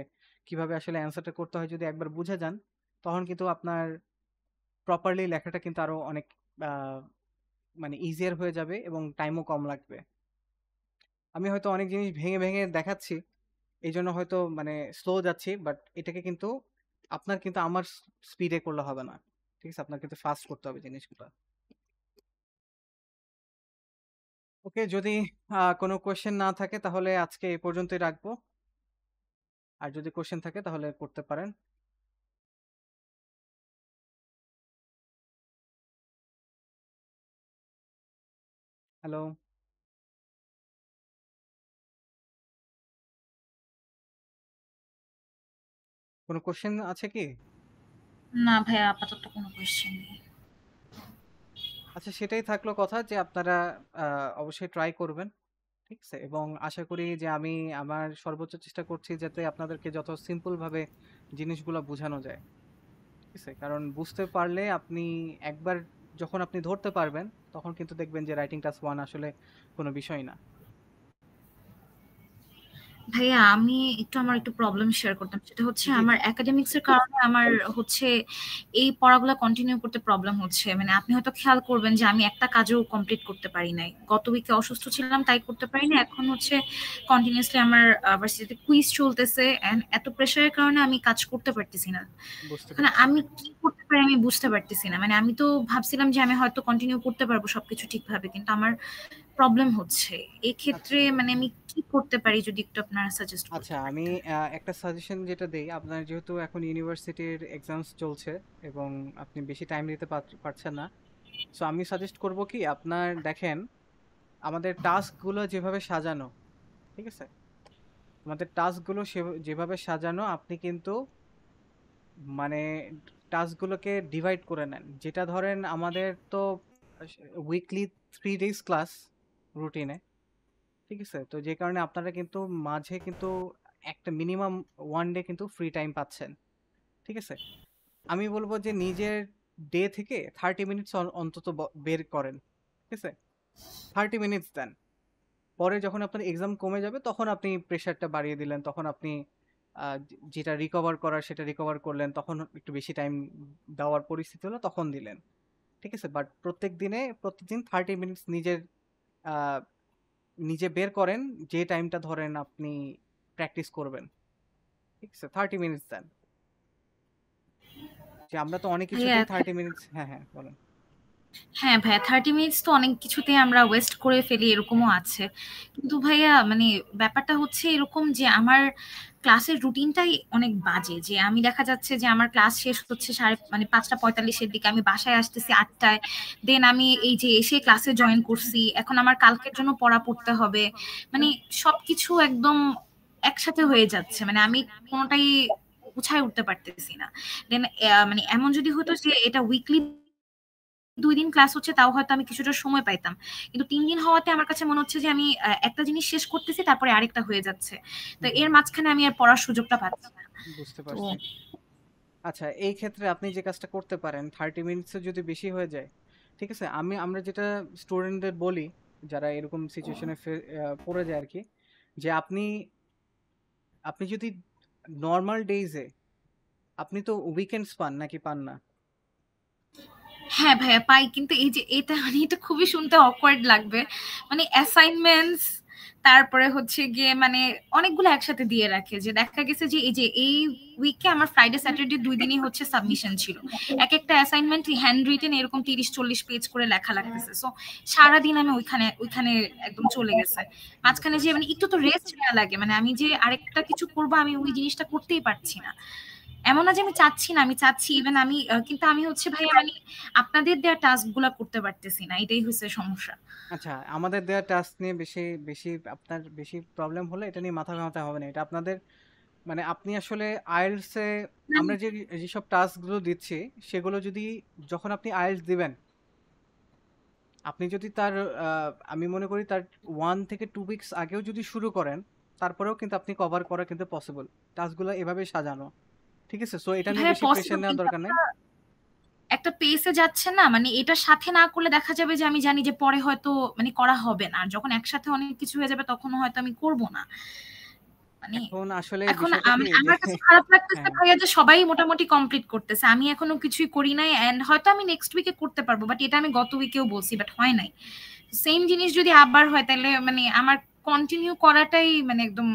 কিভাবে আসলে অ্যান্সারটা করতে হয় যদি একবার বুঝে যান, তখন কিন্তু আপনার প্রপারলি লেখাটা কিন্তু আরো অনেক আ মানে ইজিয়ার হয়ে যাবে এবং টাইমও কম লাগবে। আমি হয়তো অনেক জিনিস ভেঙে দেখাচ্ছি। এইজন্য হয়তো মানে স্লো যাচ্ছি। বাট এটাকে কিন্তু আপনার কিন্তু আমার স্পিডে করলে হবে না। ঠিক আছে? আপনার কিন্তু ফাস্ট করতে হবে জিনিসগুলা। ওকে, যদি কোনো কোয়েশ্চেন না থাকে তাহলে আজকে এই পর্যন্তই রাখবো। আর যদি কোয়েশ্চেন থাকে তাহলে করতে পারেন। হ্যালো, কোনো কোয়েশ্চেন আছে কি? না ভাইয়া, আপাতত কোনো কোয়েশ্চেন নেই। আচ্ছা, সেটাই থাকলো কথা যে আপনারা অবশ্যই ট্রাই করবেন। ঠিক আছে? এবং আশা করি যে আমি আমার সর্বোচ্চ চেষ্টা করছি যাতে আপনাদেরকে যত সিম্পল ভাবে জিনিসগুলো বোঝানো যায়। ঠিক আছে? কারণ বুঝতে পারলে আপনি একবার যখন আপনি ধরতে পারবেন তখন কিন্তু দেখবেন যে রাইটিং টাস্ক 1 আসলে কোনো বিষয় না। ভাইয়া আমি আমার একটু প্রবলেম শেয়ার করতাম, সেটা হচ্ছে জি আমার জি একাডেমিক্স এর কারণে আমার হচ্ছে এই পড়াগুলো কন্টিনিউ করতে প্রবলেম হচ্ছে। মানে আপনি হয়তো খেয়াল করবেন যে আমি একটা কাজও কমপ্লিট করতে পারি নাই, গত উইকে অসুস্থ ছিলাম তাই করতে পারি না। এখন হচ্ছে কন্টিনিউয়াসলি আমার ভার্সিটিতে কুইজ চলতেছে এন্ড এত প্রেশারের কারণে আমি কাজ করতে পারতেছি না। বুঝতে এখন পারছি। আমি কি করতে পারি আমি বুঝতে পারতেছি না। মানে আমি তো ভাবছিলাম যে আমি হয়তো কন্টিনিউ করতে পারবো সবকিছু ঠিকভাবে, কিন্তু আমার প্রবলেম হচ্ছে। এই ক্ষেত্রে আচ্ছা মানে আমি কি করতে পারি যদি একটু আপনারা সাজেস্ট আচ্ছা করতে আমি পারতেন। একটা সাজেশন যেটা দেই, আপনার যেহেতু এখন ইউনিভার্সিটির এক্সামস চলছে এবং আপনি বেশি টাইম দিতে পারছেন না, সো আমি সাজেস্ট করব কি আপনার দেখেন আমাদের টাস্কগুলো যেভাবে সাজানো, ঠিক আছে, আমাদের টাস্কগুলো যেভাবে সাজানো আপনি কিন্তু মানে টাস্কগুলোকে ডিভাইড করে নেন। যেটা ধরেন আমাদের তো উইকলি 3 ডেজ ক্লাস রুটিনে, ঠিক আছে, তো যে কারণে আপনারা কিন্তু মাঝে কিন্তু একটা মিনিমাম 1 ডে কিন্তু ফ্রি টাইম পাচ্ছেন, ঠিক আছে। আমি বলবো যে নিজের ডে থেকে 30 মিনিটস অন্তত বের করেন, ঠিক আছে, 30 মিনিটস দেন। পরে যখন আপনার এক্সাম কমে যাবে তখন আপনি প্রেশারটা বাড়িয়ে দিলেন, তখন আপনি যেটা রিকভার করার সেটা রিকভার করলেন, তখন একটু বেশি টাইম দেওয়ার পরিস্থিতি হলো তখন দিলেন, ঠিক আছে। বাট প্রত্যেকদিন 30 মিনিটস আহ, নিজে বের করেন, যে টাইমটা ধরেন আপনি প্র্যাকটিস করবেন, ঠিক আছে, 30 মিনিটস দেন। যে আমরা তো অনেক ভাইয়া কিছুতেই 30 মিনিটস, হ্যাঁ হ্যাঁ বলেন। হ্যাঁ ভাইয়া, 30 মিনিটস তো অনেক কিছুতে আমরা ওয়েস্ট করে ফেলি, এরকমও আছে। কিন্তু ভাইয়া মানে ব্যাপারটা হচ্ছে এরকম যে আমার ক্লাসের রুটিনটাই অনেক বাজে। যে আমি দেখা যাচ্ছে যে আমার ক্লাস শেষ হচ্ছে 5:45-এর দিকে, আমি বাসায় আসতেছি 8টায়। দেন আমি এই যে এসে ক্লাসে জয়েন করছি, এখন আমার কালকের জন্য পড়া পড়তে হবে। মানে সবকিছু একদম একসাথে হয়ে যাচ্ছে, মানে আমি কোনোটাই গুছায় উঠতে পারতেছি না। দেন মানে এমন যদি হতো যে এটা উইকলি 2 দিন ক্লাস হচ্ছে তাও হয়তো আমি কিছুটা সময় পাইতাম, কিন্তু 3 দিন হওয়াতে আমার কাছে মনে হচ্ছে যে আমি একটা জিনিস শেষ করতেছি তারপরে আরেকটা হয়ে যাচ্ছে। তো হুম হুম, এর মাঝখানে আমি আর পড়ার সুযোগটা পাচ্ছি না। বুঝতে তো পারছি। আচ্ছা এই ক্ষেত্রে আপনি যে কাজটা করতে পারেন, 30 মিনিটসে যদি বেশি হয়ে যায়, ঠিক আছে, আমরা যেটা স্টুডেন্টদের বলি যারা এরকম সিচুয়েশনে পড়ে যায় আর কি, যে আপনি আপনি যদি নর্মাল ডেইজে, আপনি তো উইকেন্ডস পান নাকি পান না? হ্যাঁ ভাইয়া পাই, কিন্তু এই যে এটা মানে এটা খুবই শুনতে অকওয়ার্ড লাগবে। মানে অ্যাসাইনমেন্টস, তারপরে হচ্ছে গিয়ে মানে অনেকগুলো একসাথে দিয়ে রাখে। যে দেখা গেছে যে এই যে এই উইকে আমার ফ্রাইডে স্যাটারডে 2 দিনই হচ্ছে সাবমিশন ছিল। এক একটা অ্যাসাইনমেন্ট হ্যান্ড রিটেন এরকম 30-40 পেজ করে লেখা লাগতেছে। সো সারাদিন আমি ওইখানে ওইখানে একদম চলে গেছে। বুঝতে মাঝখানে যে পারছি। মানে একটু তো রেস্ট নেওয়া লাগে, মানে আমি যে আরেকটা কিছু করবো আমি ওই জিনিসটা করতেই পারছি না। এমন না যে আমি চাচ্ছি না, আমি চাচ্ছি ইভেন আমি কিন্তু আমি হচ্ছে ভাইয়া মানে আপনাদের দেওয়া টাস্ক গুলা করতে পারতেছি না, এটাই হচ্ছে সমস্যা। আচ্ছা আমাদের দেওয়া টাস্ক নিয়ে বেশি বেশি আপনার বেশি প্রবলেম হলে এটা নিয়ে মাথা ঘামাতে হবে না, এটা আপনাদের মানে আপনি আসলে আইএলটিএস এ আমরা যেসব টাস্কগুলো দিচ্ছি সেগুলো যদি যখন আপনি আইএলটিএস দিবেন, আপনি যদি তার আমি মনে করি তার 1 থেকে 2 উইকস আগেও যদি শুরু করেন, তারপরেও কিন্তু আপনি কভার করা কিন্তু পসিবল। টাস্কগুলো এভাবে সাজানো, ঠিক আছে, সো এটা নিয়ে ভাইয়া বেশি প্রেশার পসিবল, নেওয়ার কিন্তু দরকার নেই। একটা একটা পেসে যাচ্ছে না, মানে এটার সাথে না করলে দেখা যাবে যে আমি জানি যে পরে হয়তো মানে করা হবে না, আর যখন একসাথে অনেক কিছু হয়ে যাবে তখন হয়তো আমি করব না। মানে এখন আসলে এখন বিষয়টা কি যে আমার কাছে খারাপ লাগতেছে হ্যাঁ ভাইয়া যে সবাই মোটামুটি কমপ্লিট করতেছে, আমি এখনো কিছুই করি নাই। এন্ড হয়তো আমি নেক্সট উইকে করতে পারবো, বাট এটা আমি গত উইকেও বলছি, বাট হয় নাই। সেম জিনিস যদি আবার হয় তাহলে মানে আমার কন্টিনিউ করাটাই মানে একদম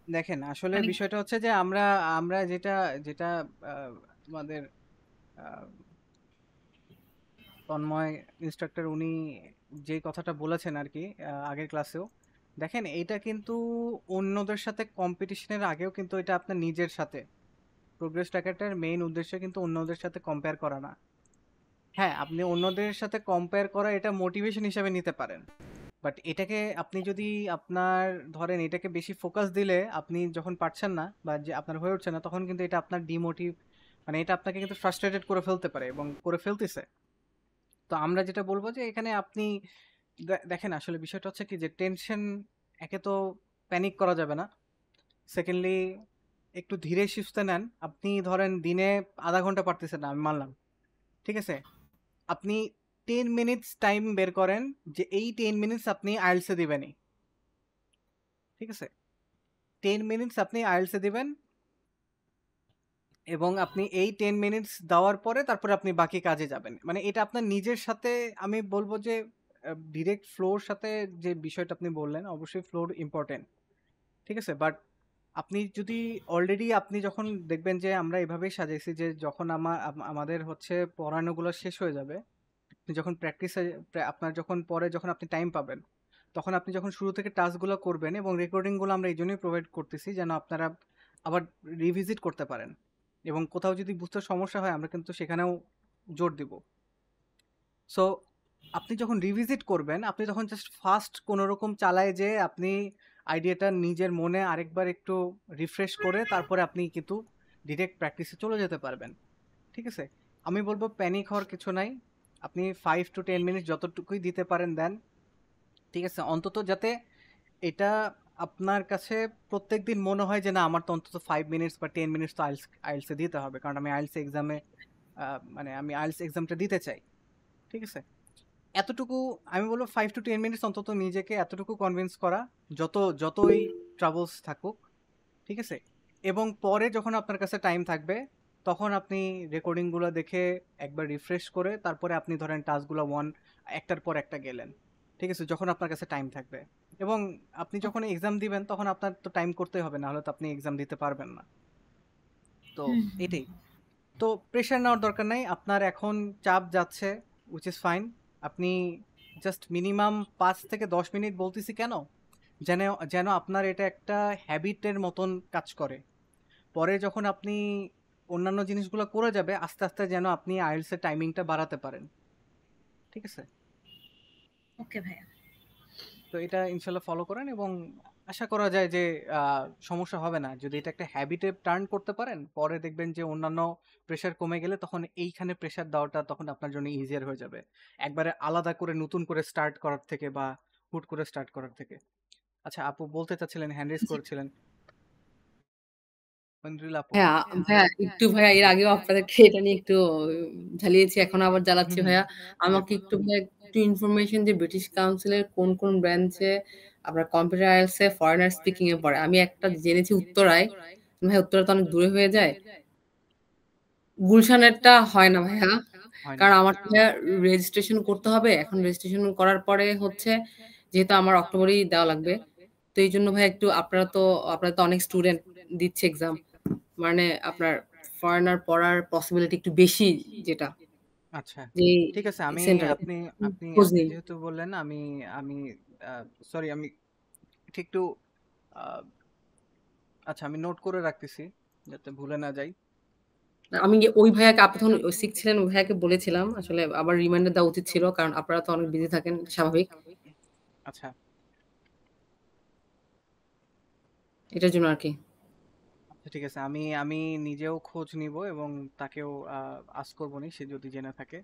দেখেন আসলে মানে বিষয়টা হচ্ছে যে আমরা আমরা যেটা যেটা আমাদের তন্ময় ইনস্ট্রাক্টর উনি যে কথাটা বলেছেন আর কি আগের ক্লাসেও, দেখেন এইটা কিন্তু অন্যদের সাথে কম্পিটিশনের আগেও কিন্তু এটা আপনার নিজের সাথে, প্রোগ্রেস ট্র্যাকারটার মেইন উদ্দেশ্য কিন্তু অন্যদের সাথে কম্পেয়ার করা না। হ্যাঁ আপনি অন্যদের সাথে কম্পেয়ার করা এটা মোটিভেশন হিসেবে নিতে পারেন, বাট এটাকে আপনি যদি আপনার ধরেন এটাকে বেশি ফোকাস দিলে আপনি যখন পারছেন না বা যে আপনার হয়ে উঠছে না তখন কিন্তু এটা আপনার ডিমোটিভ, মানে এটা আপনাকে কিন্তু ফ্রাস্ট্রেটেড করে ফেলতে পারে এবং করে ফেলতেছে। তো আমরা যেটা বলবো যে এখানে আপনি দেখেন আসলে বিষয়টা হচ্ছে কি যে টেনশন, একে তো প্যানিক করা যাবে না, সেকেন্ডলি একটু ধীরে সুস্থে নেন। আপনি ধরেন দিনে আধা ঘন্টা পারতেছেন না, আমি মানলাম, ঠিক আছে, আপনি 10 মিনিটস টাইম বের করেন যে এই 10 মিনিটস আপনি IELTS এ দিবেনই। ঠিক আছে? 10 মিনিটস আপনি IELTS এ দিবেন এবং আপনি এই 10 মিনিটস দেওয়ার পরে তারপরে আপনি বাকি কাজে যাবেন। মানে এটা আপনার নিজের সাথে আমি বলব যে ডিরেক্ট ফ্লোর সাথে যে বিষয়টা আপনি বললেন, অবশ্যই ফ্লোর ইম্পোর্টেন্ট। ঠিক আছে? বাট আপনি যদি অলরেডি আপনি যখন দেখবেন যে আমরা এভাবেই সাজাইছি যে যখন আমাদের হচ্ছে পড়ানোগুলো শেষ হয়ে যাবে, আপনি যখন প্র্যাকটিসে আপনার যখন পরে যখন আপনি টাইম পাবেন, তখন আপনি যখন শুরু থেকে টাস্কগুলো করবেন এবং রেকর্ডিংগুলো আমরা এই জন্যই প্রোভাইড করতেছি যেন আপনারা আবার রিভিজিট করতে পারেন এবং কোথাও যদি বুঝতে সমস্যা হয় আমরা কিন্তু সেখানেও জোর দিব। সো আপনি যখন রিভিজিট করবেন আপনি তখন জাস্ট ফার্স্ট কোনো রকম চালায় যে আপনি আইডিয়াটা নিজের মনে আরেকবার একটু রিফ্রেশ করে তারপরে আপনি কিন্তু ডিরেক্ট প্র্যাকটিসে চলে যেতে পারবেন। ঠিক আছে? আমি বলবো প্যানিক হওয়ার কিছু নাই। আপনি 5 to 10 মিনিট যতটুকুই দিতে পারেন দেন। ঠিক আছে? অন্তত যাতে এটা আপনার কাছে প্রত্যেকদিন মনে হয় যে না আমার তো অন্তত 5 মিনিটস বা 10 মিনিটস তো আইএলটিএস এ দিতে হবে। কারণ আমি আইএলটিএস এক্সামে মানে আমি আইএলটিএস এক্সামটা দিতে চাই। ঠিক আছে? এতটুকু আমি বলবো 5 to 10 মিনিটস অন্তত নিজেকে এতটুকু কনভিন্স করা যতই ট্রাবলস থাকুক। ঠিক আছে? এবং পরে যখন আপনার কাছে টাইম থাকবে তখন আপনি রেকর্ডিংগুলো দেখে একবার রিফ্রেশ করে তারপরে আপনি ধরেন টাস্কগুলো একটার পর একটা গেলেন। ঠিক আছে? যখন আপনার কাছে টাইম থাকবে এবং আপনি যখন এক্সাম দিবেন তখন আপনার তো টাইম করতেই হবে, না হলে তো আপনি এক্সাম দিতে পারবেন না। তো হুম, এটাই। তো প্রেশার নেওয়ার দরকার নাই। আপনার এখন চাপ যাচ্ছে, which is fine. আপনি জাস্ট মিনিমাম 5 থেকে 10 মিনিট বলতেছি কেন? যেন যেন আপনার এটা একটা হ্যাবিটের মতন কাজ করে। পরে যখন আপনি অন্যান্য জিনিসগুলো করে যাবে আস্তে আস্তে যেন আপনি আইএলটিএস এর টাইমিংটা বাড়াতে পারেন। ঠিক আছে? ওকে ভাইয়া। তো এটা ইনশাল্লাহ ফলো করেন এবং আশা করা যায় যে সমস্যা হবে না। যদি এটা একটা হ্যাবিটে টার্ন করতে পারেন পরে দেখবেন যে অন্যান্য প্রেশার কমে গেলে তখন এইখানে প্রেশার দেওয়াটা তখন আপনার জন্য ইজিয়ার হয়ে যাবে, একবারে আলাদা করে নতুন করে স্টার্ট করার থেকে বা হুট করে স্টার্ট করার থেকে। আচ্ছা আপু বলতে চাচ্ছিলেন, হ্যান্ড রেজ করেছিলেন মঞ্জুলা আপু। ভাইয়া ভাইয়া একটু ভাইয়া এর আগেও আপনাদেরকে এটা নিয়ে একটু ঝালিয়েছি, এখন আবার জ্বালাচ্ছি হুম হুম ভাইয়া। জি আমাকে আপু। একটু ভাইয়া একটু ইনফরমেশন যে ব্রিটিশ কাউন্সিলের কোন কোন ব্রাঞ্চে আপনার কম্পিউটার আইএলটিএস এ ফরেনার স্পিকিং এ পড়ে। আমি একটা জেনেছি উত্তরায়, ভাই উত্তরা তো অনেক দূরে হয়ে যায়। গুলশানেরটা হয় না ভাইয়া, হয় না। কারণ আমার তো ভাইয়া রেজিস্ট্রেশন করতে হবে। এখন রেজিস্ট্রেশন করার পরে হচ্ছে যেহেতু আমার অক্টোবরেই দেওয়া লাগবে, তো এই জন্য ভাই একটু আপনারা তো অনেক স্টুডেন্ট দিচ্ছে এক্সাম, মানে আপনার ফরেনার পড়ার পসিবিলিটি একটু বেশি, যেটা আচ্ছা যে ঠিক আছে। আমি সেন্টারে আপনি আপনি খোঁজ আপনি নিন। যেহেতু বললেন আমি আমি সরি আমি ঠিক একটু আহ, আচ্ছা আমি নোট করে রাখতেছি যাতে ভুলে না যাই। আমি ওই ভাইয়াকে, আপনি তখন সিক ছিলেন, ওই ভাইয়াকে বলেছিলাম আসলে আবার রিমাইন্ডার দেওয়া উচিত ছিল, কারণ আপনারা তো অনেক বিজি থাকেন, স্বাভাবিক। আচ্ছা এটার জন্য আর কি। আচ্ছা ঠিক আছে, আমি আমি নিজেও খোঁজ নিব এবং তাকেও আস্ক করবো নি সে যদি জেনে থাকে।